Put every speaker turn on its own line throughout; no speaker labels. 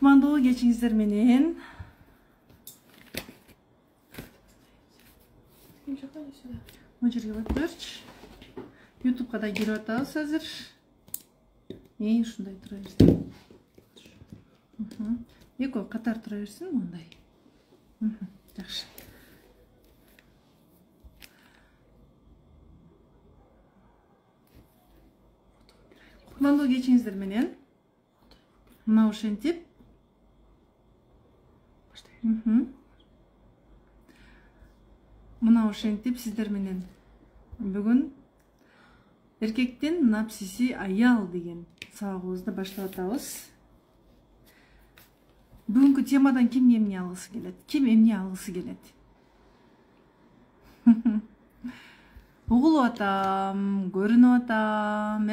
Кутмандуу кечиңиздер менен. Мына жерге барып көрчү. YouTube'га да кирип атабыз азыр. Ушундай тура берсин. Экөө катар тура берсин мындай. Жакшы. Кутмандуу кечиңиздер менен. Мына ошентип. Мына ошентип сиздер менен бүгүн эркектин напсиси аял деген сабагыбызды баштап атабыз. Бүгүнкү темадан ким эмне алгысы келет? Ким эмне алгысы келет? Угулуп атам, көрүнүп атам,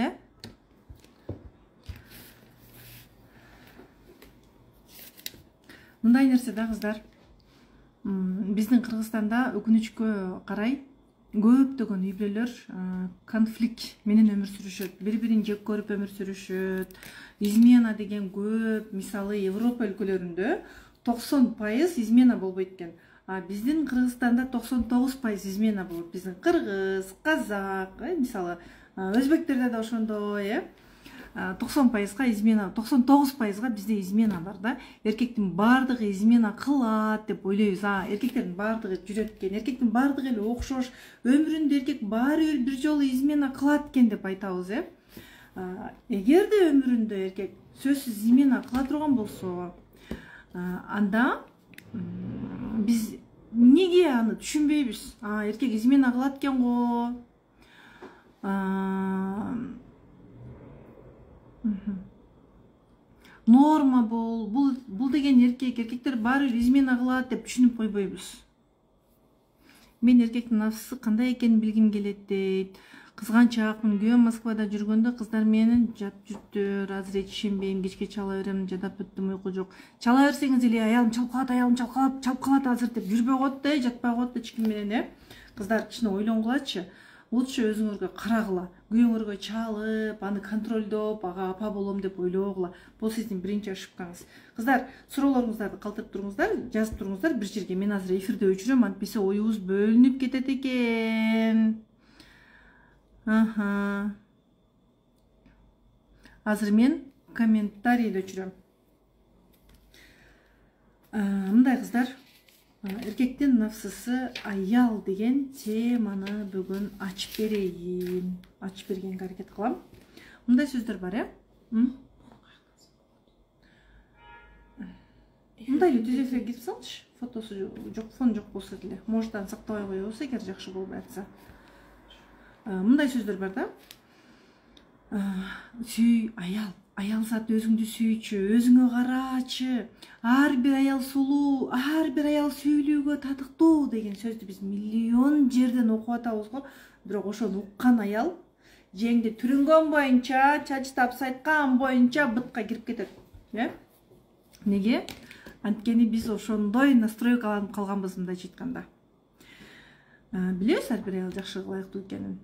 Мындай нерсе да кыздар. Биздин Кыргызстанда өкүнүчкө карай көптөгөн үй бүлөлөр конфликт менен өмүр сүрүшөт. Бири-бирин жек көрүп өмүр сүрүшөт. Измена деген көп, мисалы Европа өлкөлөрүндө 90% измена болбойт экен. А биздин Кыргызстанда 99% измена болот. Биздин кыргыз, казак, мисалы өзбектерде да ошондой, 90%га измена, 99%га бизде измена бар да. Эркектин бардыгы измена кылат деп ойлойбуз. Эркектердин бардыгы жүрөт экен, эркектин бардыгы эле окшош, өмүрүндө эркек баары бир жолу измена кылат экен деп айтабыз, Эгерде өмүрүндө эркек сөзсүз измена кыла турган болсо, анда биз неге аны түшүнбөйбүз? Эркек измена кылат экен го. Норма бул деген эркектер баары измена кылат деп түшүнүп койбойбуз. Мен эркектин нафсысы кандай экенин билгим келет дейт. Кызганчаакмын, күйөөм Москвада жүргөндө кыздар менен жатып жүрүптүр. Азыр эч ишенбейм, кечке чала берем, жадап бүттүм, уйку жок. Чала берсеңиз эле аялым чалып калат азыр деп жүрбөй коет да, жатпай коет да эч ким менен, Кыздар кичине ойлонгулачы. Лучше өзүңөргө карагыла, күйөөңөргө чалып, аны контролдоп, ага апа болом деп ойлогула. Бул сиздин биринчи ошибкаңыз. Кыздар, суроолоруңуздарды калтырып туруңуздар, жазып туруңуздар бир жерге. Мен азыр эфирде өчүрөм, антпесе оюбуз бөлүнүп кетет экен. Азыр мен комментарийди өчүрөм. Мындай кыздар, эркектин нафсысы аял деген теманы бүгүн ачып берейин. Ачып бергенге аракет кылам. Мындай сөздөр бар, Мындай эле түз эфирге кирип салчы. Фотосу жок, фон жок болсо деле. Может, аны сактабай коебуз, эгер жакшы болбой атса. Мындай сөздөр бар да. Сүй аял. Аял зат өзүңдү сүйчү, өзүңө карачы. Ар бир аял сулуу, ар бир аял сүйүүгө татыктуу деген сөздү биз миллион жерден окуп атабыз го. Бирок ошону уккан аял жеңди түрүнгөн боюнча, чачы тапсы айткан боюнча бытка кирип кетет. Неге? Анткени биз ошондой настройкаланып калганбыз, мындайча айтканда. Билебиз ар бир аял жакшы ылайыктуу экенин.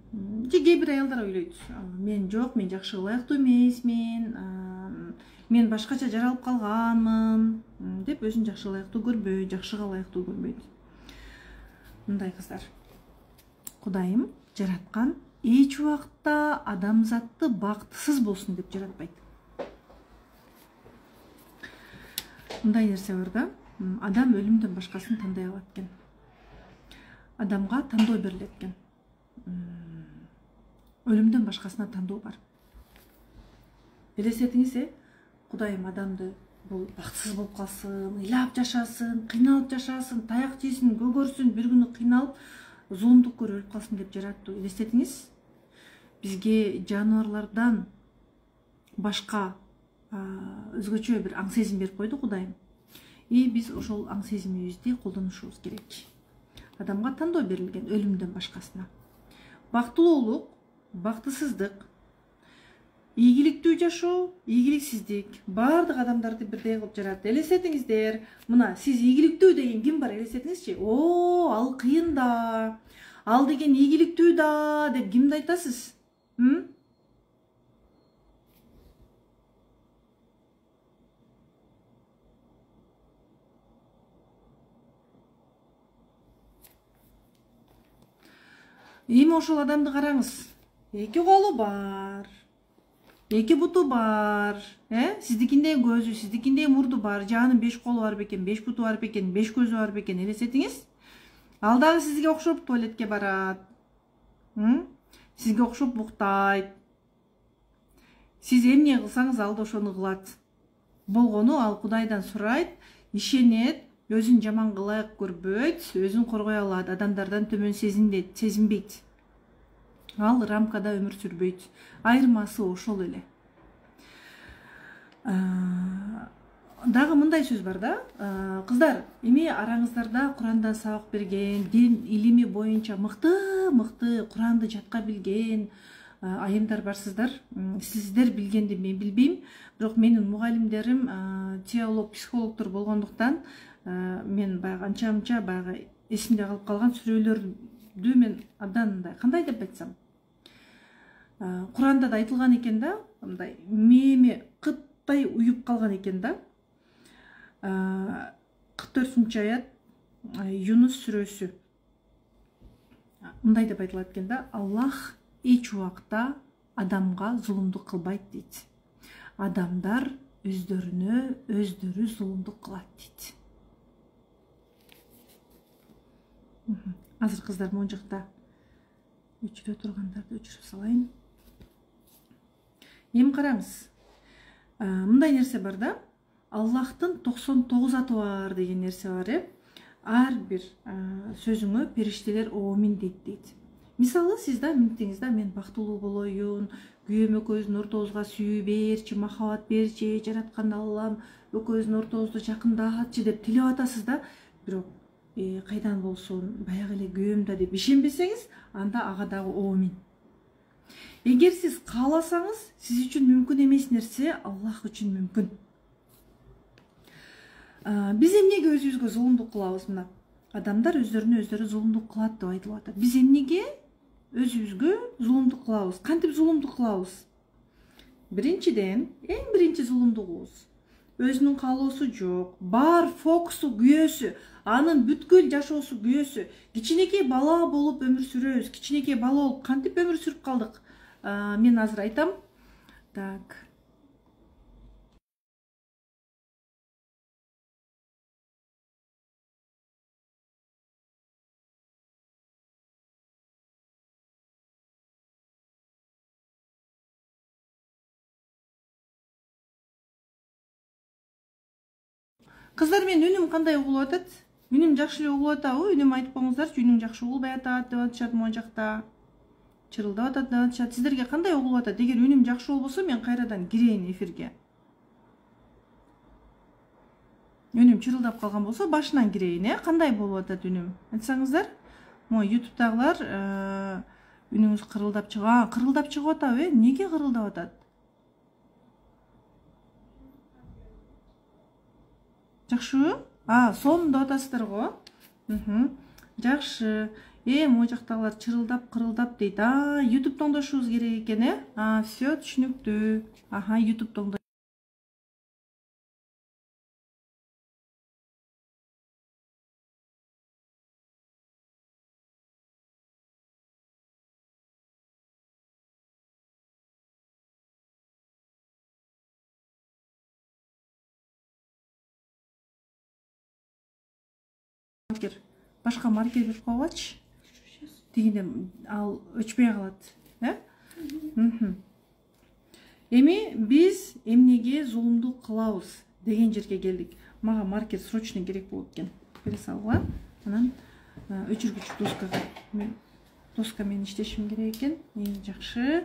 Кээ бир аялдар ойлойт. Мен жок, мен жакшы ылайыктуу эмесмин. Мен башкача жаралып калганмын деп өзүн жакшы ылайыктуу көрбөйт, жакшыга ылайыктуу көрбөйт. Мындай кыздар. Кудайым жараткан эч убакта адамзатты бактысыз болсун деп жаратпайт. Мындай нерсе бар да. Адам өлүмдөн башкасын тандай алат экен. Адамга тандоо берилет экен. Өлүмдөн башкасына тандоо бар. Элестетиңиз, Кудайым адамды бул бактысыз болуп калсын, ыйлап жашасын, кыйналып жашасын, таяк жесин, көгөрсүн, бир күнү кыйналып, зуумдук көрүп өлүп калсын деп жараттуу. Элестетиңиз, бизге жаныбарлардан башка өзгөчө бир аң сезим берип койду Кудайым. Биз ошол аң сезимибизди колдонушубуз керек. Адамга тандоо берилген өлүмдөн башкасына. Бактылуулук, бактысыздык, ийгиликтүү жашоо, ийгиликсиздик баардык адамдарды бирдей кылып жаратты. Элестетиңиздер, мына сиз ийгиликтүү деген ким бар элестетиңизчи? Ал кыйын да. Ал деген ийгиликтүү да деп кимди айтасыз? Эми ошол адамды караңыз. Эки колу бар. Эки буту бар. Сиздикиндей көзү, сиздикиндей мурду бар. Жанын 5 колу бар бекен, 5 буту бар бекен, 5 көзү бар бекен. Элестетиңиз. Ал дагы сизге окшоп туалетке барат. Сизге окшоп буктайт. Сиз эмне кылсаңыз ал да ошону кылат. Болгону ал Кудайдан сурайт, ишенет, өзүн жаман кылайык көрбөйт, өзүн коргой алат, адамдардан төмөн сезинбейт. Ал рамкада өмүр сүрбөйт. Айырмасы ошол эле. Дагы мындай сөз бар да, кыздар, эми араңыздарда Курандан сабак берген, дин илими боюнча мыкты Куранды жатка билген айымдар барсыздар. Сиздер билгенди мен билбейм, бирок менин мугалимдерим теолог, психологдор болгондуктан мен баягы анча баягы эсимде калып калган сүрөлөрдү мен абдан мындай, кандай деп айтсам, Куранда да айтылган экен да, мындай меме кыттай уюп калган экен да. 44 аят Юнус сүрөсү. Мындай деп айтылат экен да, Аллах эч убакта адамга зулумдук кылбайт дейт. Адамдар өздөрү зулумдук кылат дейт. Азыр кыздар могу жакта өчүрө тургандарды өчүрүп салайын. Эми караңыз. Мындай нерсе бар да, Аллахтын 99 аты бар деген нерсе бар, Ар бир сөзүңө периштелер оомин дейт. Мисалы, сиз да минтиңиз да, мен бактылуу болоюн, күйөөм экөөбүздүн ортобузга сүйүү берчи, махабат берчи, жараткан Аллам экөөбүздүн ортобузду жакындатчы деп тилеп атасыз да, бирок кайдан болсун, баягы эле күйөөм да деп ишенбесеңиз, анда ага дагы оомин. Эгер сиз кааласаңыз, сиз үчүн мүмкүн эмес нерсе Аллах үчүн мүмкүн. Биз эмнеге өзүбүзгө зулумдук кылабыз? Мына адамдар өздөрүнө зулумдук кылат деп айтылып атат. Биз эмнеге өзүбүзгө зулумдук кылабыз? Кантип зулумдук кылабыз? Биринчиден, эң биринчи зулумдугубуз өзүнүн каалоосу жок, бар фокусу күйөөсү, анын бүткүл жашоосу күйөөсү. Кичинекей бала болуп өмүр сүрөбүз, кичинекей бала болуп кантип өмүр сүрүп калдык? Мен азыр айтам. Так. Кыздар, мен үнүм кандай угулуп атат? Үнүм жакшы эле угулуп атабы? Үнүм айтып коюңуздарчы, үнүң жакшы угулбай атат деп атышат могу жакта. Чырылдап атат деп атышат. Сиздерге кандай угулуп атат? Эгер үнүм жакшы болбосо, мен кайрадан кирейин эфирге. Үнүм чырылдап калган болсо, башынан кирейин, кандай болуп атат үнүм? Айтсаңыздар. Могу YouTube'дагылар үнүңүз кырылдап чыгып атабы? Неге кырылдап атат? Жакшыбы? Сом деп атасыздар го. Жакшы. Могу жактагылар чырылдап, кырылдап дейт. YouTube тоңдошубуз керек экен, Всё түшүнүктүү. YouTube тоңдош. Башка маркер берип койгочу. Дегенде ал өчпөй калат. Эми биз эмнеге зулумдук кылабыз деген жерге келдик. Мага маркер срочно керек болуп экен. Бере салгыла. Анан өчүргүч доска менен иштешим керек экен. Жакшы.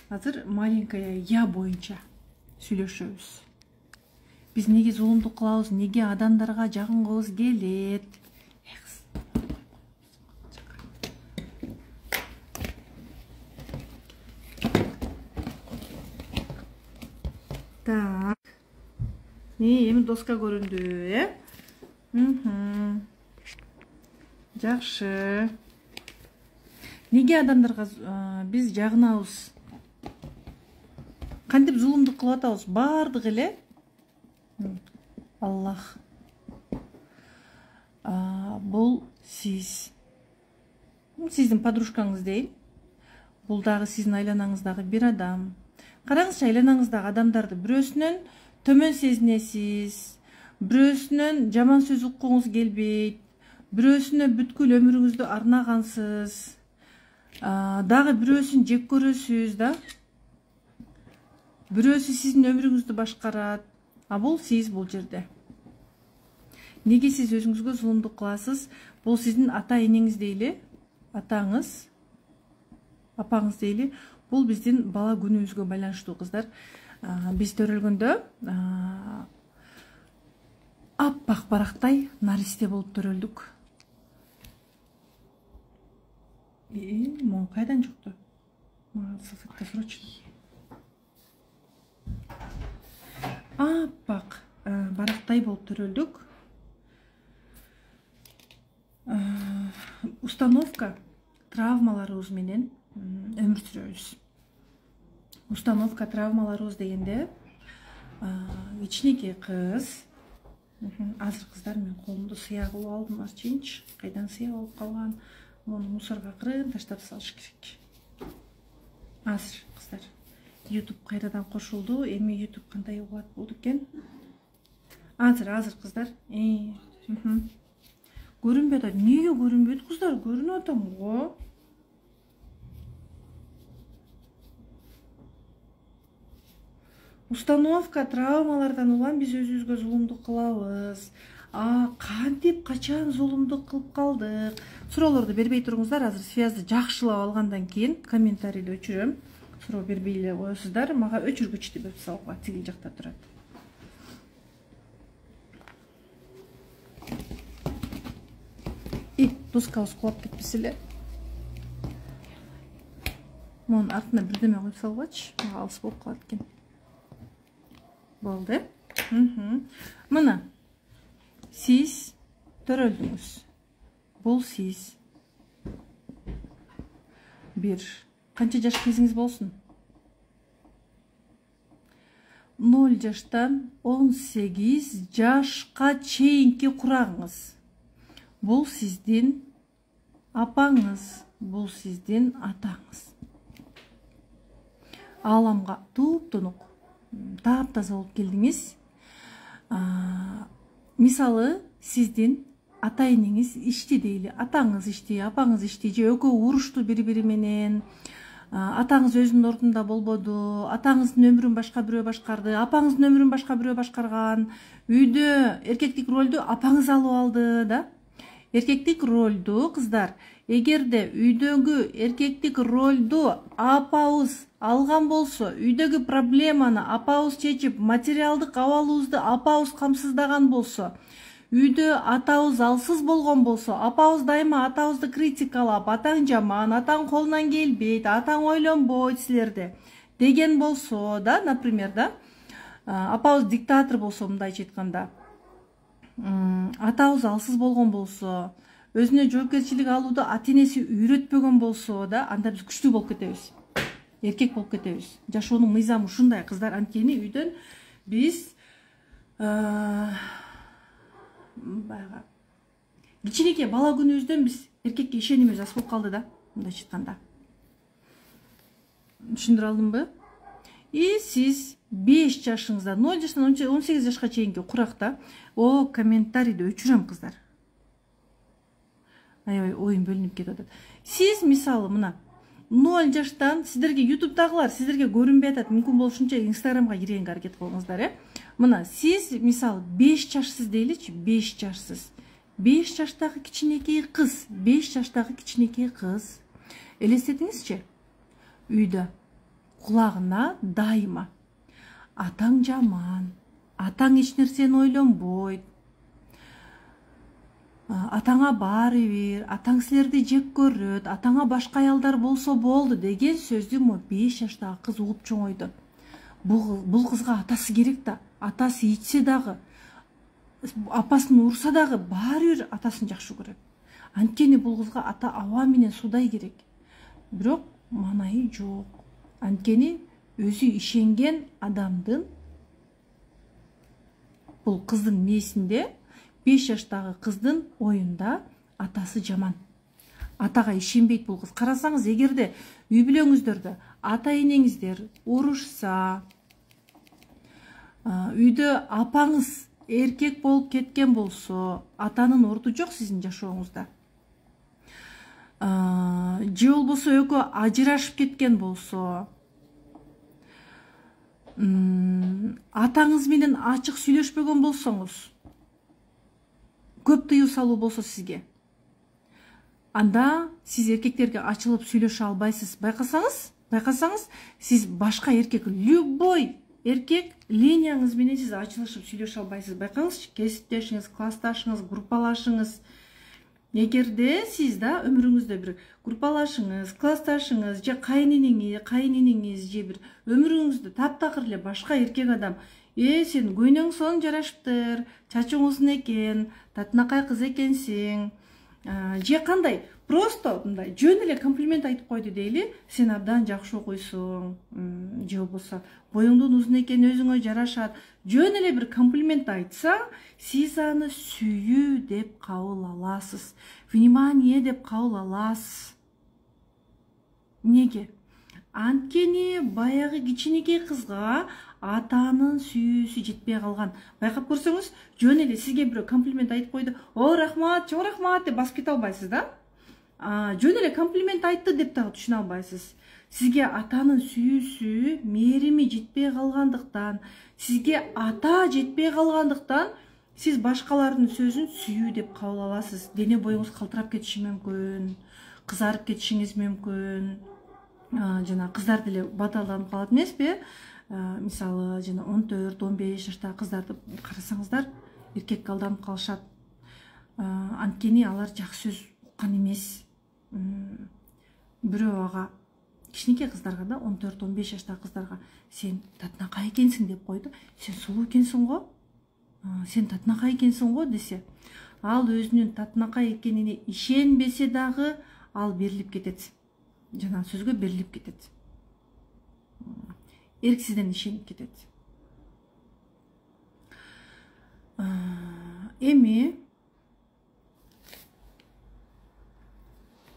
Азыр маленькая я боюнча сүйлөшөбүз. Биз неге зулумдук кылабыз, неге адамдарга жагынгыбыз келет? Так. Эми доска көрүндү, Жакшы. Неге адамдарга биз жагынабыз? Кантип зулумдук кылып атабыз? Бардыгы эле Аллах. Бул сиз. сиздин подружкаңыз дейин. Бул дагы сиздин айланаңыздагы бир адам. Караңызчы, айланаңыздагы адамдарды бирөөсүнөн төмөн сезинесиз, бирөөсүнөн жаман сөз уккуңуз келбейт, бирөөсүнө бүткүл өмүрүңүздү арнагансыз, дагы бирөөсүн жек көрөсүз да. Бирөөсү сиздин өмүрүңүздү башкарат. А бул сиз бул жерде. Неге сиз өзүңүзгө зулумдук кыласыз? Бул сиздин ата энеңиз дейли, атаңыз, апаңыз дейли. Бул биздин бала күнүбүзгө байланыштуу кыздар. Биз төрөлгөндө аппак барактай наристе болуп төрөлдүк. Мон кайдан чыкты? Салфетка срочно. Аппак барактай болуп төрөлдүк. Установка травмаларыбыз менен өмүр сүрөбүз. Установка травмаларыбыз дегенде кичинекей кыз, азыр кыздар мен колумду сыя кылып алдым, ачайынчы, кайдан сыя болуп калган, муну мусорго акырын таштап салыш керек. Азыр кыздар YouTube кайрадан кошулду. Эми YouTube кандай убат болду экен? Азыр кыздар. Көрүнбөйт. Эмнеге көрүнбөйт кыздар? Көрүнүп атам го. Установка травмалардан улам биз өзүбүзгө зулумдук кылабыз. Кантип качан зулумдук кылып калдык? Суроолорду бербей туруңуздар. Азыр связды жакшылап алгандан кийин комментарийди өчүрөм. Суроо бербей эле коесуздар. Мага өчүргүчтү берип салууга, тигил жакта турат. Доскабыз кулап кетпесе эле. Мунун артына бирдеме коюп салгачы, мага алыс болуп калат экен. Болду. Мына сиз төрөлдүңүз. Бул сиз. Бир канча жаш кезиңиз болсун? 0 жаштан 18 жашка чейинки курагыңыз. Бул сиздин апаңыз, бул сиздин атаңыз. Ааламга туп-тунук, таап-таза болуп келдиңиз. Мисалы, сиздин ата энеңиз ишти дейли, атаңыз ишти, апаңыз ишти, же экөө урушту бири-бири менен, атаңыз өзүнүн ордунда болбоду, атаңыздын өмүрүн башка бирөө башкарды, апаңыздын өмүрүн башка бирөө башкарган, үйдө эркектик ролду апаңыз алып алды да. Эркектик ролду кыздар, эгерде үйдөгү эркектик ролду апабыз алган болсо, үйдөгү проблеманы апабыз чечип, материалдык абалыбызды апабыз камсыздаган болсо, үйдө атабыз алсыз болгон болсо, апабыз дайыма атабызды критикалап, атаң жаман, атаң колунан келбейт, атаң ойлонбойт силерде деген болсо да, например да, апабыз диктатор болсо, мындайча айтканда, атабыз алсыз болгон болсо, өзүнө жоопкерчилик алууду ата энеси үйрөтпөгөн болсо да, анда биз күчтүү болуп кетебиз. Эркек болуп кетебиз. Жашоонун мыйзамы ушундай кыздар. Анткени үйдөн биз баягы кичинекей бала күнүбүздөн биз эркекке ишенимибиз аз болуп калды да, мындайча айтканда. Түшүндүрө алдымбы? Сиз 5 жашыңызда, 0 жаштан 18 жашка чейинки куракта, комментарийди өчүрөм кыздар. Аябай оюн бөлүнүп кетип атат. Сиз мисалы мына 0 жаштан сиздерге YouTube'дагылар сиздерге көрүнбөй атат. Мүмкүн болушунча Instagram'га киргенге аракет кылыңыздар, Мына сиз мисалы 5 жашсыз дейличи, 5 жашсыз. 5 жаштагы кичинекей кыз, 5 жаштагы кичинекей кыз. Элестетиңизчи? Үйдө кулагына дайыма атаң жаман, атаң эч нерсени ойлонбойт, атаңа баары бир, атаң силерди жек көрөт, атаңа башка аялдар болсо болду деген сөздү 5 жаштагы кыз угуп чоңойду. Бул кызга атасы керек да, атасы ичсе дагы, апасын урса дагы баары бир атасын жакшы көрөт. Анткени бул кызга ата аба менен судай керек. Бирок манайы жок. Анткени өзү ишенген адамдын бул кыздын мээсинде 5 жаштагы кыздын оюнда атасы жаман. атага ишенбейт бул кыз. Карасаңыз, эгерде үй бүлөңүздөрдө ата энеңиздер урушса, үйдө апаңыз эркек болуп кеткен болсо, атанын орду жок сиздин жашооңузда. Же болбосо экөө ажырашып кеткен болсо, атаңыз менен ачык сүйлөшпөгөн болсоңуз, көп тыюу салуу болсо сизге, анда сиз эркектерге ачылып сүйлөшө албайсыз. Байкасаңыз, сиз башка эркек, любой эркек линияңыз менен сиз ачылышып сүйлөшө албайсыз. Байкаңызчы, кесиптешиңиз, классташыңыз, группалашыңыз. Эгерде сиз да өмүрүңүздө бир группалашыңыз, классташыңыз же кайын же бир өмүрүңүздө таптакыр эле башка эркек адам, сен көйнөң сонун жарашыптыр, чачың узун экен, татынакай кыз экенсиң, же кандай просто мындай жөн эле комплимент айтып койду дейли, сен абдан жакшы окуйсуң, же болбосо боюңдун узун экени өзүңө жарашат, жөн эле бир комплимент айтса, сиз аны сүйүү деп кабыл аласыз, внимание деп кабыл аласыз. Неге? Анткени баягы кичинекей кызга атанын сүйүүсү жетпей калган. Байкап көрсөңүз, жөн эле сизге бирөө комплимент айтып койду, о рахмат, чоң рахмат деп басып кете албайсыз да. Жөн эле комплимент айтты деп дагы түшүнө албайсыз. Сизге атанын сүйүүсү, мээрими жетпей калгандыктан, сизге ата жетпей калгандыктан, сиз башкалардын сөзүн сүйүү деп кабыл аласыз. Дене боюңуз калтырап кетиши мүмкүн, кызарып кетишиңиз мүмкүн. Жана кыздар деле баталданып калат эмеспи? Мисалы, жана 14-15 жаштагы кыздарды карасаңыздар, эркекке алданып калышат. Анткени алар жакшы сөз уккан эмес. Бирөө ага кичинекей кыздарга да, 14-15 жаштагы кыздарга, сен татынакай экенсиң деп койду. Сен сулуу экенсиң го, сен татынакай экенсиң го десе, ал өзүнүн татынакай экенине ишенбесе дагы, ал берилип кетет. Жана сөзгө берилип кетет. Эрксизден ишенип кетет. Эми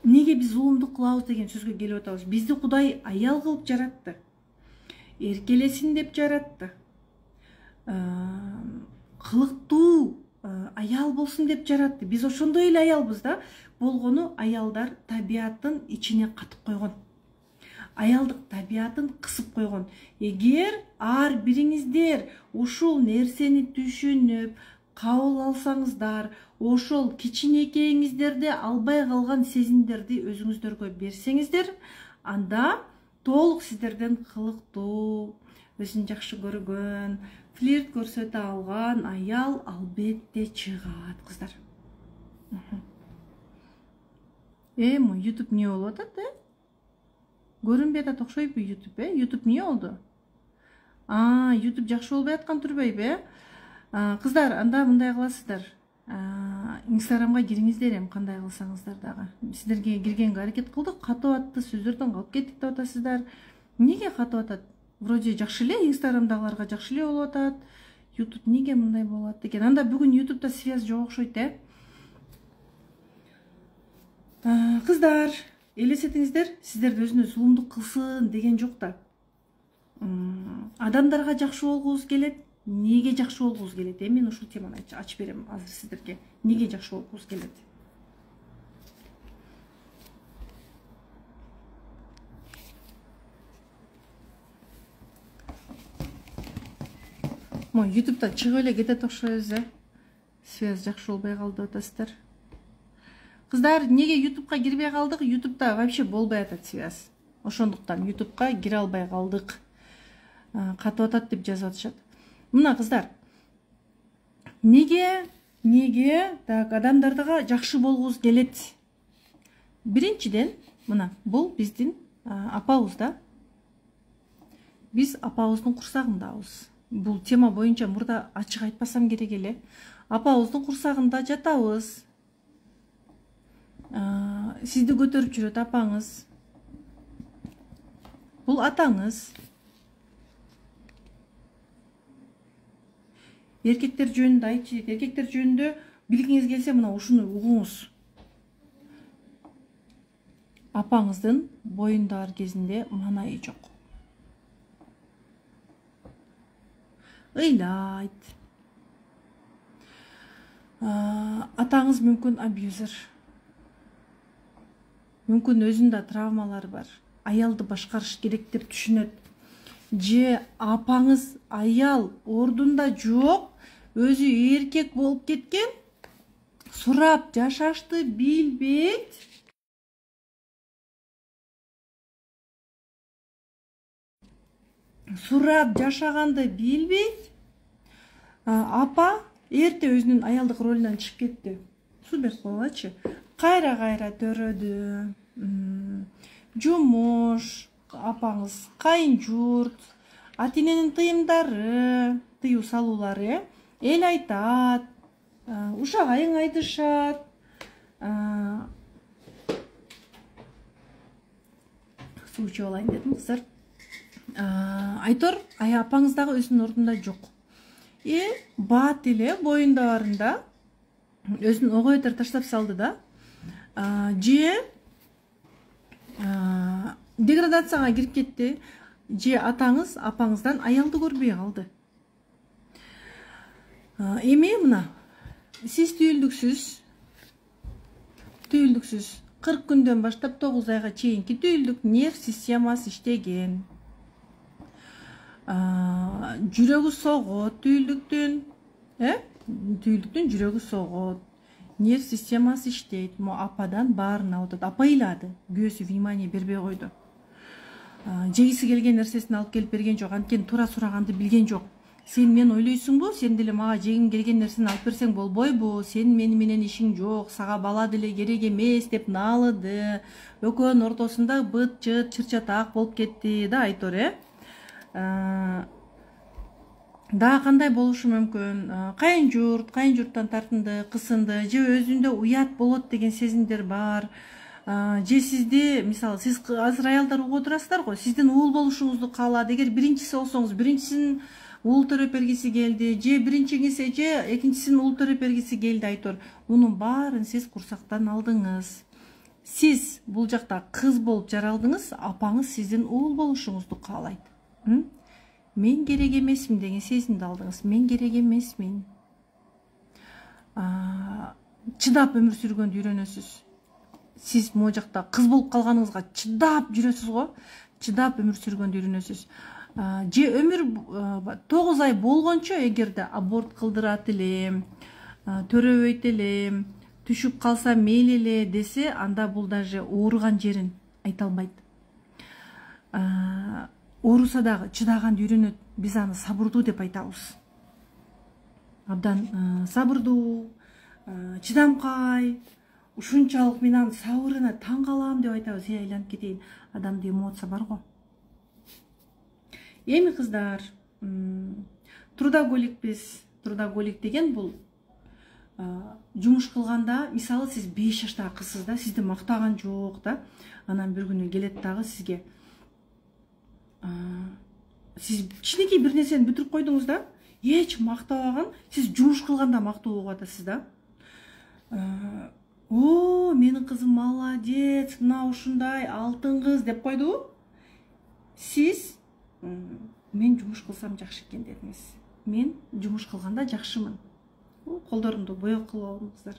неге биз зулумдук кылабыз деген сөзгө келип атабыз. Бизди Кудай аял кылып жаратты. Эркелесин деп жаратты. Кылыктуу аял болсун деп жаратты. Биз ошондой эле аялбыз да. Болгону аялдар табиятын ичине катып койгон. Аялдык табиятын кысып койгон. Эгер ар бириңиздер ушул нерсени түшүнүп, кабыл алсаңыздар, ошол кичинекейиңиздерде албай калган сезимдерди өзүңүздөргө берсеңиздер, анда толук сиздерден кылыктуу, өзүн жакшы көргөн, флирт көрсөтө алган аял албетте чыгат, кыздар. Мой YouTube эмне болуп атат, көрүнбөй атат окшойбу YouTube, YouTube эмне болду? YouTube жакшы болбой аткан турбайбы, кыздар? Анда мындай кыласыздар. Инстаграмга кириңиздер, кандай кылсаңыздар дагы. Сиздерге киргенге аракет кылдык, катып атты, сөздөрдөн калып кеттик деп атасыздар. Неге катып атат? Вроде жакшы эле, Инстаграмдагыларга жакшы эле болуп атат. YouTube неге мындай болот экен? Анда бүгүн YouTube'да связь жок окшойт, Кыздар, элестетиңиздер, сиздерди өзүнө зулумдук кылсын деген жок да. Адамдарга жакшы болгубуз келет. Неге жакшы болгубуз келет? Мен ушул теманы ачып берем азыр сиздерге. Неге жакшы болгубуз келет? Мой YouTube'да чыгып эле кетет окшойбуз, Связь жакшы болбой калды деп атасыздар. Кыздар, неге YouTube'га кирбей калдык? YouTube'да вообще болбой атат связь. Ошондуктан YouTube'га кире албай калдык. Катып атат деп жазып атышат. Мына кыздар, неге так адамдарга жакшы болгубуз келет? Биринчиден, мына бул биздин апабыз да. Биз апабыздын курсагындабыз. Бул тема боюнча мурда ачык айтпасам керек эле. Апабыздын курсагында жатабыз. Сизди көтөрүп жүрөт апаңыз. Бул атаңыз. Эркектер жөнүндө айтчы, эркектер жөнүндө билгиңиз келсе, мына ушуну угуңуз. апаңыздын боюндагы кезинде маанайы жок. Ыйлайт. Атаңыз мүмкүн абьюзер. Мүмкүн өзүндө травмалар бар. Аялды башкарыш керек деп түшүнөт. Же апаңыз аял ордунда жок, өзү эркек болуп кеткен, сурап жашашты билбейт. Сурап жашаганды билбейт. Апа эрте өзүнүн аялдык ролунан чыгып кетти. Супер болгочу. Кайра төрөдү. Жумуш, апаңыз, кайын журт, ата-эненин тыйымдары, тыюу салуулары, эл айтат, ушагайың айтышат. Суу ичип алайын дедим, кыздар. Айтор, апаңыз дагы өзүнүн ордунда жок. Баат эле боюндагыларында өзүн ого бетер таштап салды да. Же деградацияга кирип кетти. Же атаңыз апаңыздан аялды көрбөй калды. Эми мына сиз түйүлдүксүз 40 күндөн баштап 9 айга чейинки түйүлдүк нерв системасы иштеген. Жүрөгү согот түйүлдүктүн, түйүлдүктүн жүрөгү согот. Нерв системасы иштейт. Ападан баарын алып атат. Апа ыйлады, күйөөсү внимание бербей койду. Жегиси келген нерсесин алып келип берген жок, анткени туура сураганды билген жок. Сен мен ойлойсуңбу? Сен деле мага жегим келген нерсени алып берсең болбойбу? Сен мени менен ишиң жок, сага бала деле керек эмес деп наалыды. Экөөнүн ортосунда быт чыт чырчатаак болуп кетти да Айтор, Дагы кандай болушу мүмкүн? Кайын журттан тартынды, кысынды, же өзүндө уят болот деген сезимдер бар. Же сизди, мисалы, сиз азыр аялдар угуп отурасыздар го, сиздин уул болушуңузду каалады. Эгер биринчиси болсоңуз, биринчисин уул төрөп бергиси келди, же биринчиңиз экинчисин уул төрөп бергиси келди Айтор. Мунун баарын сиз курсактан алдыңыз. Сиз бул жакта кыз болуп жаралдыңыз, апаңыз сиздин уул болушуңузду каалайт. Мен керек эмесмин деген сезимди алдыңыз. Мен керек эмесмин. Чыдап өмүр сүргөндү үйрөнөсүз. Сиз могу жакта кыз болуп калганыңызга чыдап жүрөсүз го. Чыдап өмүр сүргөндү үйрөнөсүз. Же өмүр 9 ай болгончо эгерде аборт кылдырат элем, төрөбөйт элем, түшүп калса мейли эле десе, анда бул даже ооруган жерин айта албайт. Ооруса дагы чыдаганды үйрөнөт. Биз аны сабырдуу деп айтабыз. Абдан сабырдуу, чыдамкай, ушунчалык мен анын сабырына таң калам деп айтабыз. Айланып кетейин. Адамда эмоция бар го. Эми кыздар, трудоголикпиз. Трудоголик деген бул жумуш кылганда, мисалы сиз 5 жаштагы кызсыз да, сизди мактаган жок да. Анан бир күнү келет дагы сизге. Сиз кичинекей бир нерсени бүтүрүп койдуңуз да, эч мактабаган, сиз жумуш кылганда мактоо болуп атасыз да. Менин кызым молодец, мына ушундай алтын кыз деп койду. Сиз мен жумуш кылсам жакшы экен дедиңиз. Мен жумуш кылганда жакшымын. Колдорумду боек кылып алдым кыздар.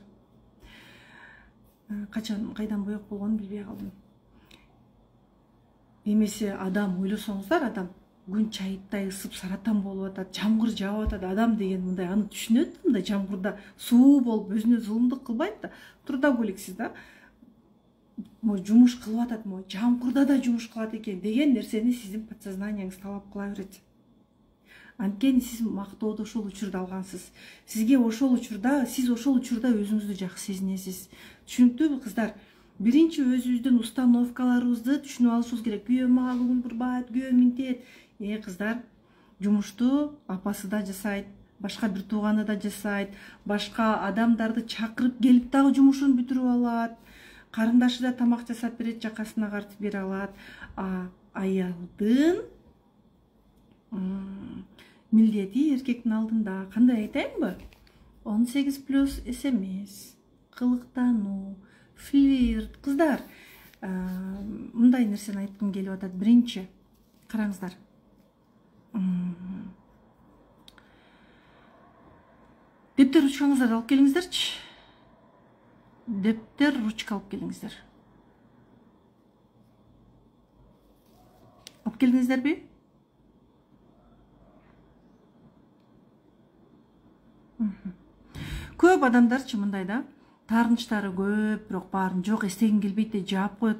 Качан кайдан боек болгонун билбей калдым. Эмесе адам ойлосоңуздар, адам күн чайыттай ысып саратан болуп атат, жамгыр жаап атат. Адам деген мындай аны түшүнөт, мындай жамгырда суу болуп өзүнө зулумдук кылбайт да. Трудоголиксиз да. Жумуш кылып атат, жамгырда да жумуш кылат экен деген нерсени сиздин подсознанияңыз талап кыла берет. Анткени сиз мактоодо ошол учурда алгансыз. Сиз ошол учурда өзүңүздү жакшы сезинесиз. Түшүнүктүүбү кыздар? Биринчи өзүбүздүн установкаларыбызды түшүнүп алышыбыз керек. Күйөөм мага бүгүн бурбайт, күйөөм минтет. Кыздар, жумушту апасы да жасайт, башка бир тууганы да жасайт, башка адамдарды чакырып келип дагы жумушун бүтүрүп алат. Карындашы да тамак жасап берет, жакасына картып бере алат. Аялдын милдети эркектин алдында кандай айтайынбы? 18+ эмес, кылыктануу, флирт. Кыздар, мындай нерсени айткым келип атат. Биринчи, караңыздар. Дептер ручкаңыздарды алып келиңиздерчи. Дептер, ручка алып келиңиздер. Алып келдиңиздерби? Көп адамдарчы мындай да, таарынычтары көп, бирок баарын жок, эстегим келбейт деп жаап коет.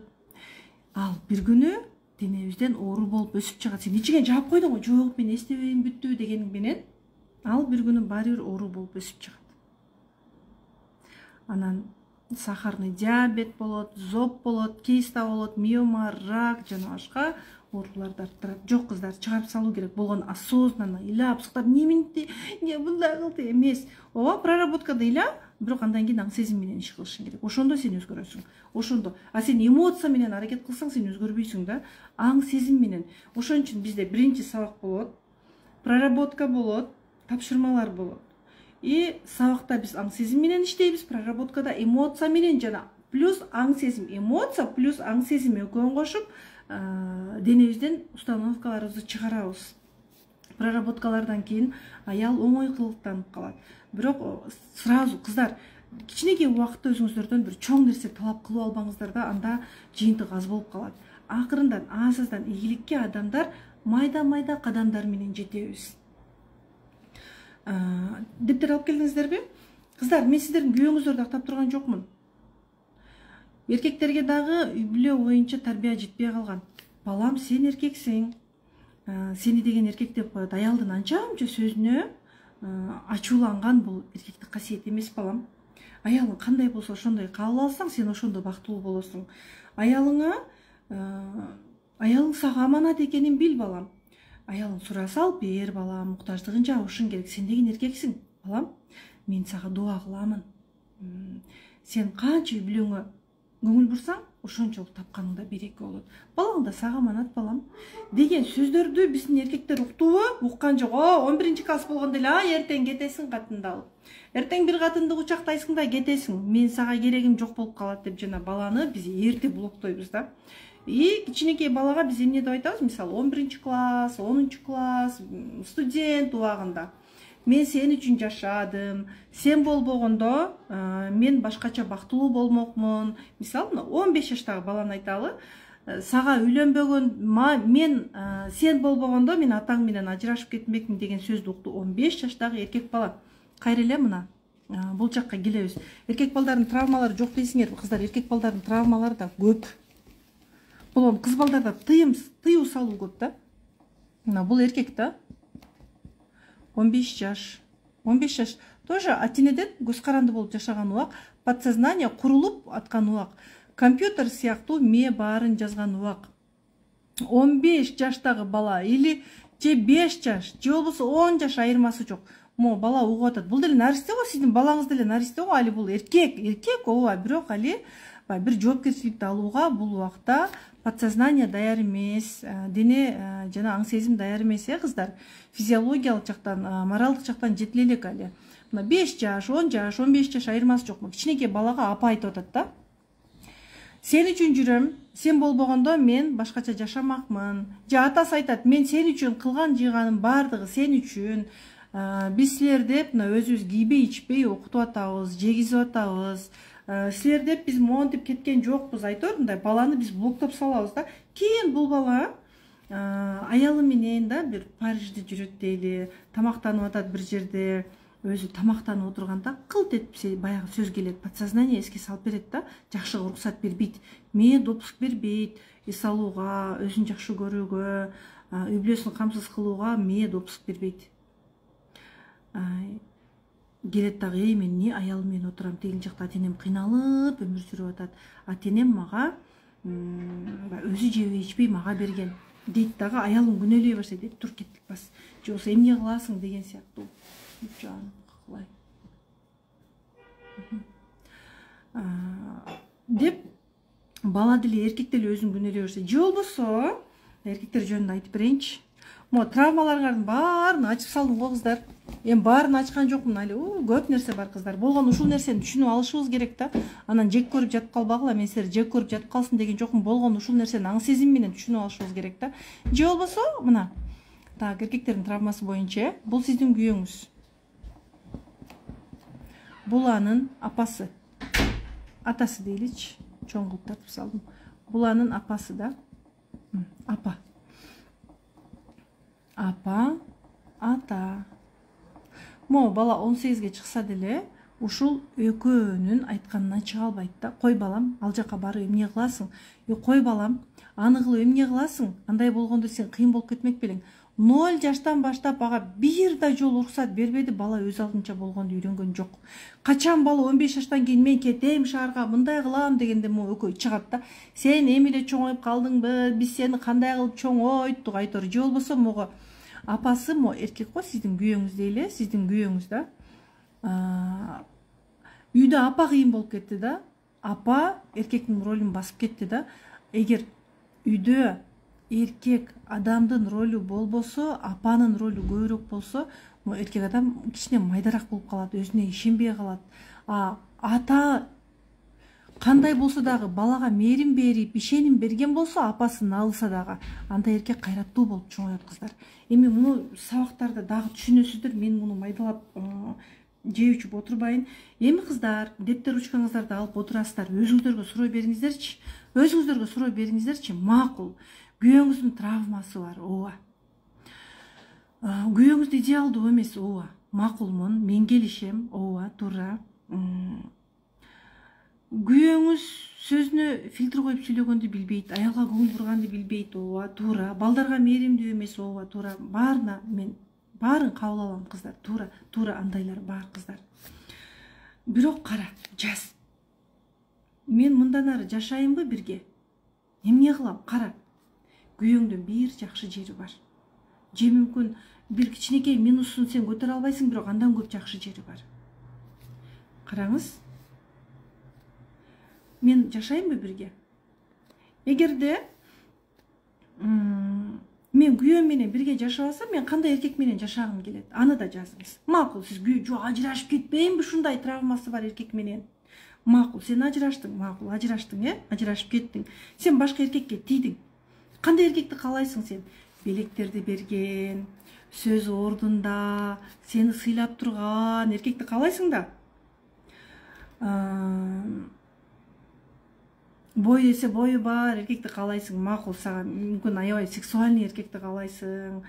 Ал бир күнү денебизден оору болуп өсүп чыгат. Сен ичиңе жаап койдуң го, жок мен эстебейм бүттү дегениң менен, ал бир күнү баары бир оору болуп өсүп чыгат. Анан сахарный диабет болот, зоб болот, киста болот, миома, рак жана башка ооруларды арттырат. Жок кыздар, чыгарып салуу керек болгон осознанно ыйлап, сыктап, не мындай кылды эмес. Ооба, проработкада ыйла, бирок андан кийин аң сезим менен иш кылышың керек. Ошондо сен өзгөрөсүң. Ошондо. А сен эмоция менен аракет кылсаң, сен өзгөрбөйсүң да. Аң сезим менен. Ошон үчүн бизде биринчи сабак болот, проработка болот, тапшырмалар болот. И сабакта биз аң сезим менен иштейбиз, проработкада эмоция менен жана плюс аң сезим, эмоция плюс аң сезим экөөнү кошуп, денебизден установкаларыбызды чыгарабыз. Проработкалардан кийин аял оңой кылыктанып калат. Бирок сразу кыздар, кичинекей убакытта өзүңүздөрдөн бир чоң нерсе талап кылып албаңыздар да, анда жыйынтык аз болуп калат. Акырындан, аз-аздан ийгиликке адамдар майда-майда кадамдар менен жетебиз. Дептер алып келдиңиздерби? Кыздар, мен сиздердин күйөөңүздөрдү актап турган жокмун. Эркектерге дагы үй бүлө боюнча тарбия жетпей калган. Балам, сен эркексиң. Сени деген эркек деп коет. Аялдын анча-мынча сөзүнө ачууланган бул эркектик касиет эмес, балам. Аялың кандай болсо ошондой кабыл алсаң, сен ошондо бактылуу болосуң. Аялың сага аманат экенин бил, балам. Аялың сураса ал, бер, балам, муктаждыгын жабышың керек. Сен деген эркексиң, балам. Мен сага дуа кыламын. Сен канча үй бүлөңө көңүл бурсаң, ошончолук тапканыңда береке болот. Балаң да сага аманат, балам. Деген сөздөрдү биздин эркектер уктубу? Уккан жок. 11 класс болгондо эле, эртең кетесиң катынды алып. Эртең бир катынды кучактайсың да кетесиң. Мен сага керегим жок болуп калат деп жана баланы биз эрте блоктойбуз да. И кичинекей балага биз эмне деп айтабыз? Мисалы 11 класс, 10 класс, студент убагында. Мен сен үчүн жашадым. Сен болбогондо мен башкача бактылуу болмокмун. Мисалы 15 жаштагы баланы айталы. Сага үйлөнбөгөн мен сен болбогондо мен атаң менен ажырашып кетмекмин деген сөздү укту 15 жаштагы эркек бала. Кайра эле мына бул жакка келебиз. Эркек балдардын травмалары жок дейсиңерби? Кыздар, эркек балдардын травмалары да көп. Бул кыз балдарда тыюу салуу көп да. Мына бул эркек да. 15 жаш. 15 жаш. Тоже атинеден көз каранды болуп жашаган убак, подсознание курулуп аткан убак. Компьютер сыяктуу ме баарын жазган убак. 15 жаштагы бала или же 5 жаш, же болбосо 10 жаш айырмасы жок. Мо бала угуп атат. Бул деле наристе го, сиздин балаңыз деле наристе го, али бул эркек, ооба, бирок али бир жоопкерчиликти алууга бул убакта подсознание даяр эмес, дене жана аң сезим даяр эмес, кыздар. Физиологиялык жактан, моралдык жактан жетиле элек али. Мына 5 жаш, 10 жаш, 15 жаш айырмасы жок. Кичинекей балага апа айтып атат да. Сен үчүн жүрөм, сен болбогондо мен башкача жашамакмын. Же атасы айтат, мен сен үчүн кылган жыйганым бардыгы сен үчүн. Биз силер деп мына өзүбүз кийбей ичпей окутуп атабыз, жегизип атабыз. Силер деп биз монтип кеткен жокпуз, айтор, мындай баланы биз блоктоп салабыз да. Кийин бул бала аялы менен да бир Парижде жүрөт дейли, тамактанып атат бир жерде, өзү тамактанып отурганда кылт этип баягы сөз келет, подсознание эске салып берет да, жакшыга уруксат бербейт, мээ допуск бербейт, эс алууга, өзүн жакшы көрүүгө, үй бүлөсүн камсыз кылууга мээ допуск бербейт. Келет дагы, мен эмне аялым менен отурам, тегин жакта атенем кыйналып өмүр сүрүп атат, атенем мага өзү жебей ичпей мага берген дейт дагы, аялым күнөөлөй баштайт, дейт, тур кеттик бас, же болбосо эмне кыласың деген сыяктуу. Жан кылай деп бала деле эркек деле өзүн күнөөлөй баштайт. Же болбосо эркектер жөнүндө айтып берейинчи. Могу травмаларыңардын баарын ачып салдым го кыздар. Эми баарын ачкан жокмун, али көп нерсе бар кыздар. Болгону ушул нерсени түшүнүп алышыбыз керек да. Анан жек көрүп жатып калбагыла, мен силер жек көрүп жатып калсын деген жокмун. Болгону ушул нерсени аң сезим менен түшүнүп алышыбыз керек да. Же болбосо мына так эркектердин травмасы боюнча бул сиздин күйөөңүз. Бул анын апасы. Атасы дейличи. Чоң кылып тартып салдым. Бул анын апасы да. Апа. Апа, ата. Могу бала 18-ге чыкса деле, ушул экөөнүн айтканынан чыга албайт да. Кой балам, ал жака барып эмне кыласың? Кой балам, аны кылып эмне кыласың? Андай болгондо сен кыйын болуп кетмек белең. 0 жаштан баштап ага бир да жолу уруксат бербеди, бала өз алдынча болгонду үйрөнгөн жок. Качан бала 15 жаштан кийин мен кетем шаарга, мындай кылам дегенде могу экөө чыгат да. Сен эми эле чоңоюп калдыңбы? Биз сени кандай кылып чоңойттук айтор. Же болбосо могу апасы мо эркек го, сиздин күйөөңүз дейле, сиздин күйөөңүз да. Үйдө апа кыйын болуп кетти да. Апа эркектин ролун басып кетти да. Эгер үйдө эркек адамдын ролу болбосо, апанын ролу көбүрөөк болсо, эркек адам кичине майдараак болуп калат, өзүнө ишенбей калат. Ата кандай болсо дагы балага мээрим берип, ишеним берген болсо, апасын алса дагы, анда эркек кайраттуу болуп чоңоет кыздар. Эми муну сабактарда дагы түшүнөсүздөр, мен муну майдалап жеп учуп отурбайын. Эми кыздар, дептер ручкаңыздарды алып отурасыздар, өзүңүздөргө суроо бериңиздерчи. Өзүңүздөргө суроо бериңиздерчи. Макул. Күйөөңүздүн травмасы бар, ооба. Күйөөңүз идеалдуу эмес, ооба. Макулмун, мен келишем, ооба, туура. Күйөөңүз сөзүнө фильтр коюп сүйлөгөндү билбейт, аялга көңүл бурганды билбейт, ооба, туура. Балдарга мээримдүү эмес, ооба, туура. Баарына мен баарын кабыл алам кыздар, туура андайлар бар кыздар. Бирок кара, жаз. Мен мындан ары жашайынбы бирге? Эмне кылам? Кара. Күйөөңдүн бир жакшы жери бар. Же мүмкүн бир кичинекей минусун сен көтөрө албайсың, бирок андан көп жакшы жери бар. Караңыз. Мен жашайынбы бирге? Эгерде мен күйөөм менен бирге жашабасам, мен кандай эркек менен жашагым келет? Аны да жазыңыз. Макул, сиз ажырашып кетпейинби, ушундай травмасы бар эркек менен? Макул, сен ажыраштың, макул, ажыраштың, ажырашып кеттиң. Сен башка эркекке тийдиң. Кандай эркекти каалайсың сен? Белектерди берген, сөз ордунда, сени сыйлап турган эркекти каалайсың да. Бой десе бою бар эркекти каалайсың. Макул, сага мүмкүн аябай сексуальный эркекти каалайсың.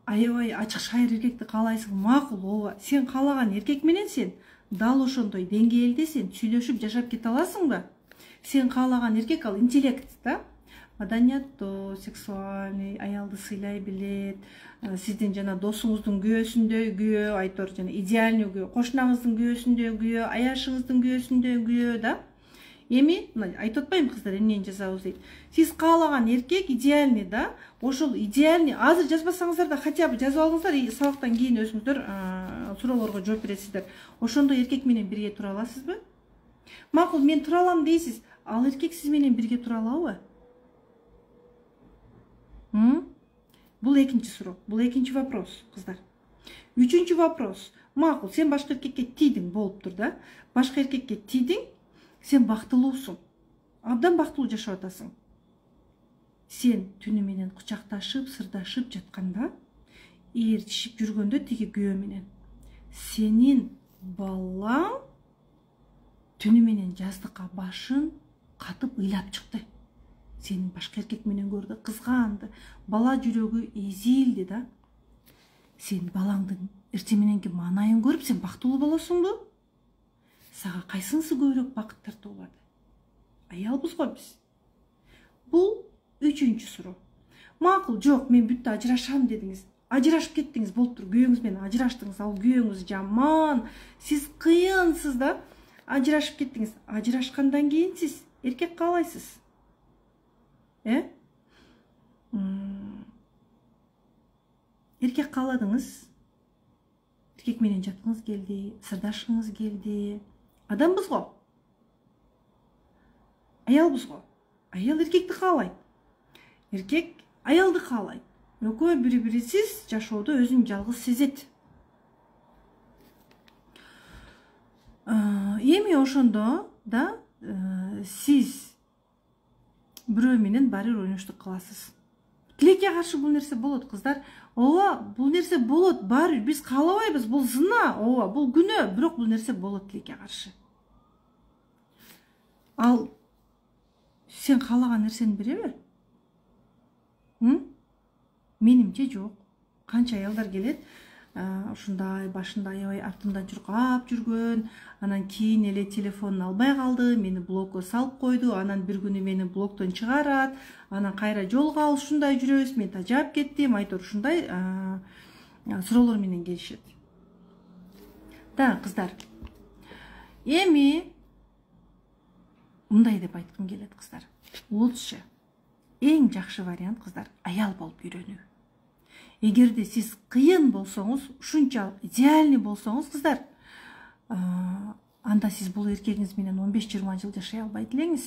Аябай ачык шайыр эркекти каалайсың. Макул, ооба. Сен каалаган эркек менен сен дал ошондой деңгээлде сен сүйлөшүп жашап кете аласыңбы? Сен каалаган эркек ал интеллект да. Маданияттуу, сексуальный, аялды сыйлай билет, сиздин жана досуңуздун күйөөсүндөй күйөө, айтор жана идеальный күйөө, кошунаңыздын күйөөсүндөй күйөө, аяшыңыздын күйөөсүндөй күйөө да. Эми айтып атпайм кыздар, эмнени жазабыз дейт. Сиз каалаган эркек идеальный да. Ошол идеальный, азыр жазбасаңыздар да хотя бы жазып алыңыздар, сабактан кийин өзүңүздөр суроолорго жооп бересиздер. Ошондой эркек менен бирге тура аласызбы? Макул, мен тура алам дейсиз. Ал эркек сиз менен бирге тура алабы? Бул экинчи суроо, бул экинчи вопрос, кыздар. Үчүнчү вопрос. Макул, сен башка эркекке тийдиң, болуптур да. Башка эркекке тийдиң, сен бактылуусуң. Абдан бактылуу жашап атасың. Сен түнү менен кучакташып, сырдашып жатканда, ээрчишип жүргөндө тиги күйөө менен, сенин балаң түнү менен жаздыкка башын катып ыйлап чыкты. Сенин башка эркек менен көрдү, кызганды, бала жүрөгү эзилди да. Сен балаңдын эртең мененки маанайын көрүп, сен бактылуу болосуңбу? Сага кайсынысы көбүрөөк бакыт тартуу болот? Аялбыз го биз. Бул үчүнчү суроо. Макул, жок, мен бүттү ажырашам дедиңиз. Ажырашып кеттиңиз, болуптур, күйөөңүз менен ажыраштыңыз, ал күйөөңүз жаман, сиз кыйынсыз да. Ажырашып кеттиңиз. Ажырашкандан кийин сиз эркек каалайсыз. Эркек кааладыңыз. Эркек менен жаткыңыз келди, сырдашкыңыз келди. Адамбыз го. Аялбыз го. Аял эркекти каалайт. Эркек аялды каалайт. экөө бири-бирисиз жашоодо өзүн жалгыз сезет. Эми ошондо да сиз бирөө менен баары бир ойноштук кыласыз. Тилекке каршы бул нерсе болот, кыздар. Ооба, бул нерсе болот. Баары биз каалабайбыз, бул зына, ооба, бул күнөө, бирок бул нерсе болот тилекке каршы. Ал сен каалаган нерсени бере бер. Менимче жок. Канча аялдар келет, ушундай башында аябай артымдан чуркап жүргөн, анан кийин эле телефонун албай калды, мени блокко салып койду, анан бир күнү мени блоктон чыгарат, анан кайра жолуга алышындай жүрөбүз, мен тажап кеттим, айтор ушундай суроолор менен келишет. Да, кыздар. Эми мындай деп айткым келет, кыздар. Лучше эң жакшы вариант, кыздар, аял болуп үйрөнүү. Эгерде сиз кыйын болсоңуз, ушунчалык идеальный болсоңуз, кыздар, анда сиз бул эркегиңиз менен 15-20 жыл жашай албайт элеңиз.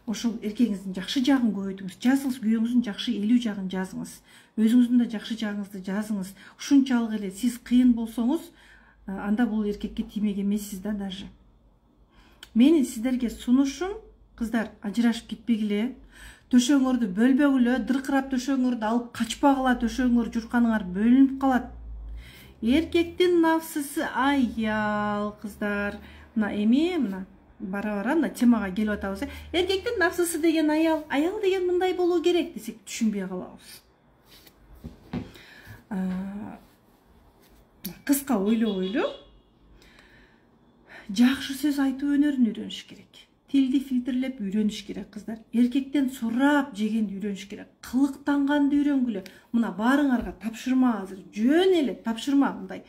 Ошол эркегиңиздин жакшы жагын көбөйтүңүз, жазыңыз, күйөөңүздүн жакшы 50 жагын жазыңыз, өзүңүздүн да жакшы жагыңызды жазыңыз. Ушунчалык эле сиз кыйын болсоңуз, анда бул эркекке тиймек эмессиз да даже. Менин сиздерге сунушум, кыздар, ажырашып кетпегиле. Төшөңөрдү бөлбөгүлө, дыркырап төшөңөрдү алып качпагыла, төшөңөр журканыңар бөлүнүп калат. Эркектин нафсысы аял, кыздар. Мына эми, мына бара-бара мына темага келип атабыз. Эркектин нафсысы деген аял, аял деген мындай болуу керек десек түшүнбөй калабыз. Кыска ойлоп, жакшы сөз айтуу өнөрүн үйрөнүш керек. Тилди фильтрлеп үйрөнүш керек, кыздар. Эркектен сурап жегенди үйрөнүш керек. Кылыктанганды үйрөнгүлө. Мына баарыңарга тапшырма азыр. Жөн эле тапшырма мындай.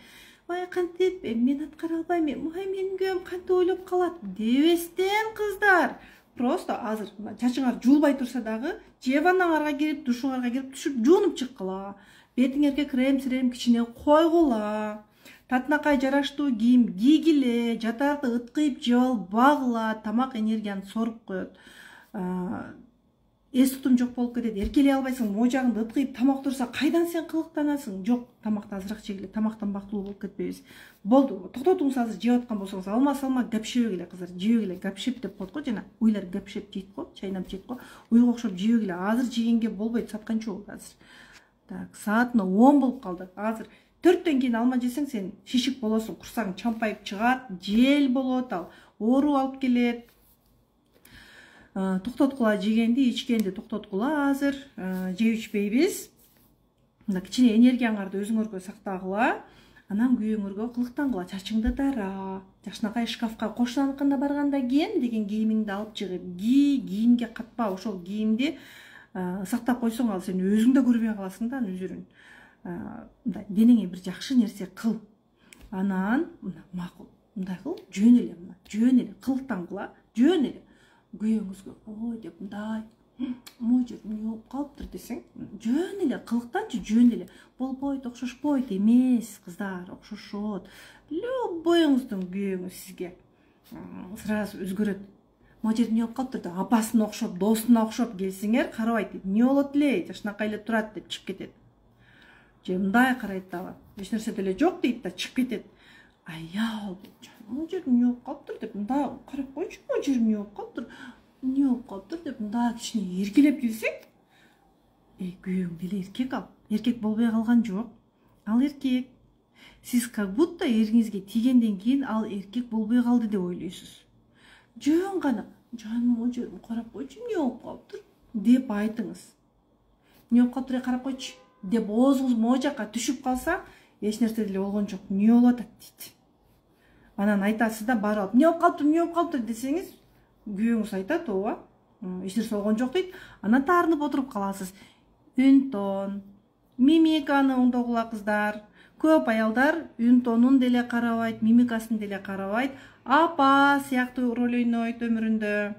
Ой, кантип мен аткара албайм. Ой, менин күйөөм кантип ойлоп калат дебестен, кыздар. Просто азыр чачыңар жуулбай турса дагы, же ваннаңарга кирип, душуңарга кирип, түшүп жуунуп чыккыла. Бетиңерге крем-сирем кичине койгула. Татынакай жараштуу кийим кийгиле, жатарды ыткыйып жеп албагыла, тамак энергияны соруп коет. Эс тутум жок болуп кетет, эркелей албайсың, можагыңды ыткыйып тамак турса, кайдан сен кылыктанасың? Жок, тамакты азыраак жегиле, тамактан бактылуу болуп кетпейбиз. Болду, токтотуңуз азыр жеп аткан болсоңуз, алма гапшебегиле, кыздар, жебегиле, гапшеп деп коет го, жана уйлар гапшеп жейт го, чайнап жейт го, уйга окшоп жебегиле, азыр жегенге болбойт, саат канча болду азыр? Так, саатына 10 болуп калды. Азыр 4-төн кийин алма жесең, сен шишик болосуң, курсаң чампайып чыгат, жел болот, ал оору алып келет. Токтоткула жегенди, ичкенди токтоткула азыр, жеп ичпейбиз. Мына кичине энергияңарды өзүңөргө сактагыла, анан күйөөңөргө кылыктангыла, чачыңды дара, жакшынакай шкафка кошунаныкына барганда кийем деген кийимиңди алып чыгып, кийимге катпа, ошол кийимди сактап койсоң, ал сен өзүң да көрбөй каласың да өзүрүн. Денеңе бир жакшы нерсе кыл. Анан макул, мындай кыл, жөн эле кылыктангыла, жөн эле. Күйөөңүзгө ой деп мындай, мой жерим жооп калыптыр десең, жөн эле кылыктанчы, жөн эле. Болбойт, окшошпойт эмес, кыздар, окшошот. Любойуңуздун күйөөңүз сизге сразу өзгөрөт. Мой жерим жооп калыптыр деп апасына окшоп, досуна окшоп келсеңер, карабайт дейт. Не болот эле, жакшынакай эле турат деп чыгып кетет. Же мындай карайт дагы, эч нерсе деле жок дейт да чыгып кетет. Аял, мой жерим жооп калыптыр деп мындай карап койчу, мой жерим жооп калыптыр деп мындай кичине эркелеп келсең, күйөөң деле эркек ал. Эркек болбой калган жок. Ал эркек. Сиз как будто эриңизге тийгенден кийин ал эркек болбой калды деп ойлойсуз. Жөн гана, жаным, мой жерим карап койчу, эмне болуп калыптыр деп айтыңыз. Эмне болуп калыптыр, карап койчу деп оозуңуз могу жакка түшүп калса, эч нерсе деле болгон жок. Эмне болуп атат дейт. Анан айтасыз да барып, эмне болуп калыптыр десеңиз, күйөөңүз айтат, ооба, эч нерсе болгон жок дейт. Анан таарынып отуруп каласыз. Үн тон, мимиканы оңдогула, кыздар. Көп аялдар үн тонун деле карабайт, мимикасын деле карабайт. Апа сыяктуу роль ойнойт өмүрүндө.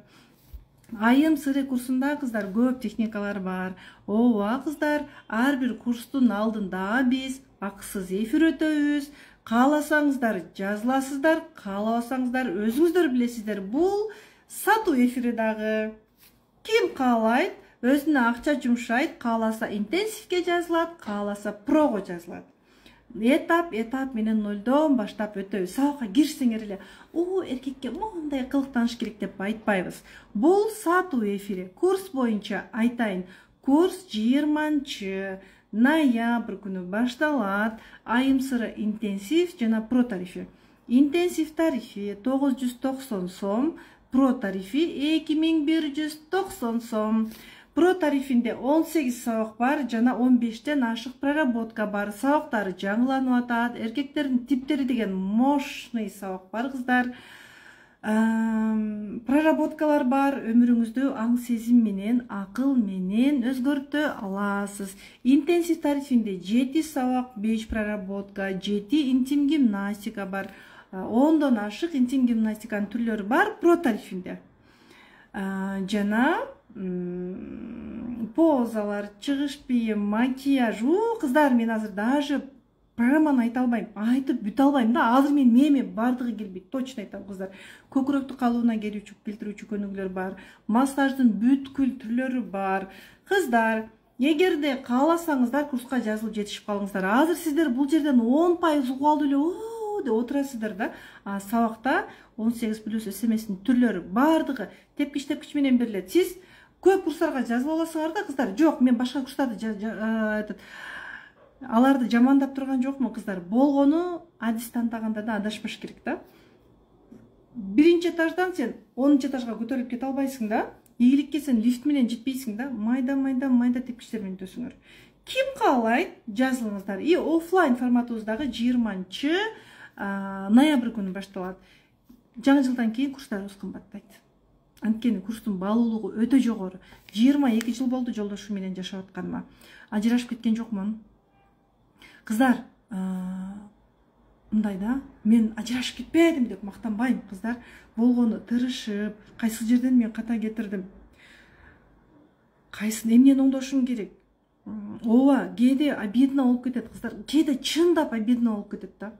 Айым сыры курсунда, кыздар, көп техникалар бар. Ооба, кыздар, ар бир курстун алдында биз акысыз эфир өтөбүз. Кааласаңыздар жазыласыздар, каалабасаңыздар өзүңүздөр билесиздер. Бул сатуу эфири дагы. Ким каалайт, өзүнө акча жумшайт, кааласа интенсивге жазылат, кааласа прого жазылат. Этап менен нолдон баштап өтөбүз. Сабакка кирсеңер эле, эркекке мындай кылыктаныш керек деп айтпайбыз. Бул сатуу эфири. Курс боюнча айтайын. Курс 20 ноябрь күнү башталат. Айым сыры интенсив жана про тарифи. Интенсив тарифи 990 сом, про тарифи 2190 сом. Про тарифинде 18 сабак бар жана 15тен ашык проработка бар. Сабактары жаңыланып атат. Эркектердин типтери деген мощный сабак бар, кыздар. Проработкалар бар. Өмүрүңүздү аң сезим менен, акыл менен өзгөртө аласыз. Интенсив тарифинде 7 сабак, 5 проработка, 7 интим гимнастика бар. 10дон ашык интим гимнастиканын түрлөрү бар про тарифинде. Жана позалар, чыгыш бийим, макияж. Кыздар, мен азыр даже программаны айта албайм, айтып бүтө албайм да. Азыр мен меме бардыгы келбейт, точно айтам, кыздар. Көкүрөктү калыбына келтирүүчү көнүгүүлөр бар, массаждын бүткүл түрлөрү бар. Кыздар, эгерде кааласаңыздар, курска жазылып жетишип калыңыздар. Азыр сиздер бул жерден 10% угуп алып эле деп отурасыздар да. Сабакта 18+ СМСтин түрлөрү бардыгы тепкич менен берилет. Сиз көп курстарга жазылып аласыңар да, кыздар. Жок, мен башка курстарды аларды жамандап турган жокмун, кыздар. Болгону адис тантаганда да адашпаш керек да. Биринчи этаждан сен 10-чы этажга көтөрүлүп кете албайсың да. Ийгиликке сен лифт менен жетпейсиң да. Майда тепкичтер менен өтөсүңөр. Ким каалайт, жазылыңыздар. И оффлайн форматыбыздагы 20 ноябрь күнү башталат. Жаңы жылдан кийин курстарыбыз кымбаттайт. Анткени курстун баалуулугу өтө жогору. 22 жыл болду жолдошум менен жашап атканыма. Ажырашып кеткен жокмун. Кыздар, мындай да, мен ажырашып кетпедим деп мактанбайм, кыздар. Болгону тырышып, кайсы жерден мен ката кетирдим. Кайсын эмнени оңдошум керек? Ооба, кээде обидно болуп кетет, кыздар. Кээде чындап обидно болуп кетет да.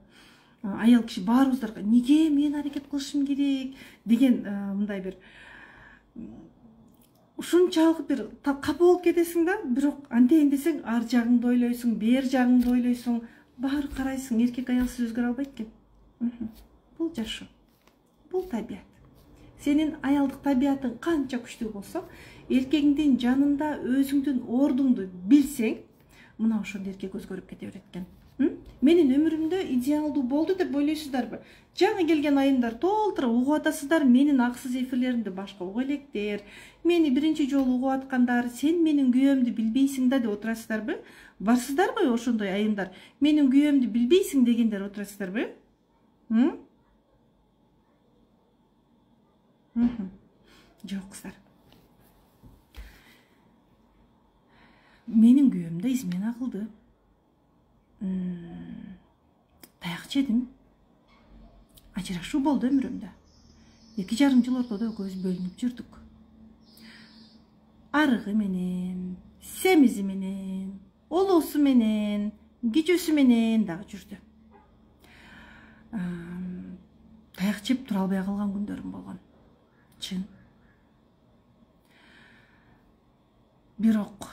Аял киши баарыбыздарга неге мен аракет кылышым керек деген мындай бир ушунчалык бир капа болуп кетесиң да. Бирок антейин десең, ар жагыңды ойлойсуң, бер жагыңды ойлойсуң, баары карайсың. Эркек аялсыз өзгөрө албайт экен. Бул жашоо, бул табият. Сенин аялдык табиятың канча күчтүү болсо, эркегиңдин жанында өзүңдүн ордуңду билсең, мына ошондо эркек өзгөрүп кете берет экен. Менин өмүрүмдө идеалдуу болду деп ойлойсуздарбы? Жаңы келген айымдар толтура угуп атасыздар менин аксыз эфирлеримди, башка угуп электер. Мени биринчи жолу угуп аткандар, сен менин күйөөмдү билбейсиң да деп отурасыздарбы? Барсыздарбы ошондой айымдар? Менин күйөөмдү билбейсиң дегендер отурасыздарбы? Жок, кыздар. Менин күйөөм да измена кылды. Таяк жедим. Ажырашуу болду өмүрүмдө. 2,5 жыл ортодо экөөбүз бөлүнүп жүрдүк. Арыгы менен, семизи менен, улуусу менен, кичүүсү менен дагы жүрдү. Таяк жеп тура албай калган күндөрүм болгон. Чын. Бирок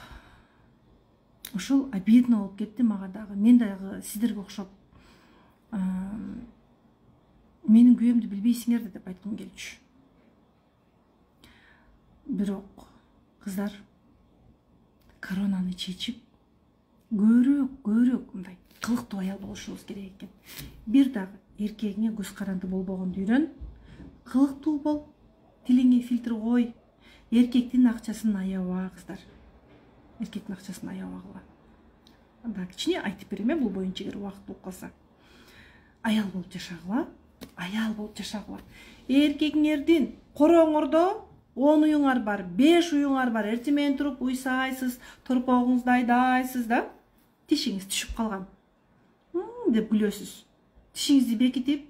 ушул обидно болуп кетти мага дагы. Мен дагы сиздерге окшоп менин күйөөмдү билбейсиңер деп айткым келчү. Бирок кыздар, коронаны чечип, көбүрөөк мындай кылыктуу аял болушубуз керек экен. Бир дагы эркегиңе көз каранды болбогонду үйрөн. Кылыктуу бол, тилиңе фильтр кой. Эркектин акчасын аяба, кыздар. Эркектин акчасын аябагыла. Да, кичине айтып берем, бул боюнча эгер убакыт болуп калса. Аял болуп жашагыла. Аял болуп жашагыла. Эркегиңердин короңордо 10 уюңар бар, 5 уюңар бар. Эртең менен туруп уйсайсыз, торпогуңузду айдайсыз да. Тишиңиз түшүп калган. Деп күлөсүз. Тишиңизди бекитип,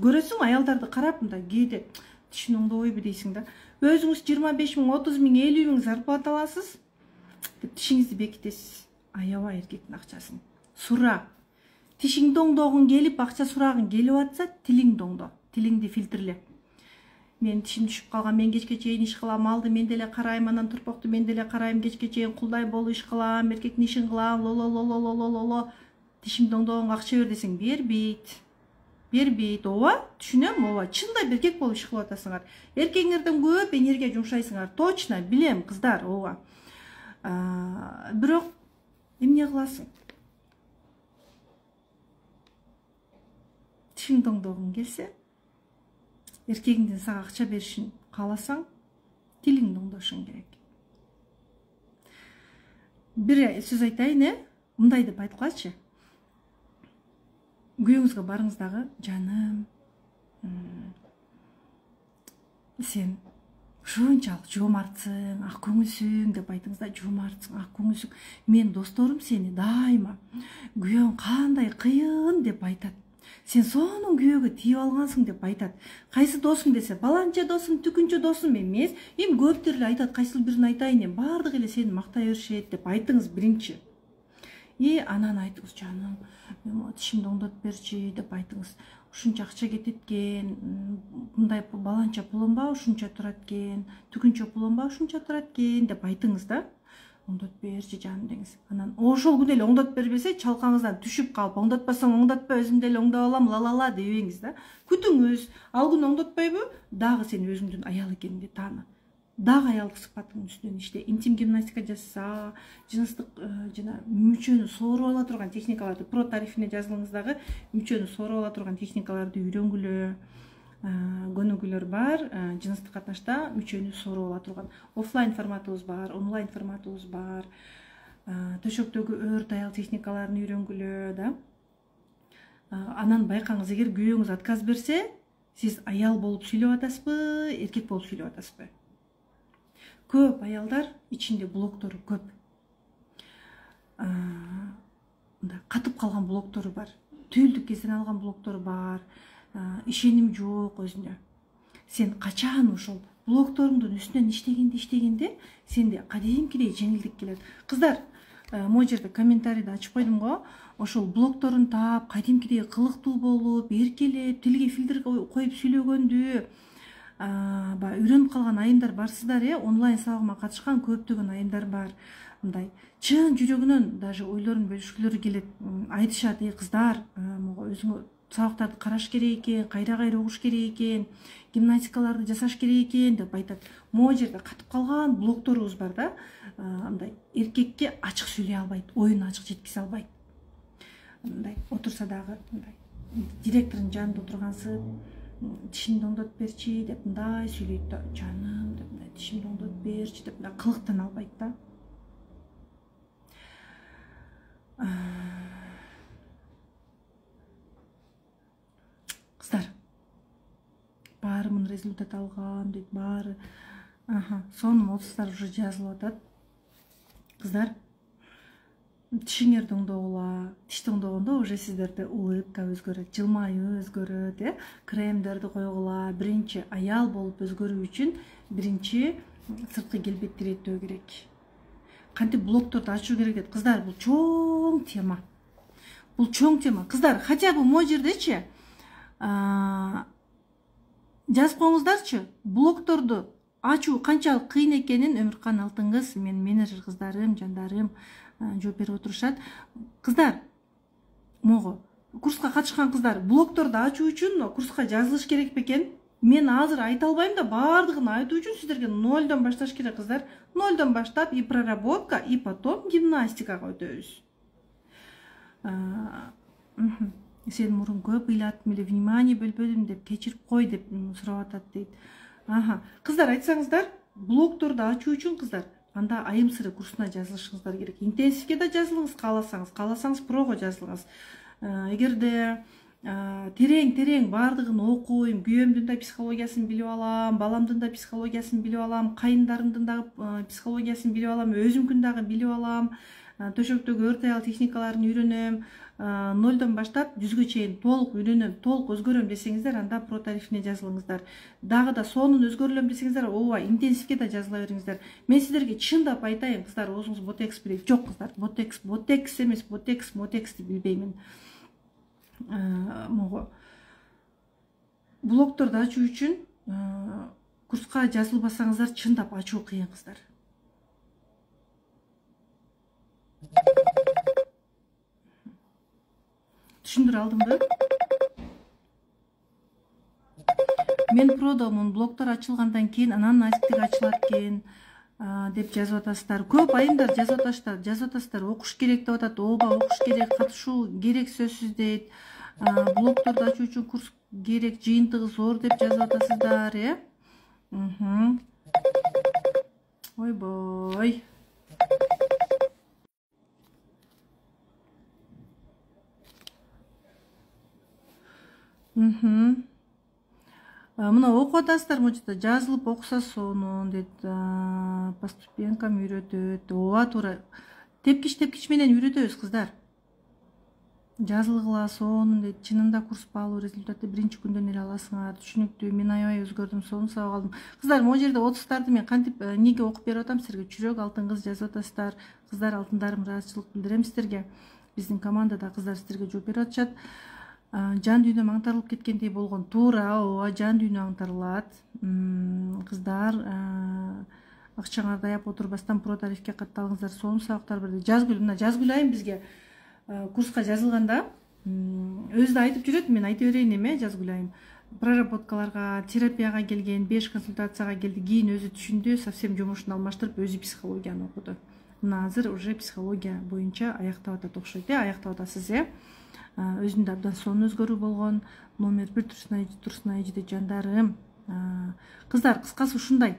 көрөсүң аялдарды карап мындай кээде тишин оңдобойбу дейсиң да. Өзүңүз 25 000, 30 000, 50 000 зарплата аласыз. Деп тишиңизди бекитесиз. Аябай эркектин акчасын. Сура. Тишиңди оңдогуң келип, акча сурагың келип атса, тилиңди оңдо. Тилиңди фильтрле. мен тишим түшүп калган, мен кечке чейин иш кылам, малды мен деле карайм, анан турпокту мен деле карайм, кечке чейин кулдай болуп иш кылам, эркектин ишин кылам, лололололололо, тишимди оңдогонго акча бер десең бербейт. Ооба, түшүнөм, ооба, чындай эркек болуп иш кылып атасыңар. Эркегиңерден көп энергия жумшайсыңар, точно билем кыздар, ооба. Бирок эмне кыласың? Тишиңди оңдогуң келсе, эркегиңдин сага акча беришин кааласаң, тилиңди оңдошуң керек. Бир сөз айтайын, мындай деп айткылачы. Күйөөңүзгө барыңыз дагы, жаным, сен ушунчалык жоомартсың, ак көңүлсүң деп айтыңыз да, жоомартсың, ак көңүлсүң. Мен досторум сени дайыма күйөөң кандай кыйын деп айтат. Сен сонун күйөөгө тийип алгансың деп айтат. Кайсы досуң десе, баланча досум, түкүнчө досум эмес. Эми көптөр эле айтат, кайсыл бирин айтайын, баардыгы эле сени мактай беришет деп айтыңыз биринчи. Анан айтыңыз, жаным, тишимди оңдоп берчи деп айтыңыз. Ушунча акча кетет экен, мындай баланча пулум бар, ушунча турат экен, түкүнчө пулум бар, ушунча турат экен деп айтыңыз да. Оңдоп берчи жаным деңиз. Анан ошол күнү эле оңдоп бербесе, чалкаңыздан түшүп калып, оңдотпасаң оңдотпа, өзүм деле оңдоп алам, ла дебеңиз да. Күтүңүз, ал күнү оңдотпойбу? Дагы сен өзүңдүн аял экениңди тааны. Дагы аялдык сыпатыңдын үстүнөн иште, интим гимнастика жаса, жыныстык жана мүчөнү сооруп ала турган техникаларды, про тарифине жазылыңыз дагы, мүчөнү сооруп ала турган техникаларды үйрөнгүлө. Көнүгүүлөр бар, жыныстык катнашта мүчөнү сооруп ала турган офлайн форматыбыз бар, онлайн форматыбыз бар. Төшөктөгү өрт аял техникаларын үйрөнгүлө да. Анан байкаңыз, эгер күйөөңүз отказ берсе, сиз аял болуп сүйлөп атасызбы, эркек болуп сүйлөп атасызбы? Көп аялдар ичинде блоктору көп. Катып калган блоктору бар. Түйүлдүк кезден алган блоктору бар. Ишеним жок өзүнө. Сен качан ошол блокторуңдун үстүнөн иштегенде, сенде кадимкидей жеңилдик келет. Кыздар, могу жерде комментарийди ачып койдум го. Ошол блокторун таап, кадимкидей кылыктуу болуп, эркелеп, тилге фильтр коюп сүйлөгөндү үйрөнүп калган айымдар барсыздар, онлайн сабагыма катышкан көптөгөн айымдар бар. Мындай чын жүрөгүнөн даже ойлорун бөлүшкүлөрү келет. Айтышат, кыздар, өзүңө сабактарды караш керек экен, кайра угуш керек экен, гимнастикаларды жасаш керек экен деп айтат. Могу жерде катып калган блокторубуз бар да, мындай эркекке ачык сүйлөй албайт, оюн ачык жеткизе албайт. Мындай отурса дагы, мындай директордун жанында отургансып, тишимди оңдоп берчи деп мындай сүйлөйт да, жаным деп, мындай тишимди оңдоп берчи деп, мындай кылыктан албайт да. Кыздар, баарымын результат алгам дейт, баары. Сонун отуздар уже жазылып атат. Кыздар, тишиңерди оңдогула, тишти оңдогондо уже сиздерде улыбка өзгөрөт, жылмаюу өзгөрөт, кремдерди койгула. Биринчи аял болуп өзгөрүү үчүн биринчи сырткы келбетти иреттөө керек. Кантип блокторду ачуу керек дейт. Кыздар, бул чоң тема. Бул чоң тема. Кыздар, хотя бы могу жердечи жазып коюңуздарчы, блокторду ачуу канчалык кыйын экенин Өмүркан Алтын кыз, менин менеджер кыздарым, жандарым жооп берип отурушат. Кыздар, могу курска катышкан кыздар, блокторду ачуу үчүн курска жазылыш керек бекен? Мен азыр айта албайм да, баардыгын айтуу үчүн сиздерге нолдон башташ керек, кыздар. Нолдон баштап и проработка, и потом гимнастикага өтөбүз. Сен мурун көп ыйлаттым эле, внимание бөлбөдүм деп, кечирип кой деп сурап атат дейт. Кыздар, айтсаңыздар, блокторду ачуу үчүн кыздар, анда айым сыры курсуна жазылышыңыздар керек. Интенсивке да жазылыңыз, кааласаңыз прого жазылыңыз. Эгерде терең баардыгын окуйм, күйөөмдүн да психологиясын билип алам, баламдын да психологиясын билип алам, кайындарымдын дагы психологиясын билип алам, өзүмкүн дагы билип алам, төшөктөгү өрт аял техникаларын үйрөнөм, нолдон баштап 100ге чейин толук үйрөнөм, толук өзгөрөм десеңиздер, анда про тарифине жазылыңыздар. Дагы да сонун өзгөрүлөм десеңиздер, ооба, интенсивке да жазыла бериңиздер. Мен сиздерге чындап айтайын, кыздар, өзүңүз ботекс билет. Жок, кыздар, ботекс эмес, мотексти билбеймин. Могу блокторду ачуу үчүн курска жазылбасаңыздар чындап ачуу кыйын кыздар. Түшүндүрө алдымбы? Мен продомун, блогдор ачылгандан кийин анан айтыктык ачылат экен деп жазып атасыздар. Көп айымдар жазып атасыздар. Окуш керек деп атат. Ооба, окуш керек, катышуу керек сөзсүз дейт. Блогдорду ачуу үчүн курс керек, жыйынтыгы зор деп жазып атасыздар, Ойбой. Мына окуп атасыздар, мына жазылып окуса сонун дейт. Поступенкам үйрөтөт. Ооба, туура. Тепкич менен үйрөтөбүз кыздар. Жазылгыла сонун дейт. Чынында курс баалуу, результатты биринчи күндөн эле аласыңар. Түшүнүктүү. Мен аябай өзгөрдүм, сонун сабак алдым. Кыздар, могу жерде 30-тарды мен кантип эмнеге окуп берип атам силерге? Чүрөк алтын кыз жазып атасыздар. Кыздар, алтындарым, ыраазычылык билдирем силерге. Биздин командада кыздар силерге жооп берип атышат. Жан дүйнөм аңтарылып кеткендей болгон. Туура, ооба, жан дүйнө аңтарылат. Кыздар, акчаңарды аяп отурбастан про тарифке катталыңыздар. Сонун сабактар берди. Жазгүл, мына Жазгүл айым бизге курска жазылганда өзү да айтып жүрөт, мен айта берейин эме. Жазгүл айым проработкаларга, терапияга келген, 5 консультацияга келди. Кийин өзү түшүндү, совсем жумушун алмаштырып, өзү психологияны окуду. Мына азыр уже психология боюнча аяктап атат окшойт, аяктап атасыз, Өзүндө абдан сонун өзгөрүү болгон. Номер 1 турсуна эжиде жандарым. Кыздар, кыскасы ушундай.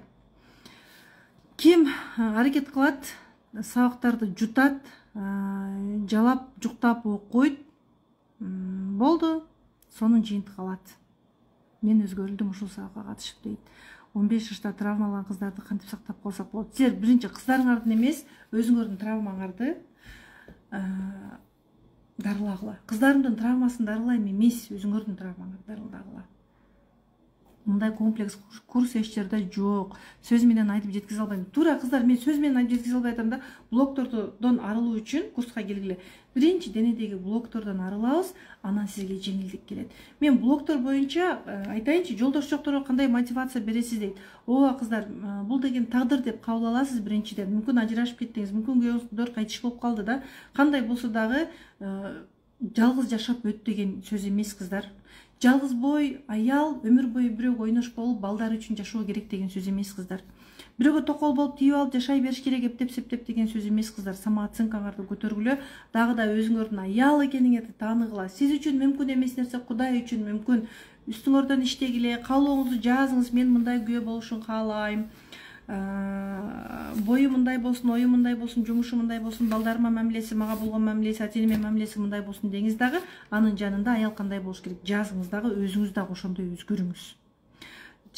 Ким аракет кылат, сабактарды жутат, жалап, жуктап окуйт, болду, сонун жыйынтык алат. Мен өзгөрүлдүм ушул сабакка катышып дейт. 15 жашта травмаланган кыздарды кантип сактап калсак болот? Силер биринчи кыздарыңардын эмес, өзүңөрдүн травмаңарды дарылагыла. Кыздарымдын травмасын дарылайм эмес, өзүңөрдүн травмаңарды дарылагыла. Мындай комплекс курс эч жерде жок. Сөз менен айтып жеткизе албайм. Туура кыздар, мен сөз менен айтып жеткизе албай атам да. Блоктордон арылуу үчүн курска келгиле. Биринчи денедеги блоктордон арылабыз, анан сизге жеңилдик келет. Мен блоктор боюнча айтайынчы, жолдош жокторго кандай мотивация бересиз дейт. Ооба кыздар, бул деген тагдыр деп кабыл аласыз биринчиден. Мүмкүн ажырашып кеттиңиз, мүмкүн күйөөңүздөр кайтыш болуп калды да. Кандай болсо дагы жалгыз жашап өт деген сөз эмес кыздар. Жалгыз бой аял өмүр бою бирөөгө ойнош болуп, балдар үчүн жашоо керек деген сөз эмес кыздар. Бирөөгө токол болуп тийип алып жашай бериш керек эптеп-септеп деген сөз эмес кыздар. Самооценкаңарды көтөргүлө, дагы да өзүңөрдүн аял экениңерди тааныгыла. Сиз үчүн мүмкүн эмес нерсе Кудай үчүн мүмкүн. Үстүңөрдөн иштегиле, каалооңузду жазыңыз. Мен мындай күйөө болушун каалайм. Бою мындай болсун, ою мындай болсун, жумушу мындай болсун, балдарыма мамилеси, мага болгон мамилеси, ата-энеме мамилеси мындай болсун деңиз дагы, анын жанында аял кандай болуш керек жазыңыз дагы, өзүңүз дагы ошондой өзгөрүңүз.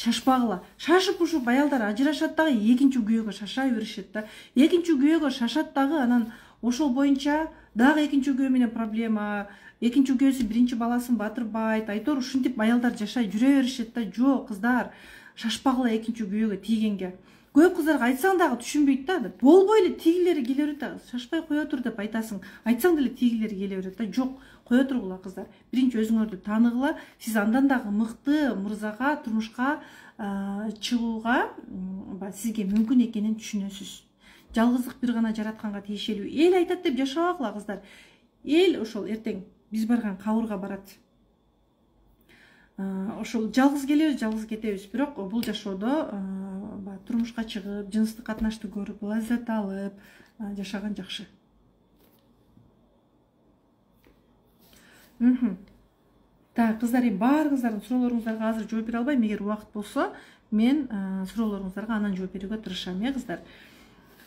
Шашпагыла. Шашып ушуп аялдар ажырашат дагы, экинчи күйөөгө шаша беришет да. Экинчи күйөөгө шашат дагы, анан ошол боюнча дагы экинчи күйөө менен проблема. Экинчи күйөөсү биринчи баласын батырбайт. Айтор ушинтип аялдар жашай жүрө беришет да. Жок кыздар, шашпагыла экинчи күйөөгө тийгенге. Көп кыздарга айтсаң дагы түшүнбөйт да. Болбой эле тигилери келе берет да. Шашпай кое тур деп айтасың. Айтсаң деле тигилери келе берет да. Жок, кое тургула кыздар. Биринчи өзүңөрдү тааныгыла. Сиз андан дагы мыкты мырзага, турмушка чыгууга сизге мүмкүн экенин түшүнөсүз. Жалгыздык бир гана жаратканга тиешелүү. Эл айтат деп жашабагыла кыздар. Эл ошол эртең биз барган кабырга барат. Ошол жалгыз келебиз, жалгыз кетебиз. Бирок бул жашоодо турмушка чыгып, жыныстык катнашты көрүп, лаззат алып жашаган жакшы. Так, кыздар, бар кыздардын суроолоруңуздарга азыр жооп бере албайм. Эгер убакыт болсо, мен суроолоруңуздарга анан жооп берүүгө тырышам, кыздар.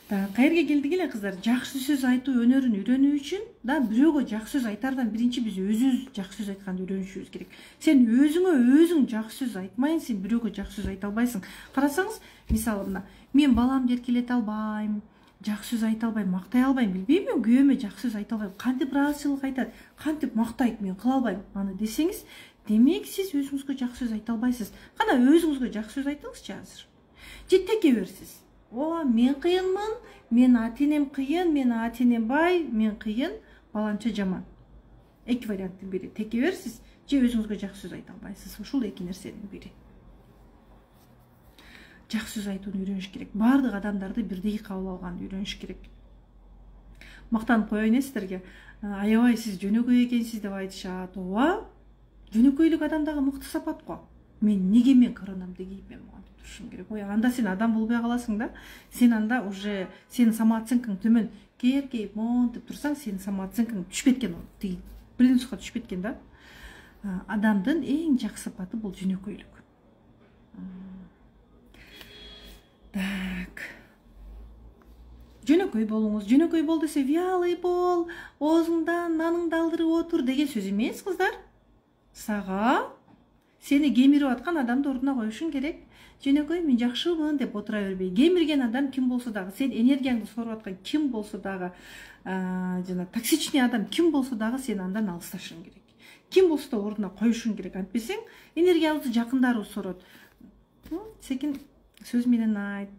Кайерге келдик эле кыздар? Жакшы сөз айтуу өнөрүн үйрөнүү үчүн да бирөөгө жакшы сөз айтардан биринчи биз өзүбүз жакшы сөз айтканды үйрөнүшүбүз керек. Сен өзүң жакшы сөз айтмайын, сен бирөөгө жакшы сөз айта албайсың. Карасаңыз, мисалы мына, мен баламды эркелете албайм, жакшы сөз айта албайм, мактай албайм, билбейм, мен күйөөмө жакшы сөз айта албайм. Кантип ыраазычылык айтат, кантип мактайт, мен кыла албайм. Аны десеңиз, демек сиз өзүңүзгө жакшы сөз айта албайсыз. Кана өзүңүзгө жакшы сөз айтыңызчы азыр. Же теке берсиз. Ооба, мен кыйынмын, мен ата-энем кыйын, мен ата-энем бай, мен кыйын, баламча жаман. Эки варианттын бири. Теке берсиз, же өзүңүзгө жакшы сөз айта албайсыз. Ушул эки нерсенин бири. жакшы сөз айтууну үйрөнүш керек. Баардык адамдарды бирдей кабыл алганды үйрөнүш керек. Мактанып коеюн сиздерге. Аябай сиз жөнөкөй экенсиз деп айтышат. Ооба, жөнөкөйлүк адамдагы мыкты сапат го. Мен коронамды кийипмен деп турушум керек. Ой, анда сен адам болбой каласың да. Сен анда уже сенин самооценкаң төмөн. Кейип монтип турсаң, сенин самооценкаң түшүп кеткен, тиги принципке түшүп кеткен да. Адамдын эң жакшы сапаты бул жөнөкөйлүк. Так. Жөнөкөй болуңуз. Жөнөкөй бол десе, вялый бол, оозуңдан наныңды алдырып отур деген сөз эмес, кыздар. Сага сени кемирип аткан адамды ордуна коюшуң керек. Жөнөкөй, мен жакшымын деп отура бербей. Кемирген адам ким болсо дагы, сен энергияңды соруп аткан ким болсо дагы, жана токсичный адам ким болсо дагы сен андан алысташың керек. Ким болсо да ордуна коюшуң керек. Антпесең, энергиябызды жакындарыбыз сорот. Секин сөз менен айт,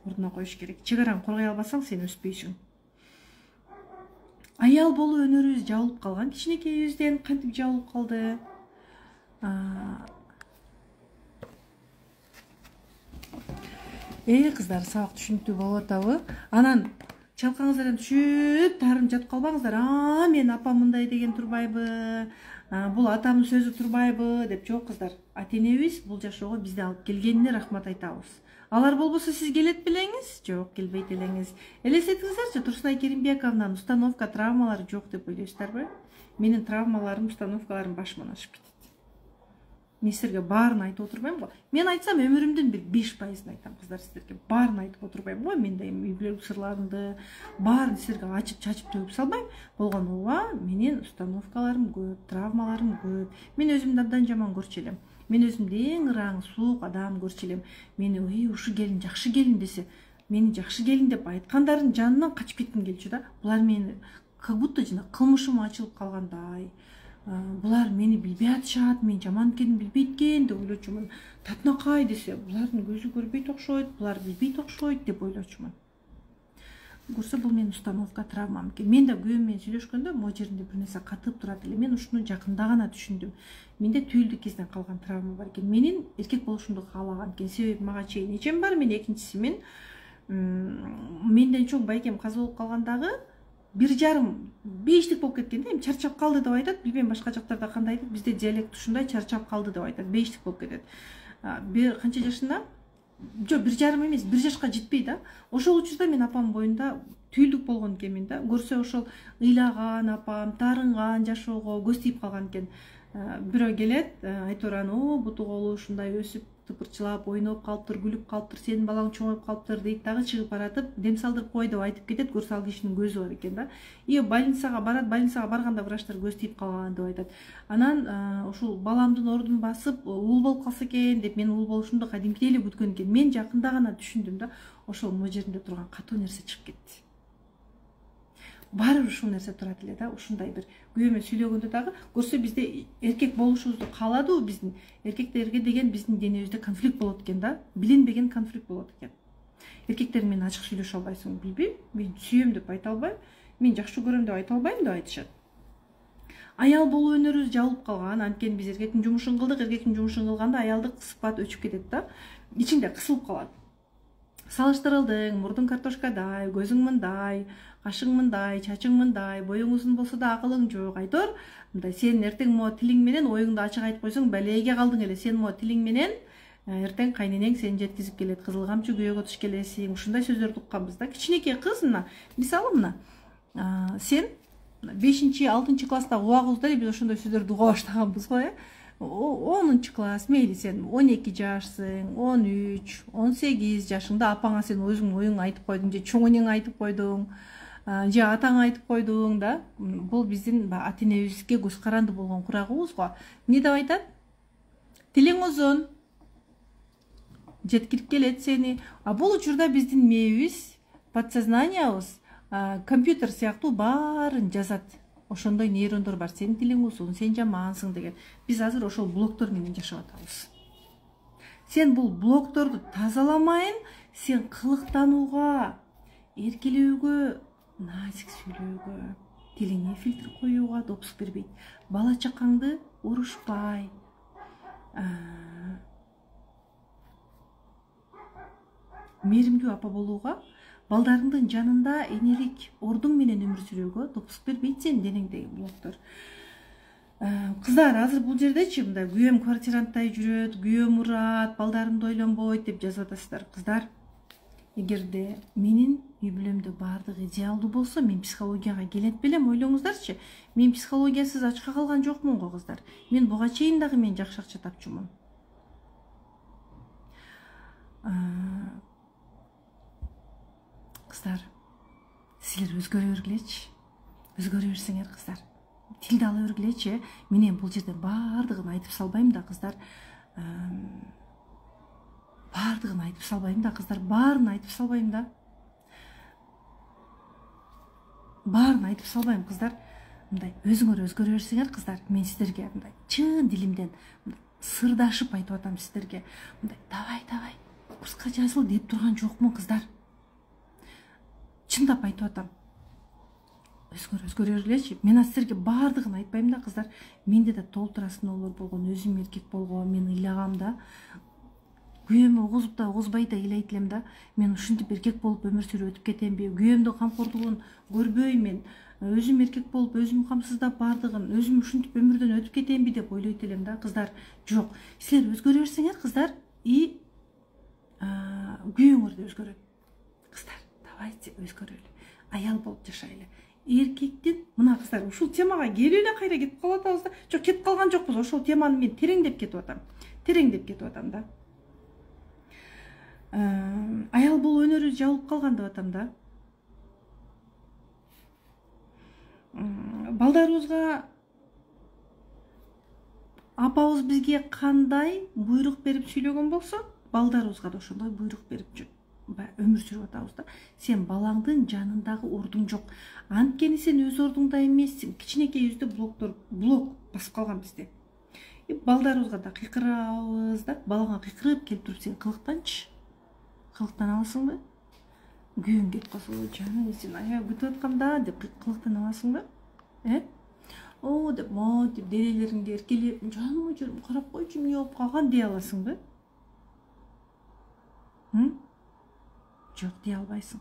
ордуна коюш керек. Чыгараңды коргой албасаң, сен өспөйсүң. Аял болуу өнөрүбүз жабылып калган. Кичинекейибизден кантип жабылып калды? Кыздар, сабак түшүнүктүү болуп атабы? Анан чалкаңыздардан түшүп, тарым жатып калбаңыздар. Мен апам мындай деген турбайбы? Бул атамдын сөзү турбайбы деп. Жок кыздар. Ата-энебиз бул жашоого бизди алып келгенине рахмат айтабыз. Алар болбосо сиз келет белеңиз? Жок, келбейт элеңиз. Элестетиңиздерчи, Турсунай Керимбековнанын установка травмалары жок деп ойлойсуздарбы? Менин травмаларым, установкаларым башыман ашып кетет. Мен сіздерге барын айтып отурбайм го. Мен айтсам өмүрүмдүн бир 5% айтам кыздар сиздерге. Барын айтып отурбайм го. Мен да эми үй-бүлөлүк сырларымды барын сиздерге ачып-чачып төгүп салбайм. Болгону ооба, менин установкаларым көп, травмаларым көп. Мен өзүмдү абдан жаман көрчү элем. Мен өзүмдү эң ыраң, суук адам көрчү элем. Мени ушу келин жакшы келин десе, мени жакшы келин деп айткандардын жанынан качып кетким келчү да. Булар мени как будто жана кылмышым ачылып калгандай. Булар мени билбей атышат, мен жаман экенин билбейт экен деп ойлочумун. Татынакай десе, булардын көзү көрбөйт окшойт, булар билбейт окшойт деп ойлочумун. Көрсө, бул менин установка, травмам экен. Мен да күйөөм менен сүйлөшкөндө могу жеринде бир нерсе катып турат эле. Мен ушуну жакында гана түшүндүм. Менде түйүлдүк кезден калган травма бар экен. Менин эркек болушумду каалаган экен. Себеби мага чейин эчем бар, мен экинчиси мен. Менден чоң байкем каза болуп калгандагы 1,5 болуп кеткенде, эми чарчап калды деп айтат. Билбейм башка жактарда кандай айтат. Бизде диалект ушундай, чарчап калды деп айтат. 5 болуп кетет. Бир канча жашында? Жок, 1,5 эмес, 1 жашка жетпей да. Ошол учурда мен апам боюнда түйүлдүк болгон экенмин да. Көрсө ошол ыйлаган апам, тарынган жашоого көз тийип калган экен. Бирөө келет, айтор буту колу ушундай өсүп, тыпырчылап, ойноп калыптыр, күлүп калыптыр, сенин балаң чоңоюп калыптыр дейт, дагы чыгып баратып, дем салдырып кой деп айтып кетет. Көрсө ал кишинин көзү бар экен да. Больницага барат, больницага барганда врачтар көз тийип калган деп айтат. Анан ушул баламдын ордун басып, уул болуп калса экен деп, мен уул болушумду кадимкидей эле күткөн экен. Мен жакында гана түшүндүм да, ошол могу жеринде турган катуу нерсе чыгып кетти. Баары ушул нерсе турат эле да. Ушундай бир күйөөмө сүйлөгөндө дагы көрсө, бизде эркек болушубузду кааладыбы, биздин эркектерге деген биздин денебизде конфликт болот экен да. Билинбеген конфликт болот экен. Эркектер менен ачык сүйлөшө албайсың, билбейм. Мен сүйөм деп айта албайм. Мен жакшы көрөм деп айта албайм деп айтышат. Аял болуу өнөрүбүз жабылып калган. Анткени биз эркектин жумушун кылдык, эркектин жумушун кылганда аялдык сыпат өчүп кетет да. Ичиңде кысылып калат. Салыштырылдың, мурдуң картошкадай, көзүң мындай, кашың мындай, чачың мындай, боюң узун болсо да акылың жок. Айтор, мындай сен эртең могу тилиң менен оюңду ачык айтып койсоң, балеге калдың эле. Сен могу тилиң менен эртең кайненең сени жеткизип келет, кызыл камчы күйөөгө туш келесиң. Ушундай сөздөрдү укканбыз да. Кичинекей кыз мына, мисалы мына, сен 5-6 класстагы убагыбызда эле биз ошондой сөздөрдү уга баштаганбыз го, 10 класс, мейли сен 12 жашсың, 13, 18 жашыңда апаңа сен өзүң оюңду айтып койдуң, же чоң энең айтып койдуң, же атаң айтып койдуң да. Бул биздин ата-энебизге көз каранды болгон курагыбыз го. Эмне деп айтат? Тилиң узун, жеткирип келет сени. Бул учурда биздин мээбиз, подсознаниябыз компьютер сыяктуу баарын жазат. Ошондой нейрондор бар. Сенин тилиң узун, сен жамансың деген. Биз азыр ошол блоктор менен жашап атабыз. Сен бул блокторду тазаламайын, сен кылыктанууга, эркелөөгө, назик сүйлөөгө, тилиңе фильтр коюуга допуск бербейт. Бала чакаңды урушпай, мээримдүү апа болууга, балдарыңдын жанында энелик ордуң менен өмүр сүрүүгө допуск бербейт сенин денеңдеги блоктор. Кыздар, азыр бул жердечи мындай күйөөм квартиранттай жүрөт, күйөөм урат, балдарымды ойлонбойт деп жазып атасыздар. Кыздар, эгерде менин үй бүлөмдө баардыгы идеалдуу болсо, мен психологияга келет белем. Ойлоңуздарчы, мен психологиясыз ачка калган жокмун го кыздар. Мен буга чейин дагы мен жакшы акча тапчумун. Кыздар, силер өзгөрө бергилечи. Өзгөрө берсеңер кыздар. Тилди ала бергилечи. Менен бул жерде баардыгын айтып салбайм да кыздар. Баардыгын айтып салбайм да кыздар. Баарын айтып салбайм да. Баарын айтып салбайм кыздар. Мындай өзүңөр өзгөрө берсеңер кыздар, мен сиздерге мындай чын дилимден сырдашып айтып атам сиздерге. Мындай давай, курска жазыл деп турган жокмун кыздар. Чындап айтып атам. Өзгөрө бергилечи. Мен сиздерге баардыгын айтпайм да кыздар. Менде да толтура сыноолор болгон, өзүм эркек болгом, мен ыйлагам да. Күйөөмө угузуп да угузбай да ыйлайт элем да. Мен ушинтип эркек болуп өмүр сүрүп өтүп кетемби? Күйөөмдүн камкордугун көрбөй мен өзүм эркек болуп, өзүм камсыздап баардыгын, өзүм ушинтип өмүрдөн өтүп кетемби деп ойлойт элем да кыздар. Жок, силер өзгөрө берсеңер кыздар, күйөөңөр да өзгөрөт. Кыздар, давайте өзгөрөлү. Аял болуп жашайлы. Эркектин, мына кыздар, ушул темага келип эле кайра кетип калып атабыз да. Жок, кетип калган жокпуз. Ошол теманы мен тереңдеп кетип атам да. Аял болуу өнөрү жабылып калган деп атам да. Балдарыбызга апабыз бизге кандай буйрук берип сүйлөгөн болсо, балдарыбызга да ошондой буйрук берип өмүр сүрүп атабыз да. Сен балаңдын жанындагы ордуң жок. Анткени сен өз ордуңда эмессиң. Кичинекей үздө блок басып калган бизде. Балдарыбызга да кыйкырабыз да. Балаңа кыйкырып келип туруп сен кылыктанчы. Кылыктан аласыңбы? Күйөөң келип калса, жаным сен аябай күтүп аткам да деп кылыктан аласыңбы? О деп монтип денелериңди эркелеп, жаным жерим карап койчу, эмне болуп калган дей аласыңбы? Жок, дей албайсың.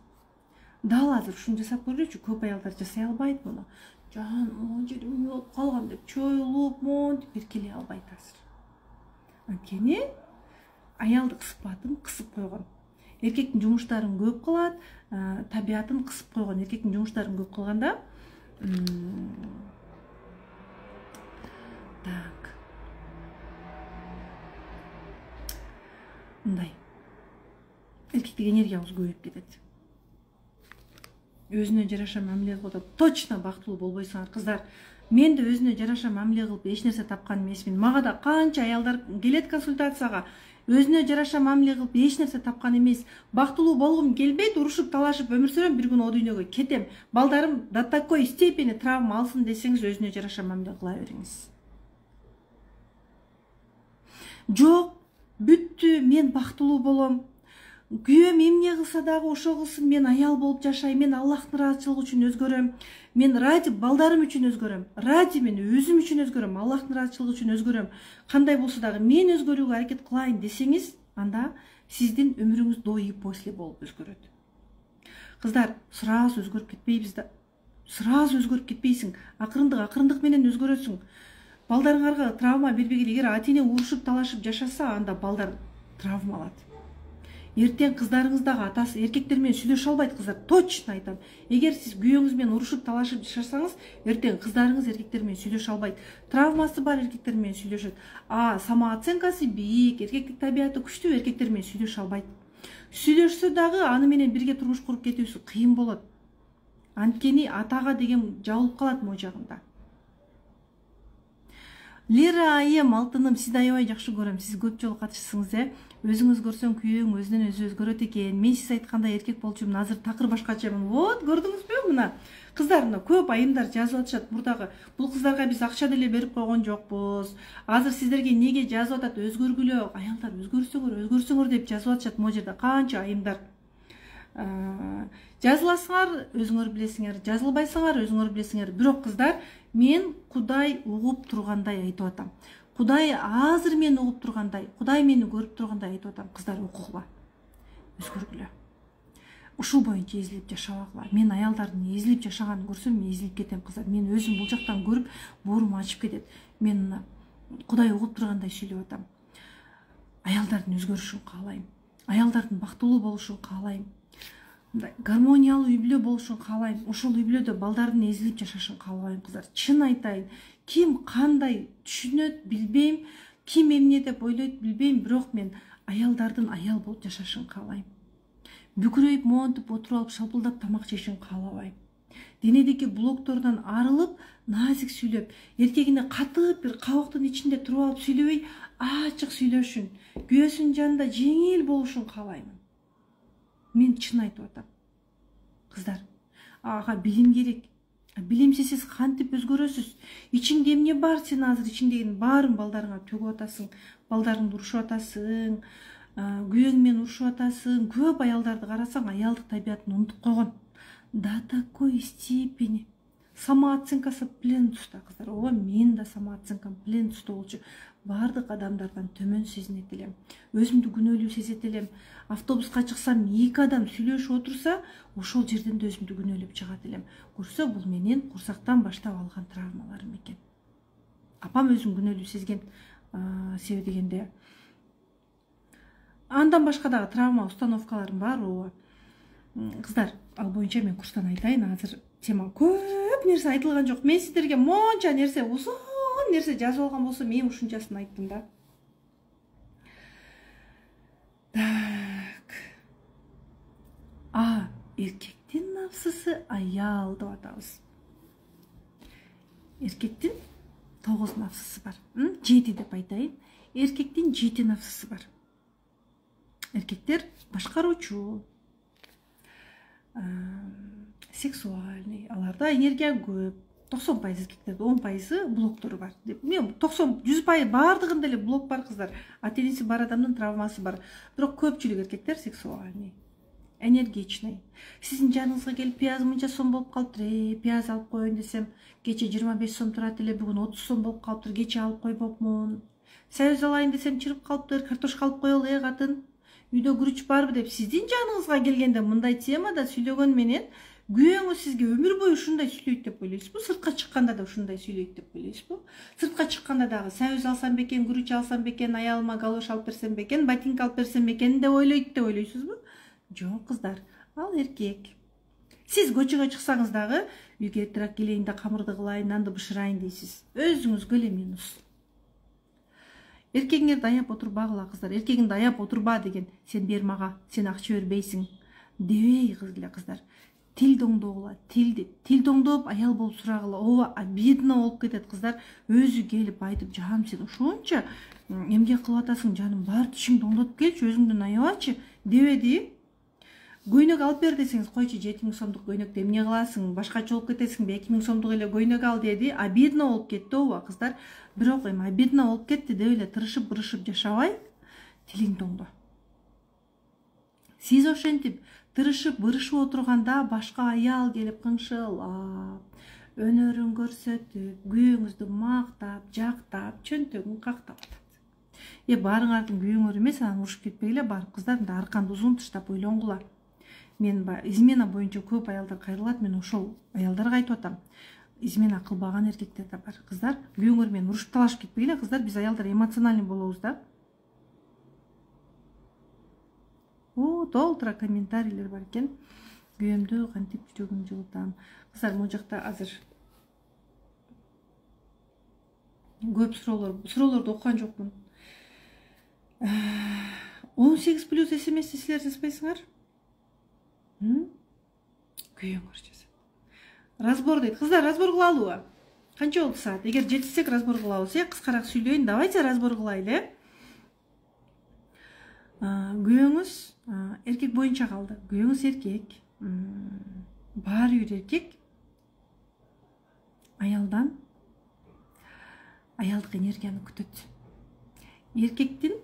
Дал азыр ушуну жасап көргүлөчү, көп аялдар жасай албайт муну. Жаным жерим эмне болуп калган деп чоюлуп, монтип эркелей албайт азыр. Анткени аялдык сыпатын кысып койгон. Эркектин жумуштарын көп кылат, табиатын кысып койгон. Эркектин жумуштарын көп кылганда, так. Мындай. Эркектик энергиябыз көбөйүп кетет. Өзүнө жараша мамиле кылып, точно бактылуу болбойсуңар кыздар. Мен да өзүнө жараша мамиле кылып эч нерсе тапкан эмесмин. Мага да канча аялдар келет консультацияга, өзүнө жараша мамиле кылып эч нерсе тапкан эмес. Бактылуу болгум келбейт, урушуп талашып өмүр сүрөм, бир күнү о дүйнөгө кетем. Балдарым до такой степени травма алсын десеңиз, өзүнө жараша мамиле кыла бериңиз. Жок, бүттү, мен бактылуу болом. Күйөөм эмне кылса дагы ошо кылсын, мен аял болуп жашайм, мен Аллахтын ыраазычылыгы үчүн өзгөрөм. Мен ради балдарым үчүн өзгөрөм. Ради мен өзүм үчүн өзгөрөм, Аллахтын ыраазычылыгы үчүн өзгөрөм. Кандай болсо дагы мен өзгөрүүгө аракет кылайын десеңиз, анда сиздин өмүрүңүз до и после болуп өзгөрөт. Кыздар, сразу өзгөрүп кетпейбиз да. Сразу өзгөрүп кетпейсиң. Акырындык менен өзгөрөсүң. Балдарыңарга травма бербегиле. Эгер ата-эне урушуп талашып жашаса, анда балдар травма алат. Эртең кыздарыңыз дагы атасы эркектер менен сүйлөшө албайт кыздар, точно айтам. Эгер сиз күйөөңүз менен урушуп талашып жашасаңыз, эртең кыздарыңыз эркектер менен сүйлөшө албайт. Травмасы бар эркектер менен сүйлөшөт. Самооценкасы бийик, эркектик табияты күчтүү эркектер менен сүйлөшө албайт. Сүйлөшсө дагы аны менен бирге турмуш куруп кетүүсү кыйын болот. Анткени атага деген жабылып калат могу жагында. Лера айым, алтыным, сизди аябай жакшы көрөм. Сиз көп жолу катышсыңыз, Өзүңүз көрсөң күйөөң өзүнөн өзү өзгөрөт экен. Мен сиз айткандай эркек болчумун, азыр такыр башкачамын. Вот, көрдүңүзбү мына? Кыздар, мына көп айымдар жазып атышат. Мурдагы бул кыздарга биз акча деле берип койгон жокпуз. Азыр сиздерге неге жазып атат? Өзгөргүлө, аялдар өзгөрсөңөр деп жазып атышат. Могу жерде канча айымдар. Жазыласыңар, өзүңөр билесиңер, жазылбайсыңар, өзүңөр билесиңер. Бирок кыздар, мен Кудай угуп тургандай айтып атам. Кудай азыр мени угуп тургандай, Кудай мени көрүп тургандай айтып атам. Кыздар, укугула. өзгөргүлө. Ушул боюнча эзилип жашабагыла. Мен аялдардын эзилип жашаганын көрсөм, мен эзилип кетем кыздар. Мен өзүм бул жактан көрүп, боорум ачып кетет. Мен Кудай угуп тургандай сүйлөп атам. Аялдардын өзгөрүшүн каалайм. Аялдардын бактылуу болушун каалайм. Гармониялуу үй бүлө болушун каалайм. Ошол үй бүлөдө балдардын эзилип жашашын каалабайм кыздар. Чын айтайын. Ким кандай түшүнөт билбейм, ким эмне деп ойлойт билбейм, бирок мен аялдардын аял болуп жашашын каалайм. Бүкүрөйүп монтуп отуруп алып шалпылдап тамак жешин каалабайм. Денедеги блоктордон арылып, назик сүйлөп, эркегине катып бир кабактын ичинде туруп алып сүйлөбөй, ачык сүйлөшүн, күйөөсүнүн жанында жеңил болушун каалаймын. Мен чын айтып атам. Кыздар, ага билим керек. Билимсиз сиз кантип өзгөрөсүз? Ичиңде эмне бар? Сен азыр ичиңдегинин баарын балдарыңа төгүп атасың, балдарыңды урушуп атасың, күйөөң менен урушуп атасың. Көп аялдарды карасаң, аялдык табиятын унутуп койгон. До такой степени. Самооценкасы плен туста, кыздар. Ооба, мен да самооценкам плен туста болчу. Бардык адамдардан төмөн сезинет элем. Өзүмдү күнөөлүү сезет элем. Автобуска чыксам, 2 адам сүйлөшүп отурса, ошол жерден да өзүмдү күнөөлөп чыгат элем. Көрсө, бул менин курсактан баштап алган травмаларым экен. Апам өзүн күнөөлүү сезген, себеби дегенде андан башка дагы травма установкаларым бар. Ооба. Кыздар, ал боюнча мен курстан айтайын, азыр тема көп нерсе айтылган жок. Мен сиздерге монча нерсе, узун нерсе жазып алган болсом, мен ушунчасын айттым да. Так. Эркектин нафсысы аял деп атабыз. Эркектин 9 нафсысы бар. 7 деп айтайын. Эркектин 7 нафсысы бар. Эркектер башкаруучу, сексуальный, аларда энергия көп. 90% эркектерде 10% блоктору бар. Мен 90-100% бардыгында эле блок бар кыздар. Ата-энеси бар адамдын травмасы бар. Бирок көпчүлүк эркектер сексуальный, энергичный. Сиздин жаныңызга келип пияз мынча сом болуп калыптыр, пияз алып коеюн десем, кече 25 сом турат эле, бүгүн 30 сом болуп калыптыр, кече алып койбопмун. Сәбиз алайын десем, чырып калыптыр, картошка алып коелу, катын. Үйдө күрүч барбы деп сиздин жаныңызга келгенде мындай темада сүйлөгөн менен күйөөңүз сизге өмүр бою ушундай сүйлөйт деп ойлойсузбу? Сыртка чыкканда да ушундай сүйлөйт деп ойлойсузбу? Сыртка чыкканда дагы сәбиз алсам бекен, күрүч алсам бекен, аялыма галош алып берсем бекен, ботинка алып берсем бекен деп ойлойсузбу? Жок, кыздар, ал эркек. Сиз көчөгө чыксаңыз дагы үйгө эртерээк келейин да камырды кылайын, нанды бышырайын дейсиз. Өзүңүзгө эле минус. Эркегиңерди аяп отурбагыла, кыздар. Эркегиңди аяп отурба деген, сен бер мага, сен акча бербейсиң дебей кыздар. Тил доңдогула, тил доңдоп аял болуп сурагыла. Ооба, обидно болуп кетет кыздар. Өзү келип айтып, жаным, сен ушунча эмге кылып атасың, жаным, бар тишиң доңдотуп келчи, өзүңдөн аябачы дебеди. Көйнөк алып бер десеңиз, койчу, 7000 сомдук көйнөктү эмне кыласың, башкача болуп кетесиң, 2000 сомдук эле көйнөк ал деди. Обидно болуп кетти, ооба, кыздар. Бирок эми обидно болуп кетти деп эле тырышып жашабай, тилиң доңдо. Сиз ошентип тырышып бырышып отурганда башка аял келип кыңшылап, өнөрүн көрсөтүп, күйөөңүздү мактап, жактап, чөнтөгүн кактап атат. Баарыңардын күйөөңөр эмес, анан урушуп кетпегиле, барып кыздар мындай арканды узун таштап ойлонгула. Мен измена боюнча көп аялдар кайрылат, мен ошол аялдарга айтып атам. Измена кылбаган эркектер да бар. Кыздар, күйөөңөр менен урушуп талашып кетпегиле, кыздар, биз аялдар эмоциональный болобуз да. Толтура комментарийлер бар экен. Күйөөмдү кантип жүрөгүн жылытам. Кыздар, могу жакта азыр көп суроолорду окуган жокмун. 18+ смс силер жазбайсыңар? Күйөөңөр жазат. Разбор дейт. Кыздар, разбор кылалыбы? Канча болду саат? Эгер жетишсек разбор кылабыз, кыскараак сүйлөйүн. Давайте разбор кылайлы. Күйөөңүз эркек боюнча калды. Күйөөңүз эркек. Баары бир эркек аялдан аялдык энергияны күтөт. Эркектин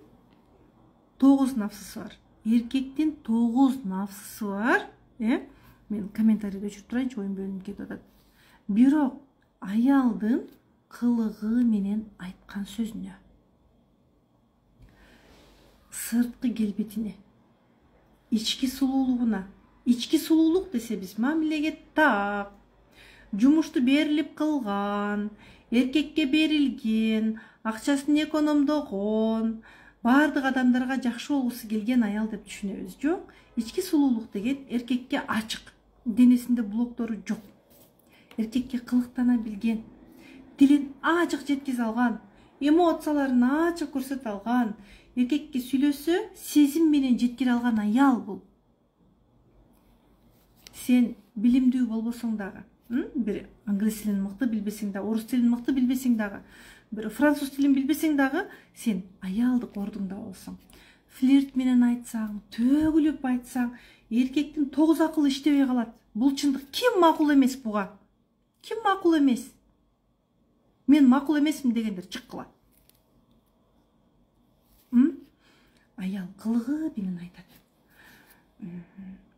9 нафсысы бар. Эркектин 9 нафсысы бар. Мен комментарийде өчүрүп турайынчы, оюн бөлүнүп кетип атат. Бирок аялдын кылыгы менен айткан сөзүнө, сырткы келбетине, ички сулуулугуна. Ички сулуулук десе биз мамилеге так, жумушту берилип кылган, эркекке берилген, акчасын экономдогон, баардык адамдарга жакшы болгусу келген аял деп түшүнөбүз. Жок, ички сулуулук деген эркекке ачык, денесинде блоктору жок, эркекке кылыктана билген, тилин ачык жеткизе алган, эмоцияларын ачык көрсөтө алган, эркекке сүйлөсө сезим менен жеткире алган аял бул. Сен билимдүү болбосоң дагы, бир англис тилин мыкты билбесең дагы, орус тилин мыкты билбесең дагы, бир француз тилин билбесең дагы, сен аялдык ордуңда болсоң, флирт менен айтсаң, төгүлүп айтсаң, эркектин тогуз акылы иштебей калат. Бул чындык. Ким макул эмес буга? Ким макул эмес? Мен макул эмесмин дегендер чыккыла. Аял кылыгы менен айтат.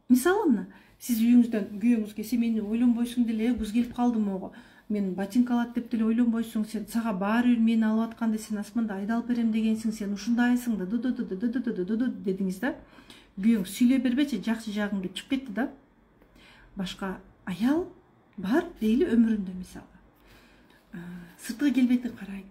Мисалы, сиз үйүңүздөн күйөөңүзгө сен мени ойлонбойсуң деле, күз келип калды могу, мен ботинка алат деп деле ойлонбойсуң, сен сага баары бир мени алып атканда сен асманда айдалып берем дегенсиң, сен ушундайсың да дедиңиз да. Күйөөң сүйлөй бербечи, жакшы жагың деп чыгып кетти да. Башка аял бар дейли өмүрүндө, мисалы. Сыртка келбетин карайт.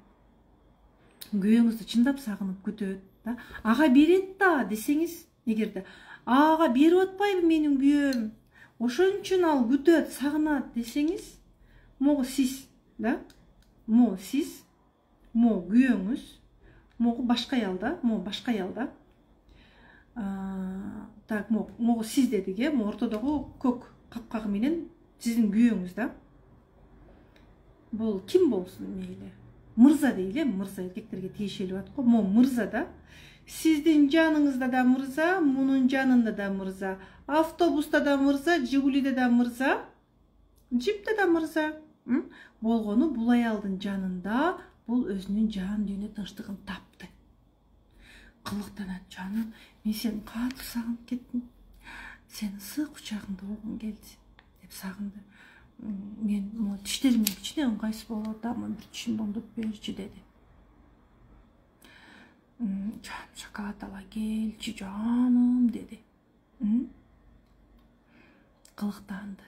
Күйөөңүздү чындап сагынып күтөт да. Ага берет да десеңиз, эгерде ага берип атпайбы менин күйөөм, ошон үчүн ал күтөт, сагынат десеңиз, могу сиз да, могу сиз, могу күйөөңүз, могу башка аял да, так, могу сиз дедик, могу ортодогу көк капкагы менен сиздин күйөөңүз да. Бул ким болсун мейли, мырза дейли, мырза эркектерге тиешелүү ат го, могу мырза да. Сиздин жаныңызда да мырза, мунун жанында да мырза, автобуста да мырза, Жигулиде да мырза, джипте да мырза. Болгону бул аялдын жанында бул өзүнүн жан дүйнө тынчтыгын тапты. Кылыктанат: жаным, мен сени катуу сагынып кеттим. Сени ысык кучагыңда болгум келди деп сагынды. Мен могу тиштеримен кичине ыңгайсыз болуп атам, бир тишимди оңдоп берчи деди. Жаным, шоколад ала келчи жаным деди. Кылыктанды.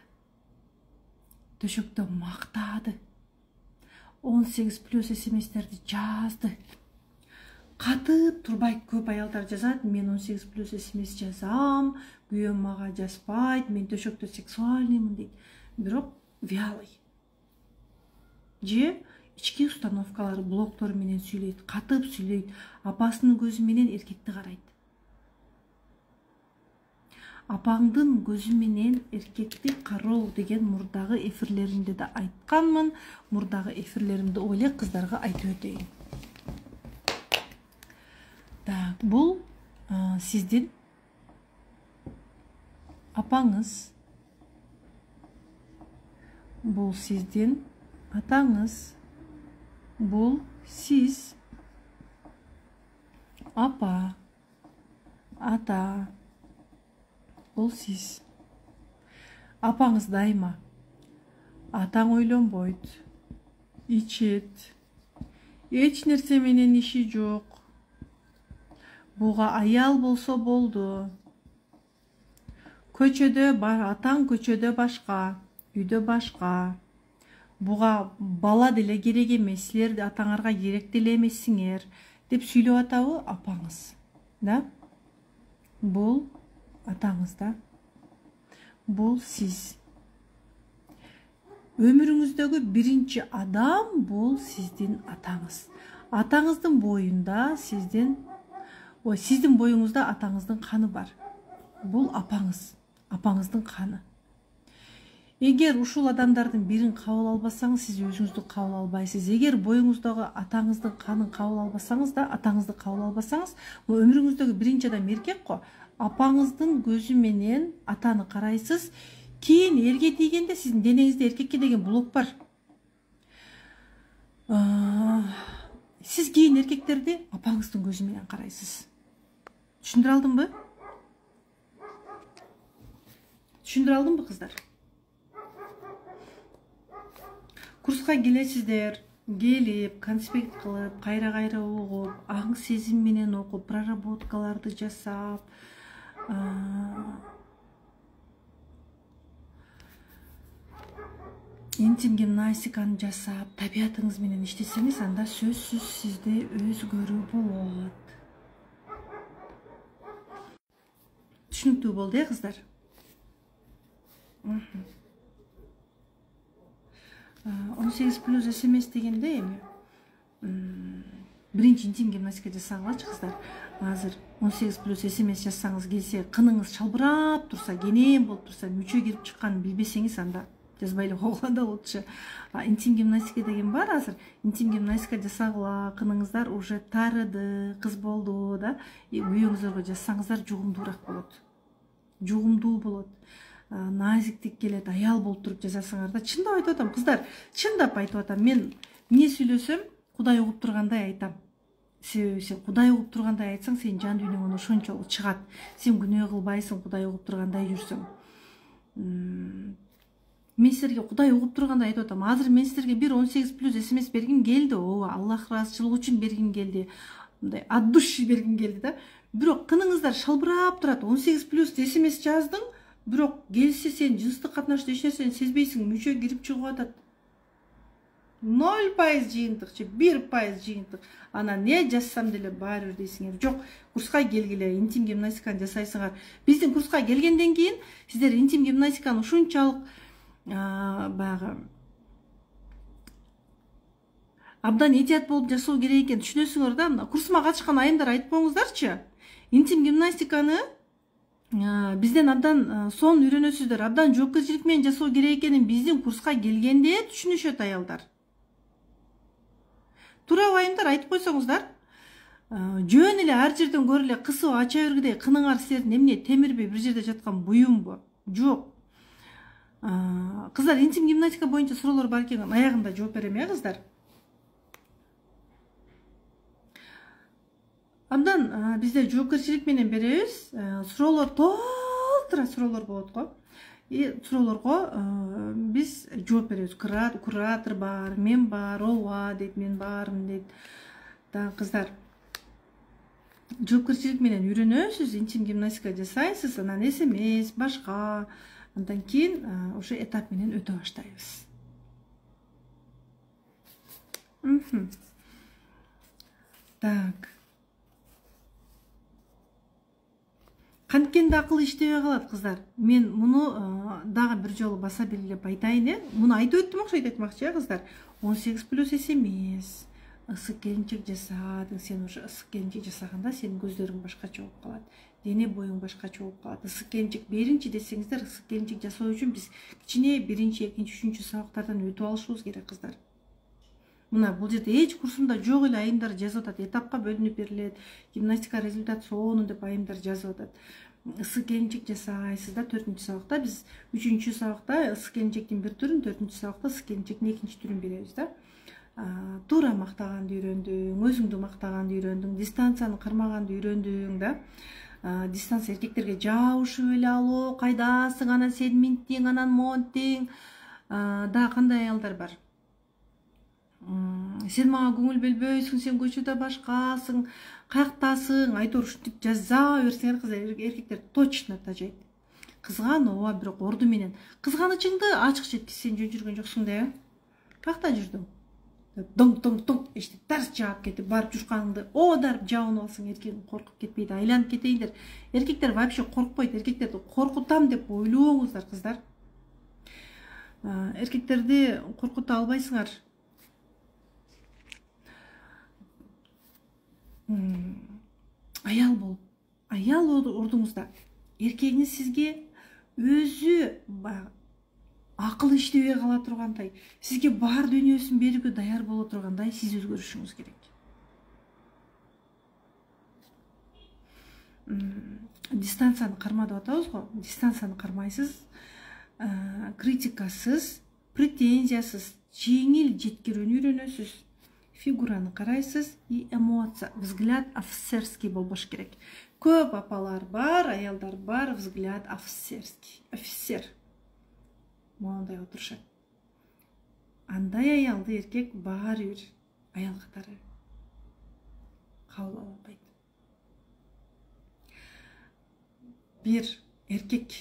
Төшөктө мактады. 18+ смстерди жазды. Катып турбайт, көп аялдар жазат: мен 18+ смс жазам, күйөөм мага жазбайт, мен төшөктө сексуальныймын дейт. Бирок вялый. Же ички установкалары, блоктору менен сүйлөйт, катып сүйлөйт, апасынын көзү менен эркекти карайт. Апаңдын көзү менен эркекти кароо деген мурдагы эфирлеримде да айтканмын. Мурдагы эфирлеримди ойлой кыздарга айтып өтөйүн. Так, бул сиздин апаңыз, бул сиздин атаңыз, бул сиз, апа, ата, бул сиз. Апаңыз дайыма: атаң ойлонбойт, ичет, эч нерсе менен иши жок. Буга аял болсо болду. Көчөдө бар, атаң көчөдө башка, үйдө башка. Буга бала деле керек эмес, силер атаңарга керек деле эмессиңер деп сүйлөп атабы апаңыз, да? Бул атаңыз да. Бул сиз. Өмүрүңүздөгү биринчи адам бул сиздин атаңыз. Атаңыздын боюнда сиздин боюңузда атаңыздын каны бар. Бул апаңыз, апаңыздын каны. Эгер ушул адамдардын бирин кабыл албасаңыз, сиз өзүңүздү кабыл албайсыз. Эгер боюңуздагы атаңыздын канын кабыл албасаңыз да, атаңызды кабыл албасаңыз, бул өмүрүңүздөгү биринчи адам эркек го. Апаңыздын көзү менен атаны карайсыз. Кийин эрге тийгенде сиздин денеңизде эркекке деген блок бар. Сиз кийин эркектерди апаңыздын көзү менен карайсыз. Түшүндүрө алдымбы? Түшүндүрө алдымбы кыздар? Курска келесиздер, келип, конспект кылып, кайра угуп, аң сезим менен окуп, проработкаларды жасап, интим гимнастиканы жасап, табиятыңыз менен иштесеңиз, анда сөзсүз сизде өзгөрүү болот. Түшүнүктүү болду, кыздар? 18+ SMS дегенде эми биринчи интим гимнастика жасагылачы, кыздар. Азыр 18+ SMS жазсаңыз келсе, кыныңыз шалбырап турса, кенен болуп турса, мүчө кирип чыкканын билбесеңиз, анда жазбай эле койгула да болчу. Интим гимнастика деген бар азыр. Интим гимнастика жасагыла, кыныңыздар уже тарыды, кыз болду да, күйөөңүзгө жазсаңыздар жугумдуураак болот. Жугумдуу болот. Назиктик келет, аял болуп туруп жазасыңар да. Чындап айтып атам, кыздар, чындап айтып атам. Мен эмне сүйлөсөм, Кудай угуп тургандай айтам. Себеби сен Кудай угуп тургандай айтсаң, сен жан дүйнөңөн ошончолук чыгат. Сен күнөө кылбайсың, Кудай угуп тургандай жүрсөң. Мен силерге Кудай угуп тургандай айтып атам. Азыр мен силерге бир 18+ SMS бергим келди. Ооба, Аллах ыраазычылык үчүн бергим келди. Мындай от души бергим келди да. Бирок кыныңыздар шалбырап турат. 18+ SMS жаздың. Бирок келсе сен жыныстык катнашта эч нерсени сезбейсиң, мүчө кирип чыгып атат. 0% жыйынтык, 1% жыйынтык. Ана не жазсам деле баары бир дейсиңер. Жок, курска келгиле, интим гимнастиканы жасайсыңар. Биздин курска келгенден кийин сиздер интим гимнастиканы ушунчалык баягы абдан этият болуп жасоо керек экен, түшүнөсүңөр да. Мына курсума катышкан айымдар айтып коюңуздарчы. Интим гимнастиканы бизден абдан сонун үйрөнөсүздөр, абдан жоопкерчилик менен жасоо керек экенин биздин курска келгенде түшүнүшөт аялдар. Туурабы айымдар, айтып койсоңуздар. Жөн эле ар жерден көрүп эле кысып ача бергидей кыныңар силердин эмне темирби, бир жерде жаткан буюмбу? Жок. Кыздар, интим гимнастика боюнча суроолор бар экен, аягында жооп берем, кыздар. Абдан бизде жоопкерчилик менен беребиз. Суроолор толтура суроолор болот го. Суроолорго биз жооп беребиз. Куратор бар, мен бар, ооба дейт, мен бармын дейт. Да, кыздар, жоопкерчилик менен үйрөнөсүз, интим гимнастика жасайсыз, анан SMS башка, андан кийин ошо этап менен өтө баштайбыз. Так. Канткенде акыл иштебей калат, кыздар. Мен муну дагы бир жолу баса белгилеп айтайын. Муну айтып өттүм, окшойт айтмакчы, кыздар. 18+ SMS. Ысык келинчек жасадың, сен уже ысык келинчек жасаганда сенин көздөрүң башкача болуп калат. Дене боюң башкача болуп калат. Ысык келинчек беринчи десеңиздер, ысык келинчек жасоо үчүн биз кичине биринчи, экинчи, үчүнчү сабактардан өтүп алышыбыз керек, кыздар. Мына бул жерде эч курсумда жок эле айымдар жазып атат. Этапка бөлүнүп берилет. Гимнастика результат сонун деп айымдар жазып атат. Ысык келинчек жасайсыз да 4-чү сабакта, биз 3-чү сабакта ысык келинчектин бир түрүн, 4-чү сабакта ысык келинчектин экинчи түрүн беребиз да. Туура мактаганды үйрөндүң, өзүңдү мактаганды үйрөндүң, дистанцияны кармаганды үйрөндүң да. Дистанция эркектерге жабышып эле алуу, кайдасың, анан сен минттиң, анан монттиң. Да, кандай аялдар бар? Сен мага көңүл бөлбөйсүң, сен көчөдө башкасың, каяктасың, айтор ушинтип жаза берсеңер, кыздар, эркектер точно тажайт. Кызган, ооба, бирок орду менен. Кызганычыңды ачык жеткиз, сен жөн жүргөн жоксуң да. Каякта жүрдүң? Доң эшти тарс жаап кетип, барып жушканыңды оодарып жабынып алсаң, эркегиң коркуп кетпейди, айланып кетейиндер. Эркектер вообще коркпойт, эркектерди коркутам деп ойлобоңуздар, кыздар. Эркектерди коркута албайсыңар. Аял ордуңузда эркегиңиз сизге өзү акыл иштебей кала тургандай, сизге бар дүйнөсүн берүүгө даяр боло тургандай сиз өзгөрүшүңүз керек. Дистанцияны карма деп атабыз го. Дистанцияны кармайсыз, критикасыз, претензиясыз, жеңил жеткирүүнү үйрөнөсүз. Фигураны карайсыз и эмоция, взгляд офицерский болбош керек. Көп апалар бар, аялдар бар, взгляд офицерский. Офицер. Мондай отурушат. Андай аялды эркек баары бир аял катары кабыл ала албайт. bir эркек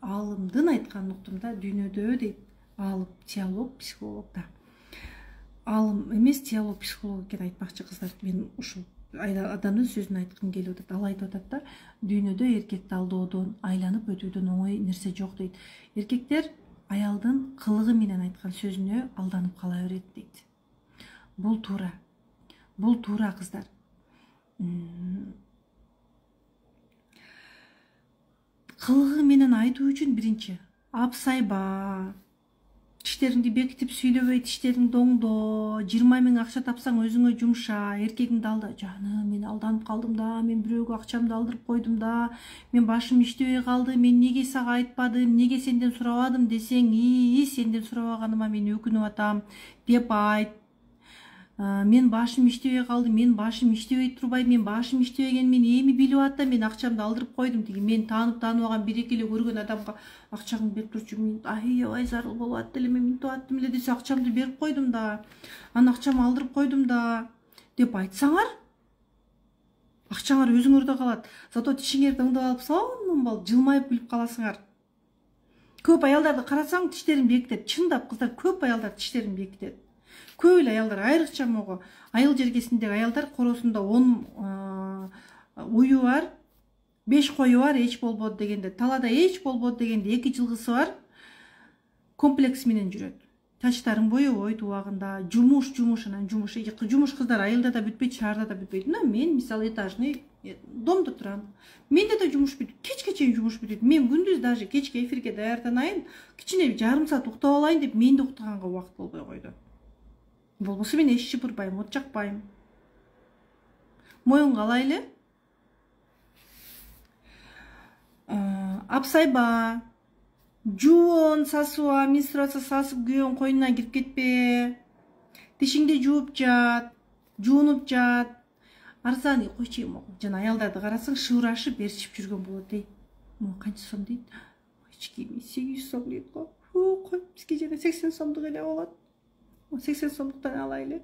аалымдын айткан уктумда дүйнөдө дейт. Аалым теолог, психолог да. Аалым эмес, теолог, психолог экен айтмакчы кыздар. Мен ушул адамдын сөзүн айткым келип атат. Ал айтып атат да, дүйнөдө эркекти алдоодон, айланып өтүүдөн оңой нерсе жок дейт. Эркектер аялдын кылыгы менен айткан сөзүнө алданып кала берет дейт. Бул туура. Бул туура кыздар. Кылыгы менен айтуу үчүн биринчи апсайба, тиштериңди бекитип сүйлөбөй, тиштериңди оңдо, 20 000 акча тапсаң өзүңө жумша, эркегиңди алда. Жаным, мен алданып калдым да, мен бирөөгө акчамды алдырып койдум да, мен башым иштебей калды, мен неге сага айтпадым, неге сенден сурабадым десең, сенден сурабаганыма мен өкүнүп атам деп айт. Мен башым иштебей калды, мен башым иштебей турбай, мен башым иштебеген, мен эми билип атам, мен акчамды алдырып койдум деген. Мен тааныбаган бир-эки эле көргөн адамга акчаңды берип турчу, мен аябай зарыл болуп атты эле, мен минтип аттым эле десе, акчамды берип койдум да, анан акчамды алдырып койдум да деп айтсаңар, акчаңар өзүңөрдө калат. Зато тишиңерди оңдоп алып, сонун жылмайып күлүп каласыңар. Көп аялдарды карасаң, тиштерин бекитет. Чындап кыздар, көп аялдар тиштерин бекитет. Көп эле аялдар, айрыкча могу айыл жергесиндеги аялдар коросунда 10 уyu бар, 5 кою бар, эч болбоду дегенде, талада эч болбоду дегенде 2 жылгысы бар, комплекс менен жүрөт. Чачтарың боебойт убагында, жумуш, анан жумуш. Жумуш кыздар айылда да бүтпөйт, шаарда да бүтпөйт. Мен мисалы этажный домдо турам. Менде да жумуш бүтөт, кечке чейин жумуш бүтөт. Мен күндүз даже кечке эфирге даярданайын, кичине жарым саат уктап алайын деп менде уктаганга убакыт болбой койду. Болбосо мен эч чыпырбайм, от жакпайм. Моюнга алайлы. Апсайба, жуун, сасыба, менструация сасып күйөөң койнуна кирип кетпе. Тишиңди жууп жат, жуунуп жат. Арзан койчу, жана аялдарды карасаң шыбырашып, берчип жүргөн болот дейт. Канча сом дейт? Эч кийими 800 сом дейт го. Кой, бизге жана 80 сомдук эле болот. 80 сомдуктан алайлы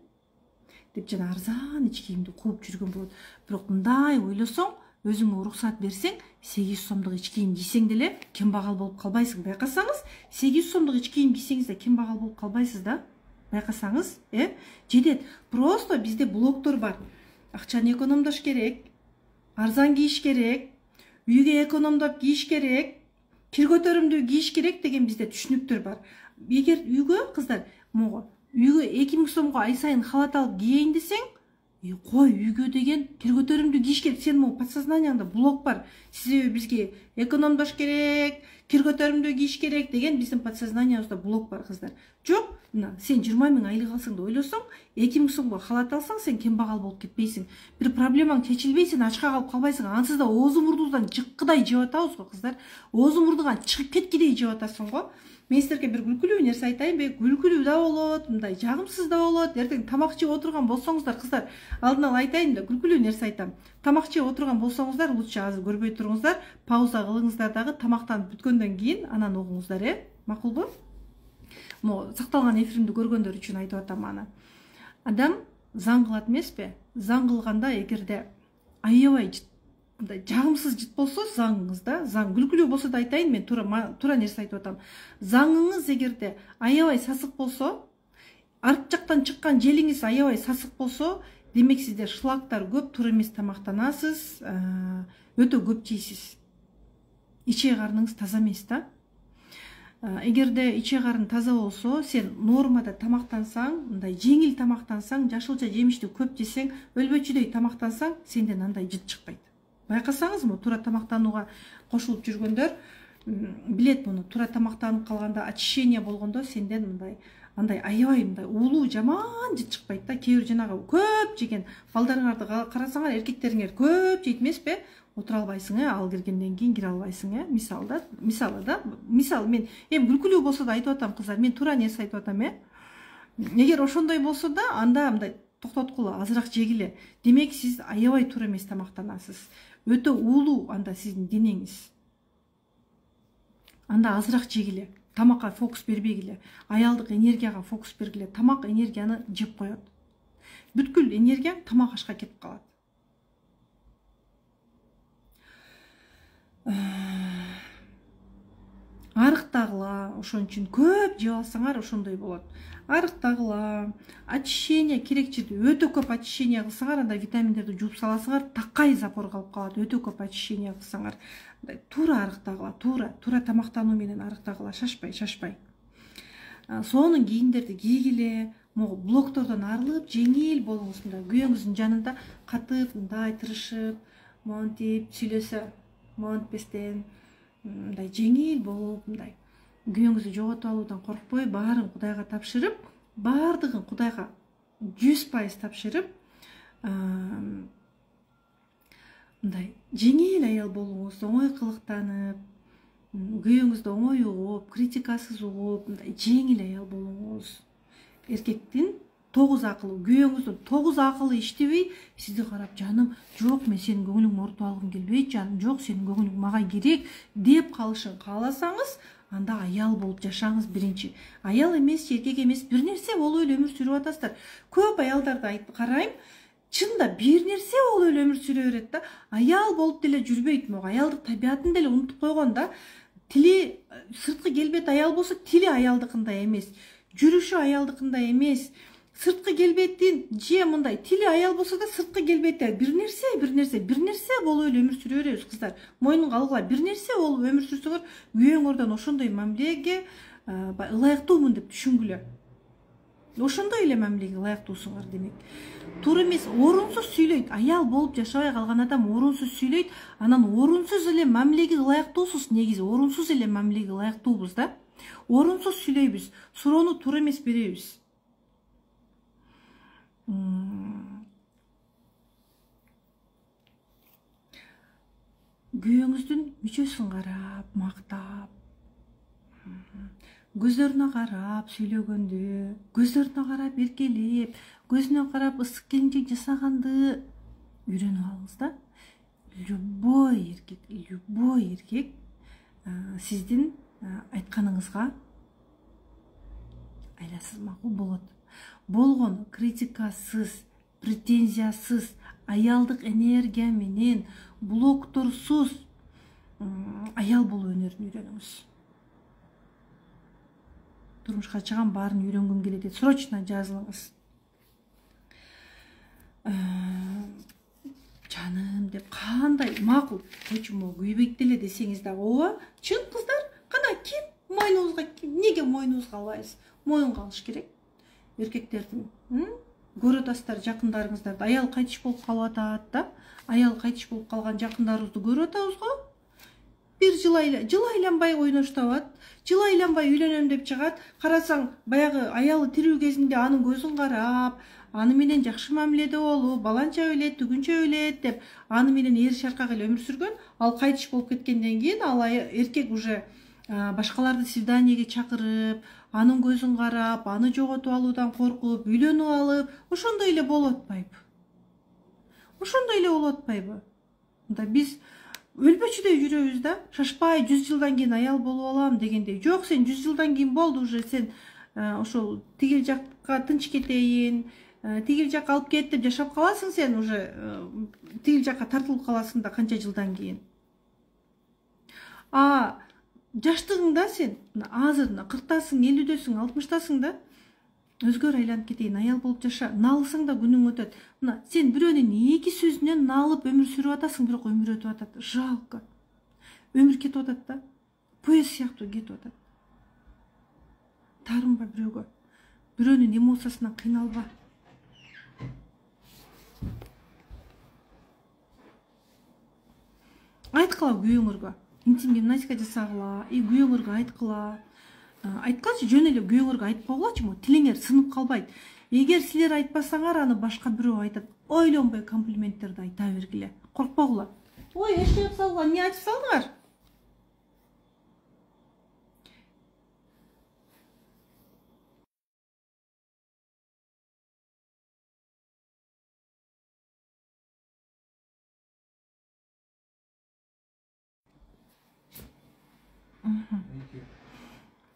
деп жана арзан ич кийимди кууп жүргөн болот. Бирок мындай ойлосоң, өзүңө уруксат берсең, 800 сомдук ич кийим кийсең деле кембагал болуп калбайсың. Байкасаңыз, 800 сомдук ич кийим кийсеңиз да кембагал болуп калбайсыз да. Байкасаңыз, жетет. Просто бизде блоктор бар. Акчаны экономдош керек, арзан кийиш керек, үйгө экономдоп кийиш керек, кир көтөрүмдүү кийиш керек деген бизде түшүнүктөр бар. Эгер үйгө кыздар, могу үйгө 2000 сомго ай сайын халат алып кийейин десең, кой үйгө деген кир көтөрүмдүү кийиш керек. Сен могу подсознанияңда блок бар. Себеби бизге экономдош керек, кир көтөрүмдүү кийиш керек деген биздин подсознаниябызда блок бар кыздар. Жок, сен 20 000 айлык алсаң да ойлосоң, 2000 сомго халат алсаң, сен кембагал болуп кетпейсиң. Бир проблемаң чечилбей, сен ачка калып калбайсың. Ансыз да оозу мурдубуздан жыккыдай жеп атабыз го кыздар. Оозу мурдуган чыгып кеткидей жеп атасың го. Мен силерге бир күлкүлүү нерсе айтайынбы? Күлкүлүү да болот, мындай жагымсыз да болот. Эртең тамак жеп отурган болсоңуздар, кыздар, алдын ала айтайын да, күлкүлүү нерсе айтам. Тамак жеп отурган болсоңуздар, лучше азыр көрбөй туруңуздар, пауза кылыңыздар дагы, тамактанып бүткөндөн кийин анан угуңуздар, макулбу? Могу сакталган эфиримди көргөндөр үчүн айтып атам аны. Адам заң кылат эмеспи? Заң кылганда эгерде аябай жагымсыз жыт болсо заңыңызда, заң күлкүлүү болсо да айтайын, мен туура нерсе айтып атам. Заңыңыз эгерде аябай сасык болсо, арт жактан чыккан желиңиз аябай сасык болсо, демек сизде шлактар көп, туура эмес тамактанасыз, өтө көп жейсиз. Ичек карныңыз таза эмес да. Эгерде ичек карның таза болсо, сен нормада тамактансаң, мындай жеңил тамактансаң, жашылча жемишти көп жесең, өлбөчүдөй тамактансаң, сенден андай жыт чыкпайт. Байкасаңыз, туура тамактанууга кошулуп жүргөндөр билет муну. Туура тамактанып калганда, очищение болгондо сенден мындай андай аябай мындай уулуу жаман жыт чыкпайт да. Кээ бир жанагы көп жеген балдарыңарды карасаңар, эркектериңер көп жейт эмеспи? Отура албайсың, ал киргенден кийин кире албайсың, мисалы мен эми күлкүлүү болсо да айтып атам кыздар, мен туура нерсе айтып атам, Эгер ошондой болсо да, анда мындай токтоткула, азыраак жегиле. Демек сиз аябай туура эмес тамактанасыз. Өтө уулуу анда сиздин денеңиз. Анда азыраак жегиле. Тамакка фокус бербегиле. Аялдык энергияга фокус бергиле. Тамак энергияны жеп коет. Бүткүл энергияң тамак ашка кетип калат. арыктагыла, ошон үчүн көп жеп алсаңар ошондой болот. Арыктагыла, очищение керек жерде өтө көп очищение кылсаңар, анда витаминдерди жууп саласыңар, такай запор калып калат. Өтө көп очищение кылсаңар, туура арыктагыла, туура тамактануу менен арыктагыла, шашпай. Сонун кийимдерди кийгиле, могу блоктордон арылып, жеңил болуңуз. Мындай күйөөңүздүн жанында катып, мындай тырышып, монтип сүйлөсө, монтпестен, мындай жеңил болуп, мындай күйөөңүздү жоготуп алуудан коркпой, баарын Кудайга тапшырып, баардыгын Кудайга 100% тапшырып, мындай жеңил аял болуңуз, оңой кылыктанып, күйөөңүздү оңой угуп, критикасыз угуп, мындай жеңил аял болуңуз. Эркектин 9 акылы, күйөөңүздүн 9 акылы иштебей, сизди карап, жаным, жок, мен сенин көңүлүңдү орто алгым келбейт, жаным, жок, сенин көңүлүң мага керек деп калышын кааласаңыз, анда аял болуп жашаңыз биринчи. Аял эмес, эркек эмес, бир нерсе болуп эле өмүр сүрүп атасыздар. Көп аялдарды карайм, чында бир нерсе болуп эле өмүр сүрө берет да, аял болуп деле жүрбөйт. Могу аялдык табиятын деле унутуп койгон да. Тили сырткы келбети аял болсо, тили аялдыкындай эмес. Жүрүшү аялдыкындай эмес. Сырткы келбетин же мындай тили аял болсо да сырткы келбети бир нерсе болуп эле өмүр сүрө беребиз кыздар. Мойнуңга алгыла, бир нерсе болуп өмүр сүрсөңөр, күйөөңөрдөн ошондой мамилеге ылайыктуумун деп түшүнгүлө. Ошондой эле мамилеге ылайыктуусуңар демек. Туура эмес, орунсуз сүйлөйт. Аял болуп жашабай калган адам орунсуз сүйлөйт. Анан орунсуз эле мамилеге ылайыктуусуз, негизи орунсуз эле мамилеге ылайыктуубуз да. Орунсуз сүйлөйбүз, суроону туура эмес беребиз. Күйөөңүздүн мүчөсүн карап, мактап, көздөрүнө карап сүйлөгөндү, көздөрүнө карап эркелеп, көзүнө карап ысык келинчек жасаганды үйрөнүп алыңыз да. Любой эркек сиздин айтканыңызга айласыз макул болот. Болгону критикасыз, претензиясыз, аялдык энергия менен, блокторсуз аял болуу өнөрүн үйрөнүңүз. Турмушка чыгам, баарын үйрөнгүм келет деп срочно жазылыңыз. Жаным деп кандай макул, почему күйбөйт деле десеңиз да ооба, чын кыздар, кана ким мойнуңузга, неге мойнуңузга албайсыз? Мойнуңга алыш керек. Эркектердин көрүп атасыздар жакындарыңыздарды, аял кайтыш болуп калып атат да. Аял кайтыш болуп калган жакындарыбызды көрүп атабыз го. Бир жыл айланбай ойноштоп, жыл айланбай үйлөнөм деп чыгат. Карасаң, баягы аялы тирүү кезинде анын көзүн карап, аны менен жакшы мамиледе болуп, баланча өлет, түгүнчө өлет деп, аны менен эр шаркак эле өмүр сүргөн. Ал кайтыш болуп кеткенден кийин ал эркек уже башкаларды свиданиеге чакырып, анын көзүн карап, аны жоготуп алуудан коркуп, үйлөнүп алып, ошондой эле болуп атпайбы? Мында биз өлбөчүдөй жүрөбүз да, шашпай 100 жылдан кийин аял болуп алам дегендей. Жок, сен 100 жылдан кийин болду уже, сен ошол тигил жакка тынч кетейин, тигил жакка алып кет деп жашап каласың, сен уже тигил жакка тартылып каласың да канча жылдан кийин. Жаштыгыңда сен азыр 40тасың, 50дөсүң, 60тасың да, өзгөр айланып кетейин, аял болуп жаша, налысаң да күнүң өтөт. Мына сен бирөөнүн 2 сөзүнөн налып өмүр сүрүп атасың, бирок өмүр өтүп атат. Жалко. Өмүр кетип атат да. Поезд сыяктуу кетип атат. Тарынба бирөөгө. Бирөөнүн эмоциясынан кыйналба. Айткыла күйөөңөргө. Интим гимнастика жасагыла, күйөөңөргө айткыла. Айткылачы, жөн эле күйөөңөргө айтып койгулачы, тилиңер сынып калбайт. Эгер силер айтпасаңар, аны башка бирөө айтат. Ойлонбой комплименттерди айта бергиле. Коркпогула. Ой, эшик ачып салгыла, эмне ачып салдыңар?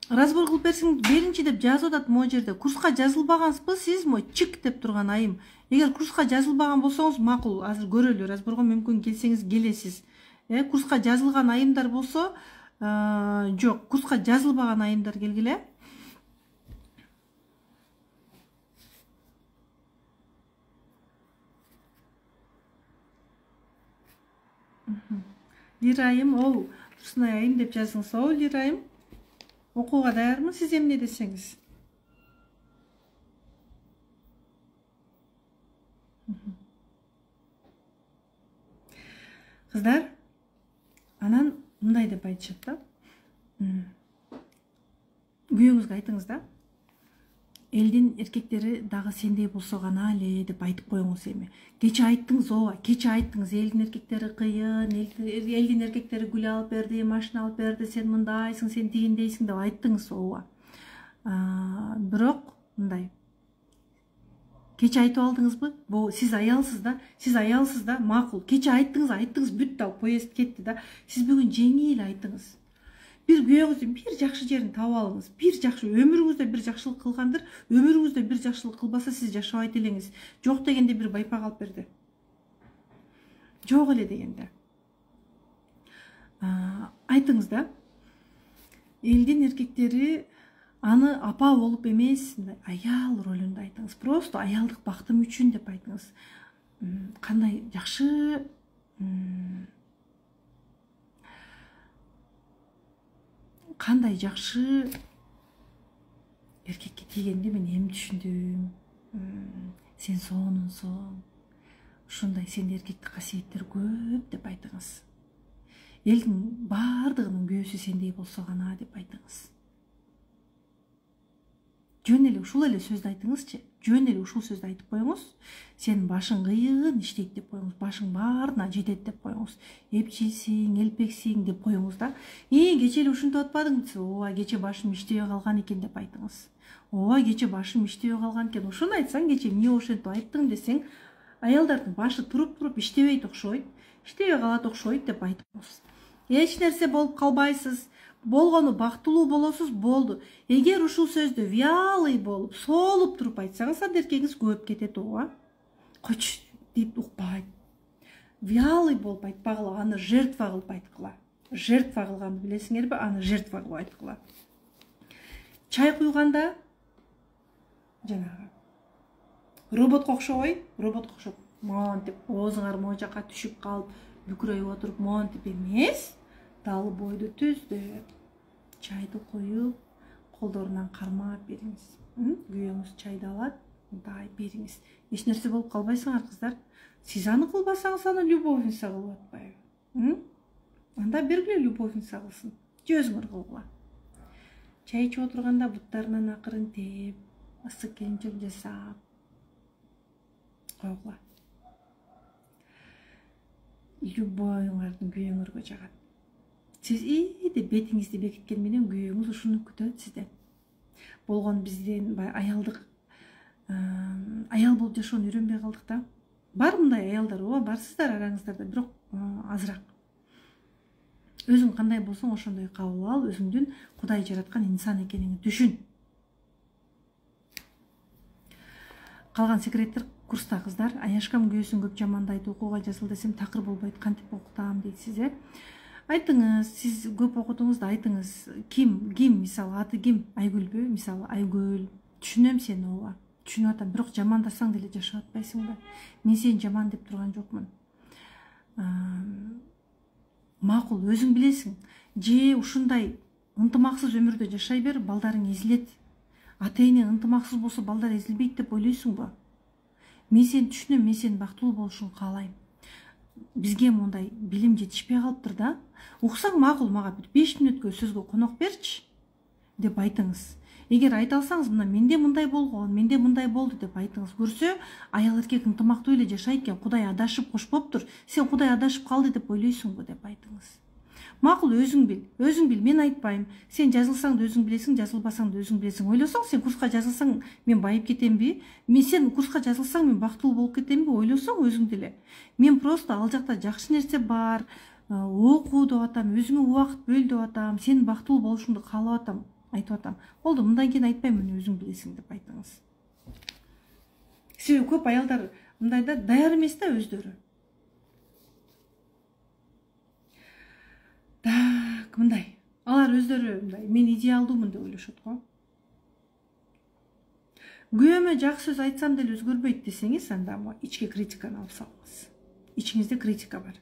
Разбор кылып беринчи деп жазып атат могу жерде. Курска жазылбагансызбы сиз? Чик деп турган айым. Эгер курска жазылбаган болсоңуз макул, азыр көрөлү. Разборго мүмкүн келсеңиз келесиз. Курска жазылган айымдар болсо, жок, курска жазылбаган айымдар келгиле. Лирайым, ол Турсунай айым деп жазыңыз. О, Лирайым, окууга даярмын, сиз эмне десеңиз. Кыздар, анан мындай деп айтышат да. Күйөөңүзгө айтыңыз да. Элдин эркектери дагы сендей болсо гана эле деп айтып коюңуз эми. Кече айттыңыз, ооба, кече айттыңыз, элдин эркектери кыйын, элдин эркектери гүл алып берди, машина алып берди, сен мындайсың, сен тигиндейсиң деп айттыңыз, ооба. Бирок мындай. Кече айтып алдыңызбы? Бу сиз аялсыз да, макул. Кече айттыңыз, бүттү, ал поезд кетти да. Сиз бүгүн жеңил айттыңыз. Bir kүйөөңүздүн bir жакшы жерин таап алыңыз. Bir жакшы, өмүрүңүздө bir жакшылык кылгандыр, өмүрүңүздө bir жакшылык кылбаса сиз жашабайт элеңиз. Жок дегенде bir байпак алып берди. Жок эле дегенде. Айтыңыз да. Элдин эркектери аны апа болуп эмес, аял ролунда айтыңыз. Просто аялдык бактым үчүн деп айтыңыз. Кандай жакшы кандай жакшы эркекке тийгенде мен эми түшүндүм. Сен сонунсуң. Ушундай сенде эркектик касиеттер көп деп айтыңыз. Элдин бардыгынын күйөөсү сендей болсо гана деп айтыңыз. Жөн эле ушул эле сөздү айтыңызчы. Жөн эле ушул сөздү айтып коюңуз. Сен башың кыйын иштейт деп коюңуз. Башың баарына жетет деп коюңуз. Эпчилсиң, элпексиң деп коюңуз да. Кече эле ушинтип атпадыңбы? Ооба, кече башым иштебей калган экен деп айтыңыз. Ооба, кече башым иштебей калган экен. Ошону айтсаң, кече эмне ошентип айттың десең, аялдардын башы туруп иштебейт окшойт, иштебей калат окшойт деп айтыңыз. Эч нерсе болуп калбайсыз. Болгону бактылуу болосуз, болду. Эгер ушул сөздү вялый болуп, солуп туруп айтсаңыз, анда эркегиңиз көп кетет, ооба. Койчу дейт, укпайт. Вялый болуп айтпагыла, аны жертва кылып айткыла. Жертва кылганды билесиңерби? Аны жертва кылып айткыла. Чай куйганда жанагы роботко окшобой, монтип оозуңар могу жака түшүп калып, бүкүрөйүп отуруп монтип эмес, дал бойду түздөп чайды коюп, колдорунан кармап бериңиз. Күйөөңүз чайды алат, мындай бериңиз. Эч нерсе болуп калбайсыңар, кыздар. Сиз аны кылбасаңыз, аны любовница кылып атпайбы? Анда бергиле любовница кылсын. Өзүңөр кылгыла. Чай ичип отурганда буттарынан акырын теп, ысык кенчек жасап койгула. Любовуңардын күйөөңөргө жагат. Сиз деп бетиңизди бекиткен менен күйөөңүз ушуну күтөт сизден. Болгон бизден аялдык аял болуп жашоону үйрөнбөй калдык да. Бар мындай аялдар, ооба, барсыздар араңыздарда, бирок азыраак. Өзүң кандай болсоң ошондой кабыл ал, өзүңдүн Кудай жараткан инсан экениңди түшүн. Калган секреттер курста, кыздар. Аяшкам күйөөсүн көп жамандайт, окууга жазыл десем такыр болбойт, кантип окутам дейсиз, Айтыңыз, сиз көп окудуңуз да айтыңыз. Ким, мисалы, аты ким? Айгүлбү? Мисалы, Айгүл. Түшүнөм сени, ооба. Түшүнүп атам, бирок жамандасаң деле жашап атпайсыңбы? Мен сени жаман деп турган жокмун. Макул, өзүң билесиң. Же ушундай ынтымаксыз өмүрдө жашай бер, балдарың эзилет. Ата-эне ынтымаксыз болсо балдар эзилбейт деп ойлойсуңбу? Мен сени түшүнөм, мен сенин бактылуу болушуңду каалайм. Бизге мондай билим жетишпей калыптыр да. Уксаң макул, мага 5 мүнөткө сөзгө конок берчи деп айтыңыз. Эгер айта алсаңыз, мына менде мындай болгон, менде мындай болду деп айтыңыз. Көрсө, аял эркек ынтымактуу эле жашайт экен, Кудай адашып кошпоптур. Сен Кудай адашып калды деп ойлойсуңбу деп айтыңыз. Макул, өзүң бил, мен айтпайм. Сен жазылсаң да өзүң билесиң, жазылбасаң да өзүң билесиң. Ойлосоң, сен курска жазылсаң, мен байып кетемби? Сен курска жазылсаң, мен бактылуу болуп кетемби? Ойлосоң өзүң деле. Мен просто ал жакта жакшы нерсе бар, окуу деп атам, өзүңө убакыт бөл деп атам, сенин бактылуу болушуңду каалап атам, айтып атам. Болду, мындан кийин айтпайм, мен өзүң билесиң деп айтыңыз. Себеби көп аялдар мындайда даяр эмес да өздөрү. мындай, алар өздөрү мындай мен идеалдуумун деп ойлошот го. Күйөөмө жакшы сөз айтсам деле өзгөрбөйт десеңиз, анда ички критиканы алып салыңыз. Ичиңизде критика бар.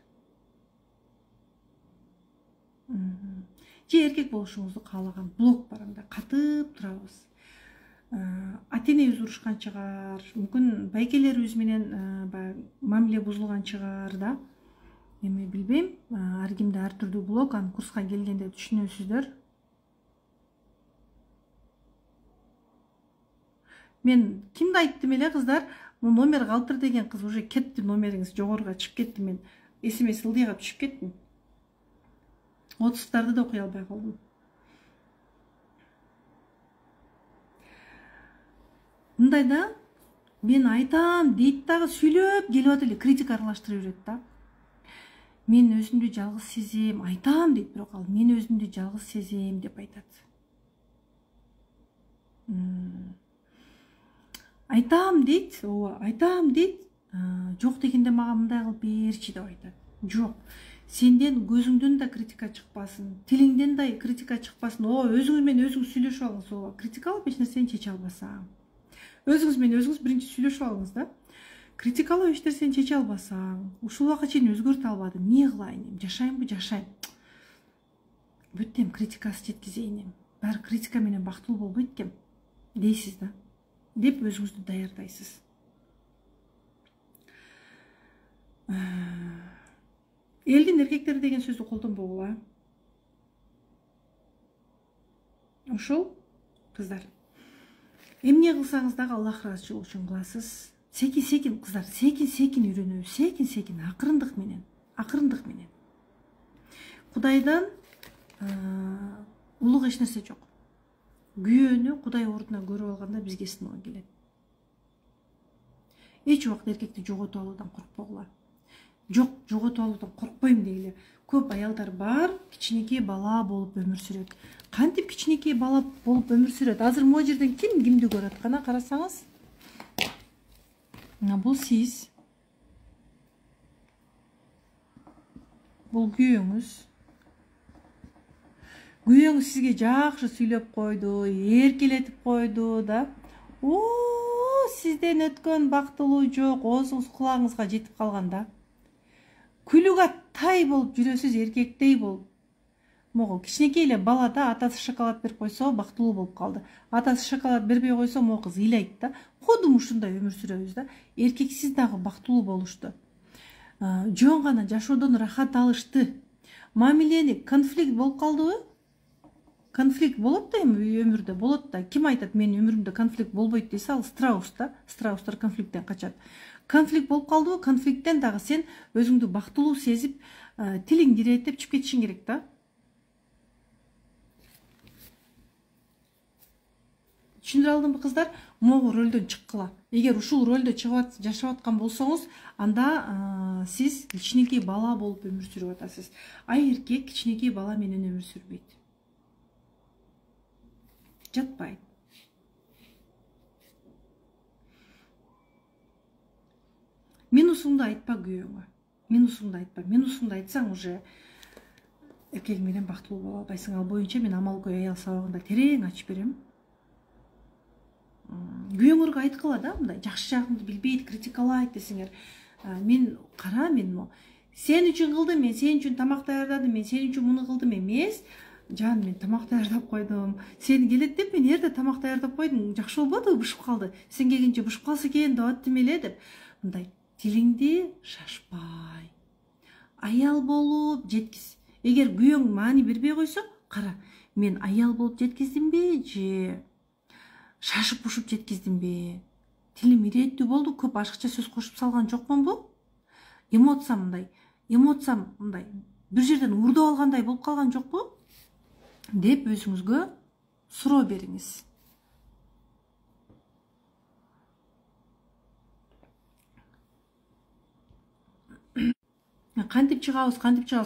Же эркек болушуңузду каалаган блок бар, анда катып турабыз. Ата-энебиз урушкан чыгар, мүмкүн байкелерибиз менен мамиле бузулган чыгар да. Эми билбейм, ар кимде ар түрдүү блок, аны курска келгенде түшүнөсүздөр. Мен кимди айттым эле кыздар, номер калтыр деген кыз уже кетти, номериңиз жогоруга чыгып кетти. Мен эсиме ылдыйга түшүп кеттим. 30-тарды да окуй албай калдым. Мындай да, мен айтам дейт дагы сүйлөп келип атып эле критика аралаштырып жүрөт да. Мен өзүмдү жалгыз сезем, айтам дейт, бирок ал мен өзүмдү жалгыз сезем деп айтат. Айтам дейт, ооба, айтам дейт. Жок дегенде мага мындай кылып берчи деп айтат. Жок. Сенден көзүңдөн да критика чыкпасын, тилиңден да критика чыкпасын. Өзүңүз менен өзүңүз сүйлөшүп алыңыз. Ооба, критикалап эч нерсени чече албасаң. Өзүңүз менен өзүңүз биринчи сүйлөшүп алыңыз да. Критикалап эч нерсени чече албасаң, ушул убакка чейин өзгөртө албадым. Эмне кылайын? Жашайынбы, жашайм. Бүттем критикасы жеткизейин эми. Баары критика менен бактылуу болбойт экен дейсиз да. Деп өзүңүздү даярдайсыз. Элдин эркектери деген сөздү колдонбогула. Ошол кыздар. Эмне кылсаңыз дагы Аллах ыраазычылыгы үчүн кыласыз. Секин кыздар, секин үйрөнөбүз, секин акырындык менен. Кудайдан улук эч нерсе жок. Күйөөнү Кудай ордуна көрүп алганда бизге сыноо келет. Эч убакта эркекти жоготуп алуудан коркпогула. Жок, жоготуп алуудан коркпойм дегиле. Көп аялдар бар, кичинекей бала болуп өмүр сүрөт. Кантип кичинекей бала болуп өмүр сүрөт? Азыр могу жерден кимди көрөт? Кана карасаңыз. Бул сиз. Бул күйөөңүз. Күйөөңүз сизге жакшы сүйлөп койду, эркелетип койду да. Сизден өткөн бактылуу жок, оозуңуз кулагыңызга жетип калган да. Күлүгө тай болуп жүрөсүз, эркектей болуп. Могу кичинекей эле бала да атасы шоколад берип койсо бактылуу болуп калды. Атасы шоколад бербей койсо могу кыз ыйлайт да. Кодум ушундай өмүр сүрөбүз да. Эркексиз дагы бактылуу болушту. Жөн гана жашоодон рахат алышты. Мамилени конфликт болуп калдыбы? Конфликт болот да эми өмүрдө, болот да. Ким айтат мен өмүрүмдө конфликт болбойт десе, ал страус да. Страустар конфликттен качат. Конфликт болуп калдыбы? Конфликттен дагы сен өзүңдү бактылуу сезип, тилиң диретип чыгып кетишиң керек да. Түшүндүрө алдымбы кыздар? Могу рөлдөн чыккыла. Эгер ушул рөлдө чыгып жашап аткан болсоңуз, анда сиз кичинекей бала болуп өмүр сүрүп атасыз. Ай эркек кичинекей бала менен өмүр сүрбөйт. Жатпайт. Минусуңду айтпа күйөөңө. Минусуңду айтпа. Минусуңду айтсаң уже эркек менен бактылуу боло албайсың. Ал боюнча мен Амалкөй аял сабагында терең ачып берем. Күйөөңөргө айткыла да, мындай жакшы жагыңды билбейт, критикалайт десеңер. Мен кара, мен сен үчүн кылдым, мен сен үчүн тамак даярдадым, мен сен үчүн муну кылдым эмес. Жан, мен тамак даярдап койдум. Сен келет деп мен эрде тамак даярдап койдум. Жакшы болбоду, бышып калды. Сен келгенче бышып калса экен деп аттым эле деп. Мындай тилиңди шашпай. Аял болуп жеткиз. Эгер күйөөң маани бербей койсо, кара, мен аял болуп жеткиздимби же шашып ушуп жеткиздимби? Тилим иреттүү болду, көп ашыкча сөз кошуп салган жокмунбу? Эмоциям мындай бир жерден урдуп алгандай болуп калган жокпу? Деп өзүңүзгө суроо бериңиз. Кантип чыгабыз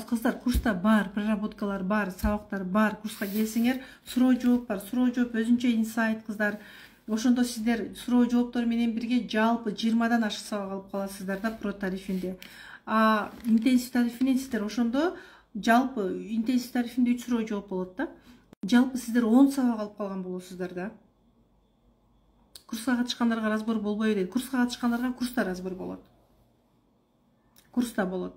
кыздар? Курста бар, проработкалар бар, сабактар бар. Курска келсеңер, суроо жооп бар. Суроо жооп өзүнчө инсайт кыздар. Ошондо сиздер суроо жооптор менен бирге жалпы 20дан ашык сабак алып каласыздар да про тарифинде. Интенсив тарифинен сиздер ошондо жалпы интенсив тарифинде 3 суроо жооп болот да. Жалпы сиздер 10 сабак алып калган болосуздар да. Курска катышкандарга разбор болбойбу дейт. Курска катышкандарга курста разбор болот. Курста болот.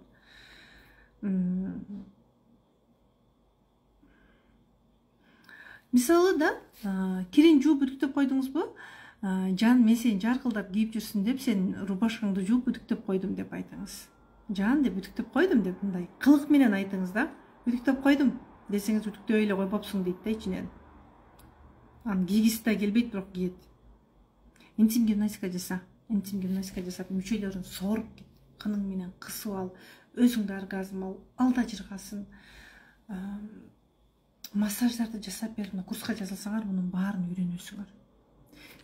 Мисалы да, кирин жууп үтүктөп койдуңузбу? Жан, мен сени жаркылдап кийип жүрсүн деп, сен рубашкаңды жууп үтүктөп койдум деп айтыңыз. Жан деп үтүктөп койдум деп мындай кылык менен айтыңыз да. Үтүктөп койдум десеңиз үтүктөй эле койбопсуң дейт да ичинен. Анын кийгиси да келбейт, бирок кийет. Интим гимнастика жаса. Интим гимнастика жасап мүчөлөрүн сооруп кет. Кының менен кысып ал, өзүңдү оргазм ал, алда жыргасын. Массаждарды жасап бер, курска жазылсаңар, мунун баарын үйрөнөсүңөр.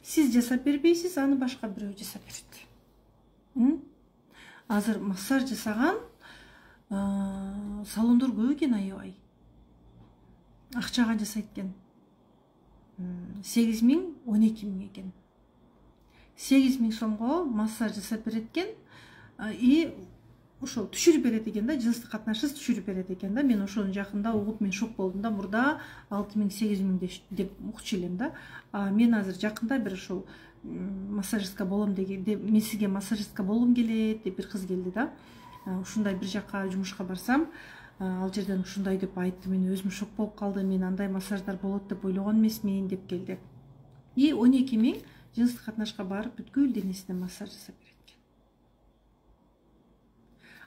Сиз жасап бербейсиз, аны башка бирөө жасап берет. Азыр массаж жасаган салондор көп экен, аябай. Акчага жасайт экен. 8 000, 12 000 экен. 8 000 сомго массаж жасап берет экен. И ошол түшүрүп берет экен да, жыныстык катнашсыз түшүрүп берет экен да. Мен ошону жакында угуп мен шок болдум да. Мурда 6 000, 8 000 деп укчу элем да. Мен азыр жакында бир ошол массажистка болом деген, мен сизге массажистка болгум келет деп бир кыз келди да. Ушундай бир жакка жумушка барсам, ал жерден ушундай деп айтты. Мен өзүм шок болуп калдым. Мен андай массаждар болот деп ойлогон эмесмин деп келди. И 12 000 жыныстык катнашка барып бүткүл денесине массаж жасап берет.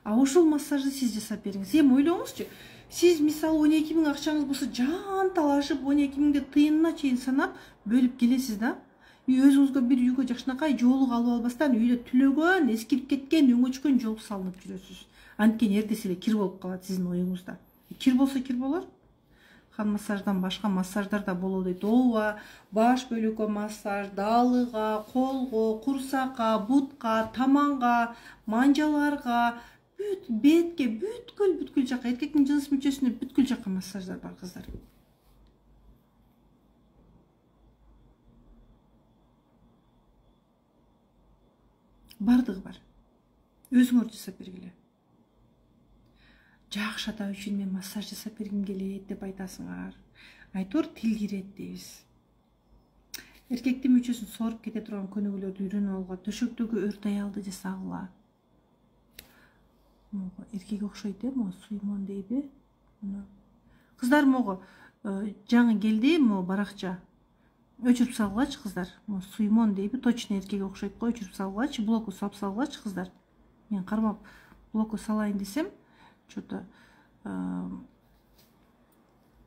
Ошол массажды сиз жасап бериңиз. Эми ойлоңузчу. Сиз мисалы 12 000 акчаңыз болсо жан талашып 12 000ди тыйынына чейин санап бөлүп келесиз да. И өзүңүзгө бир үйгө жакшынакай жоолук алып албастан үйдө түлөгөн, эскирип кеткен, өңү өчкөн жоолук салынып жүрөсүз. Анткени эртеси эле кир болуп калат сиздин оюңузда. Кир болсо кир болор. Хан массаждан башка массаждар да болот дейт. Ооба, баш бөлүккө массаж, даалыга, колго, курсакка, бутка, таманга, манжаларга, бетке, бүткүл жака, эркектин жыныс мүчөсүнө бүткүл жака массаждар бар, кыздар. Бардыгы бар. Өзүңөр жасап бергиле. Жакшы ата үчүн мен массаж жасап бергим келет деп айтасыңар. Айтор тил кирет дейбиз. Эркектин мүчөсүн сооруп кете турган көнүгүүлөрдү үйрөнүп алууга, төшөктөгү өрт аялды жасагыла. Эркек окшойт могу суймон дейби. Кыздар могу жаңы келди, могу баракча. Өчүрүп салгылачы кыздар. Могу суймон дейби, точно эркек окшойт го, өчүрүп салгылачы, блоку салып салгылачы кыздар. Мен кармап блоку салайын десем, что-то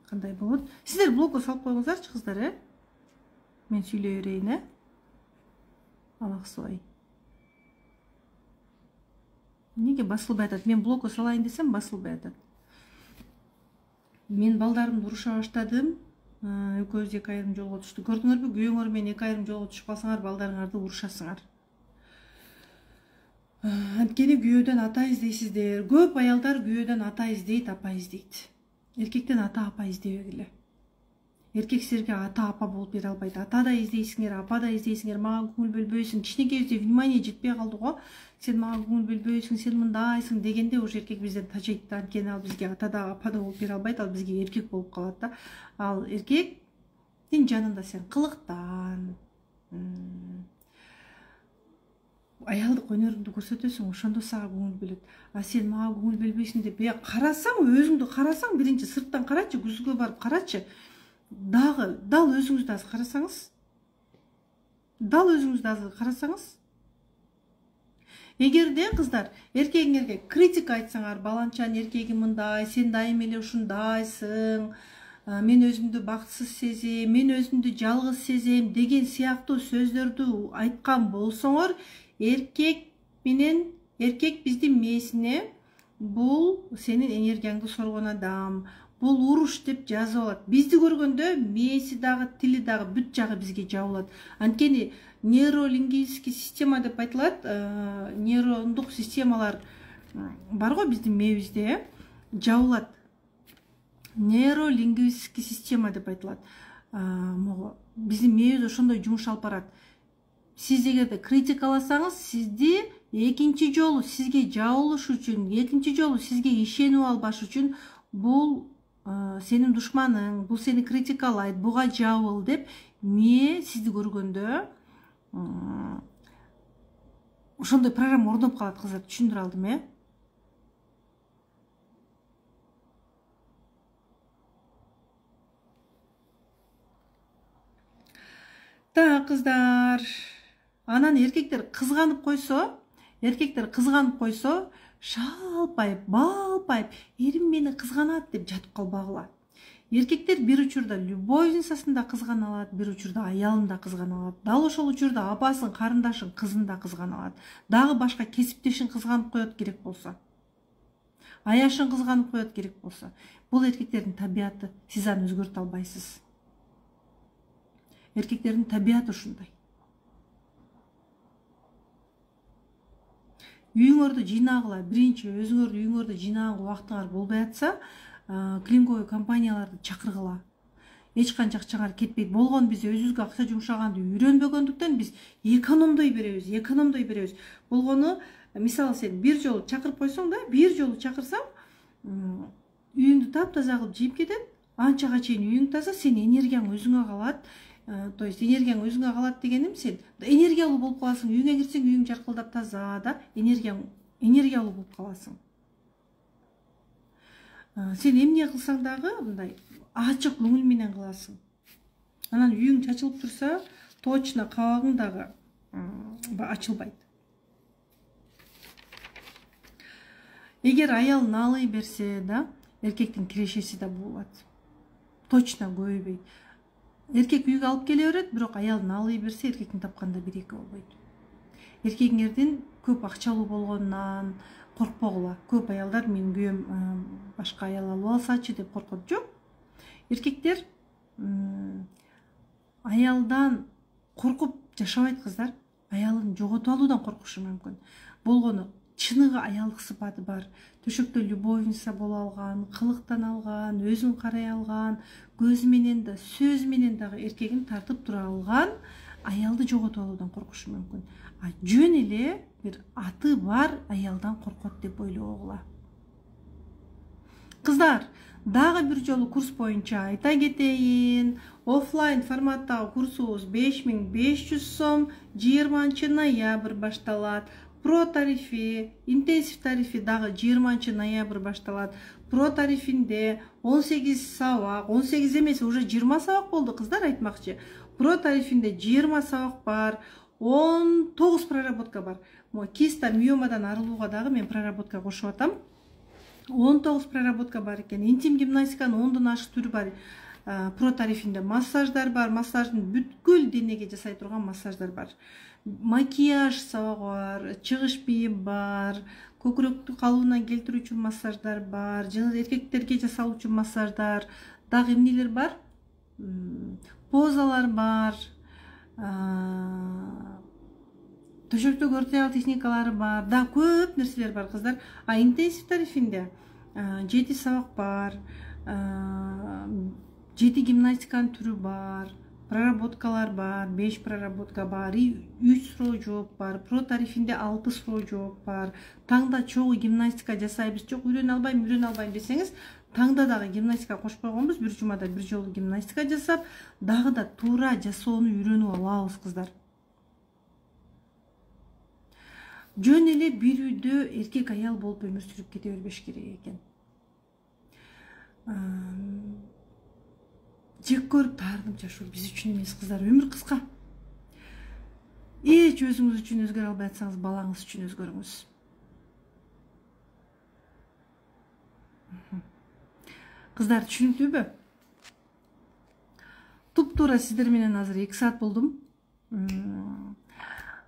кандай болот? Сиздер блоку салып койгуңуздарчы кыздар, Мен сүйлөй берейин, Алаксыбай. Неге басылбай атат? Мен блоку салайын десем, басылбай атат. Мен балдарымды уруша баштадым. Экөөбүз 2 айрым жолго түштүк. Көрдүңөрбү? Күйөөңөр менен 2 айрым жолго түшүп калсаңар, балдарыңарды урушасыңар. Анткени күйөөдөн ата издейсиздер. Көп аялдар күйөөдөн ата издейт, апа издейт. Эркектен ата, апа издебегиле. Эркек силерге ата, апа болуп бере албайт. Ата да издейсиңер, апа да издейсиңер, мага көңүл бөлбөйсүң. Кичинекейибизде внимание жетпей калды го. Сен мага көңүл бөлбөйсүң, сен мындайсың дегенде уже эркек бизден тажайт да. Анткени ал бизге ата да, апа да болуп бере албайт, ал бизге эркек болуп калат да. Ал эркектин жанында сен кылыктан, аялдык өнөрүңдү көрсөтөсүң, ошондо сага көңүл бөлөт. Сен мага көңүл бөлбөйсүң деп карасаң, өзүңдү карасаң, биринчи сырттан карачы, күзгүгө барып карачы. Дагы дал өзүңүздү азыр карасаңыз, эгерде кыздар эркегиңерге критика айтсаңар, баланчан эркеги мындай, сен дайым эле ушундайсың, мен өзүмдү бактысыз сезем, мен өзүмдү жалгыз сезем деген сыяктуу сөздөрдү айткан болсоңор, эркек биздин мээсине бул сенин энергияңды соргон адам, бул уруш деп жазып алат. Бизди көргөндө мээси дагы, тили дагы бүт жагы бизге жабылат. Анткени нейролингвистский система деп айтылат, нейрондук системалар бар го биздин мээбизде, жабылат. Нейролингвистский система деп айтылат. Биздин мээбиз ошондой жумуш алып барат. Сиз эгерде критикаласаңыз, сизди экинчи жолу сизге жабылыш үчүн, экинчи жолу сизге ишенип албаш үчүн бул сенин душманың, бул сени критикалайт, буга жабыл деп эмне сизди көргөндө ошондой программа орноп калат кыздар. Түшүндүрө алдым, Так, кыздар. Анан эркектер кызганып койсо, шалпайып, балпайып, эрим мени кызганат деп жатып калбагыла. Эркектер бир учурда любовницасын да кызгана алат, бир учурда аялын да кызгана алат. Дал ошол учурда апасын, карындашын, кызын да кызгана алат. Дагы башка кесиптешин кызганып коет керек болсо. Аяшын кызганып коет керек болсо. Бул эркектердин табияты. Сиз аны өзгөртө албайсыз. Эркектердин табияты ушундай. Үйүңөрдү жыйнагыла, биринчи өзүңөрдү үйүңөрдү жыйнаган убактыңар болбой атса, клининговый компанияларды чакыргыла. Эч канча акчаңар кетпейт. Болгон биз өзүбүзгө акча жумшаганды үйрөнбөгөндүктөн биз экономдой беребиз. Болгону, мисалы сен бир жолу чакырып койсоң да, бир жолу чакырсаң, үйүңдү таптаза кылып жыйып кетет. Анчага чейин үйүң таза, сен энергияң өзүңө калат. То есть энергияң өзүңө калат дегеним, сен энергиялуу болуп каласың. Үйүңө кирсең, үйүң жаркылдап таза да, энергиялуу болуп каласың. Сен эмне кылсаң дагы мындай ачык көңүл менен кыласың. Анан үйүң чачылып турса, точно кабагың дагы ачылбайт. Эгер аял наалый берсе да, эркектин кирешеси да болот. Точно көбөйбөйт. Эркек үйгө алып келе берет, бирок аял наалый берсе, эркектин тапканда 1-2 болбойт. Эркегиңердин көп акчалуу болгонунан коркпогула. Көп аялдар менин күйөөм башка аял алып алсачы деп коркот. Жок. Эркектер аялдан коркуп жашабайт кыздар. Аялын жоготуп алуудан коркушу мүмкүн. Болгону чыныгы аялдык сыпаты бар. Төшөктө любовница боло алган, кылыктан алган, өзүн карай алган, көз менен да, сөз менен дагы эркегин тартып тура алган аялды жоготуп алуудан коркушу мүмкүн. Жөн эле бир аты бар аялдан коркот деп ойлогула. Кыздар, дагы бир жолу курс боюнча айта кетейин. Оффлайн форматтагы курсубуз 5500 сом 20 ноябрь башталат. Про тарифи, интенсив тарифи дагы 20 ноябрь башталат. Про тарифинде 18 сабак, 18 эмес, уже 20 сабак болду кыздар, айтмакчы. Про тарифинде 20 сабак бар, 19 проработка бар. Киста миомадан арылууга дагы мен проработка кошуп атам. 19 проработка бар экен. Интим гимнастиканын 10дон ашык түрү бар. Про тарифинде массаждар бар, массаждын бүткүл денеге жасай турган массаждар бар. Макияж сабагы бар, чыгыш бийим бар, көкүрөктү калыбына келтирүүчү массаждар бар, жана эркектерге жасалуучу массаждар, дагы эмнелер бар? Позалар бар, төшөктөгү ортоял техникалары бар, да көп нерселер бар кыздар. Интенсив тарифинде 7 сабак бар, 7 гимнастиканын түрү бар, проработкалар бар, 5 проработка бар, 3 суроо жооп бар, про тарифинде 6 суроо жооп бар. Таңда чогуу гимнастика жасайбыз. Жок, үйрөнө албайм десеңиз, таңда дагы гимнастика кошуп койгонбуз. Бир жумада бир жолу гимнастика жасап, дагы да туура жасоону үйрөнүп алабыз кыздар. Жөн эле бир үйдө эркек аял болуп өмүр сүрүп кете бербеш керек экен. Жек көрүп таарынып жашоо биз үчүн эмес кыздар. Өмүр кыска. Эч өзүңүз үчүн өзгөрө албай атсаңыз, балаңыз үчүн өзгөрүңүз. Кыздар, түшүнүктүүбү? Туп-туура сиздер менен азыр 2 саат болдум.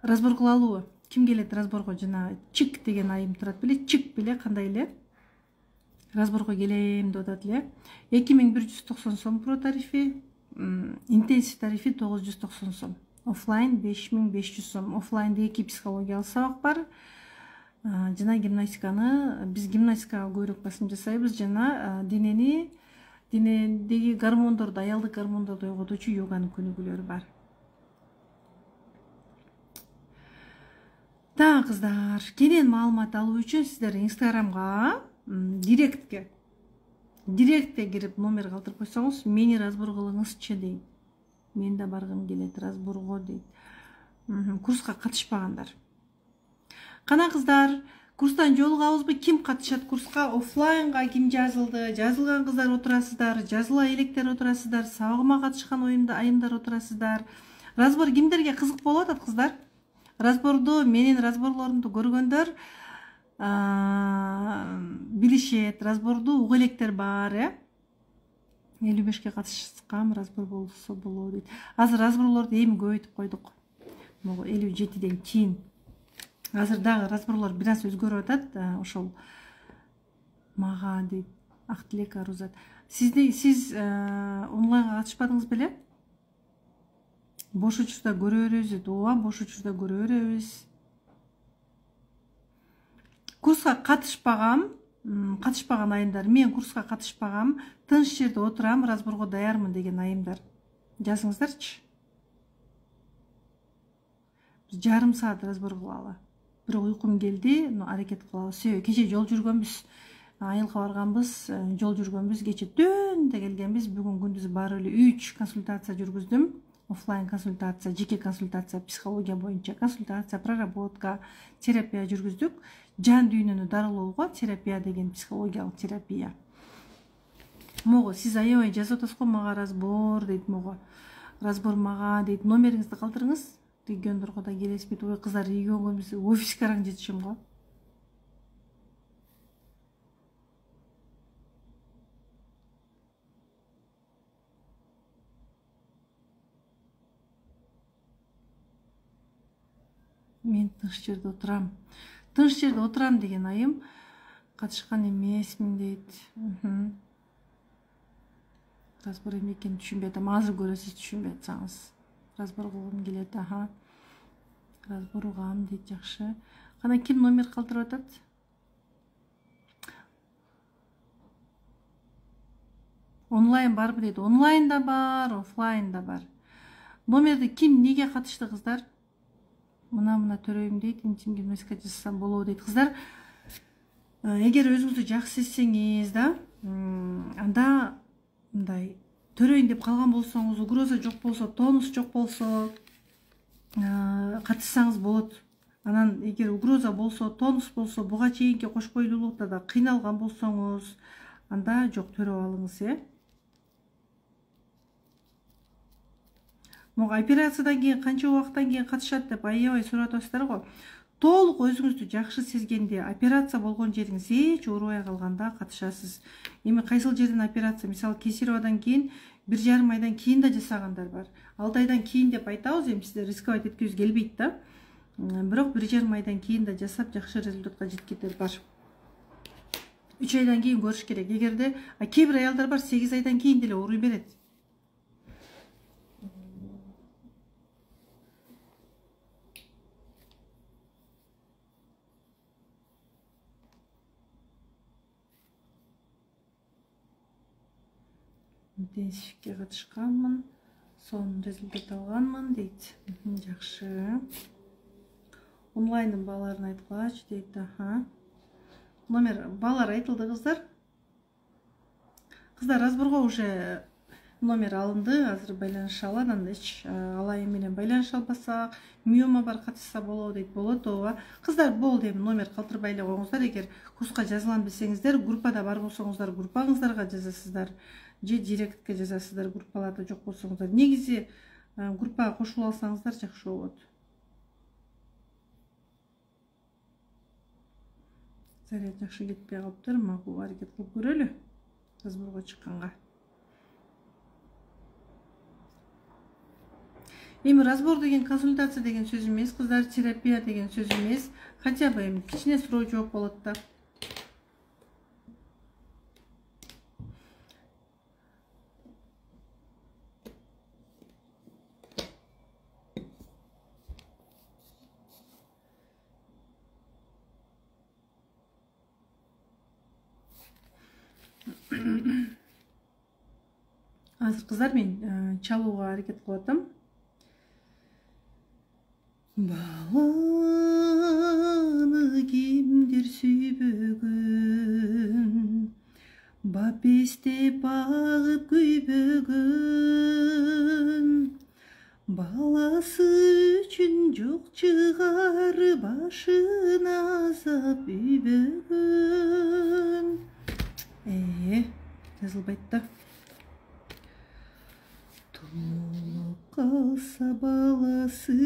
Разбор кылалыбы? Ким келет разборго? Жана чик деген айым турат беле? Чик беле, кандай эле? Разборго келем деп атат эле. 2190 сом про тарифи, интенсив тарифи 990 сом. Оффлайн 5500 сом. Оффлайнда 2 психологиялык сабак бар. Жана гимнастиканы, биз гимнастикага көбүрөөк басым жасайбыз, жана денедеги гормондорду, аялдык гормондорду ойготуучу йоганын көнүгүүлөрү бар. Так, кыздар, кенен маалымат алуу үчүн сиздер Инстаграмга, директке директке кирип номер калтырып койсоңуз, мени разбор кылыңызчы дейт. Мен да баргым келет разборго дейт. Курска катышпагандар. Кана кыздар, курстан жолугабызбы? Ким катышат курска? Оффлайнга ким жазылды? Жазылган кыздар отурасыздар, жазыла электер отурасыздар, сабагыма катышкан айымдар отурасыздар. Разбор кимдерге кызык болуп атат кыздар? Разборду, менин разборлорумду көргөндөр билишет. Разборду угу электер бар, 55-ке катышкам, разбор болсо болот дейт. Азыр разборлорду эми көбөйтүп койдук. Могу 57ден кийин. Азыр дагы разборлор бир аз өзгөрүп атат. Ошол мага дейт Актилек Арузат. Сиз онлайнга катышпадыңыз беле? Бош учурда көрө беребиз дейт. Ооба, бош учурда көрө беребиз. Курска катышпаган айымдар, мен курска катышпагам, тыныч жерде отурам, разборго даярмын деген айымдар жазыңыздарчы. Биз жарым саат разбор кылалы. Бирок уйкум келди, аракет кылабыз. Кече жол жүргөнбүз, айылга барганбыз, жол жүргөнбүз, кече түндө келгенбиз. Бүгүн күндүз баары эле 3 консультация жүргүздүм. Оффлайн консультация, жеке консультация, психология боюнча консультация, проработка, терапия жүргүздүк. Жан дүйнөнү дарылоого терапия деген психологиялык терапия. Могу сиз аябай жазып атасыз го, мага разбор дейт, могу разбор мага дейт. Номериңизди калтырыңыз. Региондорго да келесиз. Ой кыздар, регионго эмес, офиске караң жетишем го. Мен тыныч жерде отурам. Тыныч жерде отурам деген айым катышкан эмесмин дейт. Разбор эме экенин түшүнбөй атам. Азыр көрөсүз, түшүнбөй атсаңыз. Разбор кылгым келет, разбор угам дейт, жакшы. Кана ким номер калтырып атат? Онлайн барбы дейт. Онлайн да бар, оффлайн да бар. Номерди ким неге катышты кыздар? Мына төрөйм дейт, интим гимнастика жасасам болобу дейт. Кыздар, эгер өзүңүздү жакшы сезсеңиз да, анда мындай төрөйүн деп калган болсоңуз, угроза жок болсо, тонус жок болсо, катышсаңыз болот. Анан эгер угроза болсо, тонус болсо, буга чейинки кош бойлуулукта да кыйналган болсоңуз, анда жок, төрөп алыңыз, Могу операциядан кийин канча убакыттан кийин катышат деп аябай сурап атасыздар го. Толук өзүңүздү жакшы сезгенде, операция болгон жериңиз эч оорубай калганда катышасыз. Эми кайсыл жерден операция, мисалы кесаревадан кийин 1,5 айдан кийин да жасагандар бар. 6 айдан кийин деп айтабыз, эми сизде рисковать эткибиз келбейт да. Бирок 1,5 айдан кийин да жасап жакшы результатка жеткендер бар. 3 айдан кийин көрүш керек. Эгерде кээ бир аялдар бар 8 айдан кийин деле ооруй берет. Интенсивке катышканмын, сонун результат алганмын дейт. Жакшы. Онлайндын бааларын айткылачы дейт. Номер баалар айтылды кыздар. Кыздар, разборго уже номер алынды, азыр байланыша алат. Анда эч алайым менен байланыша албасак, миома бар, катышса болобу дейт. Болот, ооба. Кыздар, болду, эми номер калтырбай эле коюңуздар. Эгер курска жазылам десеңиздер, группада бар болсоңуздар, группаңыздарга жазасыздар. Же директке жазасыздар, группаларда жок болсоңуздар. Негизи группага кошулуп алсаңыздар жакшы болот. Заряд жакшы кетпей калыптыр, магу аракет кылып көрөлү разборго чыкканга. Эми разбор деген консультация деген сөз эмес, кыздар, терапия деген сөз эмес. Хотя бы эми кичине суроо жооп болот да. Азыр кыздар, мен чалууга аракет кылып атам. Баланы кимдир сүйбөгөн, Бапесте багып күйбөгөн, баласы үчүн жок чыгар башын азап үйбөгөн. Жазылбайт да. Тумулуп калса баласы,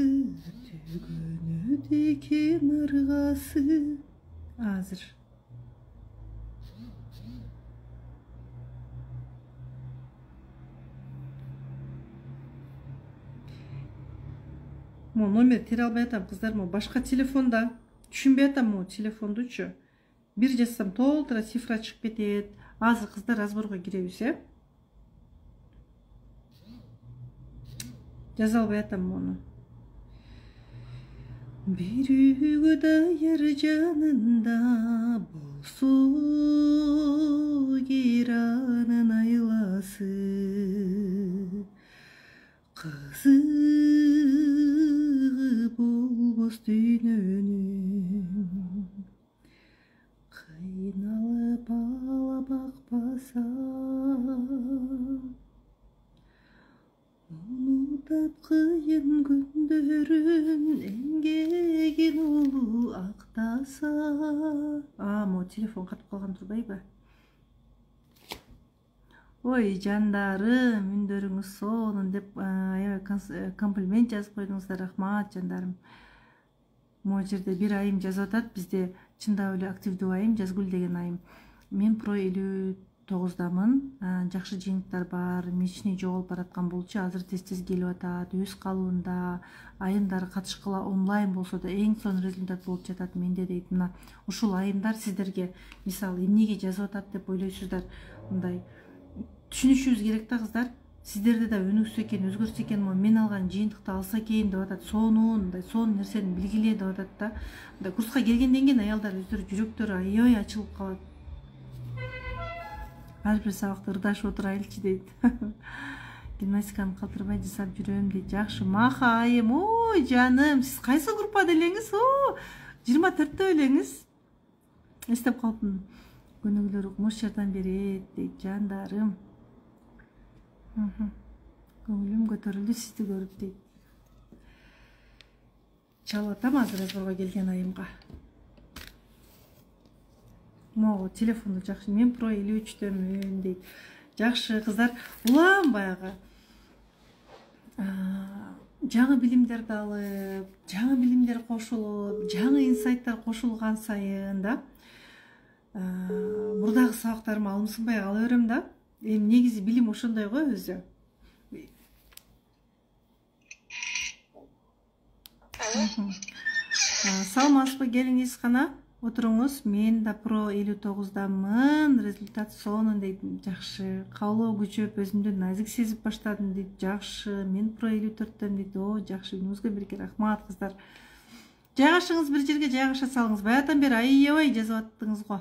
төгөнөт экен ыргасы. Азыр. Номер тере албай атам кыздар, башка телефонда түшүнбөй атам телефондучу. Бир жазсам толтура цифра чыгып кетет. Азыр кыздар разборго киребиз, жаза албай атам муну. Bir үйгө даяр жанында болсо киранын айласы, кызыгы болбос дүйнөнүн, кыйналып бала бакпаса, унутат кыйын күндөрүн, эмгегин улуу актаса. Могу телефон катып калган турбайбы? Ой, жандарым, үндөрүңүз сонун деп аябай комплимент жазып койдуңуздар. Рахмат, жандарым. Могу жерде бир айым жазып атат, бизде чындап эле активдүү айым, жазгүл деген айым. Мен Pro 59дамын, жакшы жыйынтыктар бар, мечни жоголуп бараткан болчу, азыр тез келип атат, өз калыбында, айымдары катышкыла онлайн болсо да эң сонун результат болуп жатат менде дейт. Мына ушул айымдар сиздерге мисалы эмнеге жазып атат деп ойлойсуздар, мындай түшүнүшүбүз керек да кыздар. Сиздерде да өнүксө экен, өзгөрсө экен, мен алган жыйынтыкты алса экен деп атат, сонун нерсени билгиле деп атат да. Мындай курска келгенден кийин аялдар өздөрү жүрөктөрү аябай ачылып калат. Ар бир сабакта ырдашып отурайлычы дейт. Гимнастиканы калтырбай жасап жүрөм дейт. Жакшы, Маха айым, ой жаным, сиз кайсы группада элеңиз? 24-тө элеңиз? Эстеп калдым. Көнүгүүлөр укмуш жардам берет дейт, жандарым. Көңүлүм көтөрүлдү сизди көрүп дейт. Чалып атам азыр разборго келген айымга. Могу телефонду жакшы, мен Pro 53дөмүн дейт. Жакшы кыздар, улам баягы жаңы билимдерди алып, жаңы билимдер кошулуп, жаңы инсайттар кошулган сайын да мурдагы сабактарымды алымсынбай ала берем да. Негизи билим ошондой го өзү. Саламатсызбы, келиңиз кана, отуруңуз. Мен да Pro 59дамын, результат сонун дейт. Жакшы, каалоо күчөп, өзүмдү назик сезип баштадым дейт. Жакшы, мен Pro 54дөм дейт. Жакшы, үнүңүзгө бирге рахмат кыздар. Жайгашыңыз бир жерге, жайгаша салыңыз. Баягыдан бери аябай жазып аттыңыз го.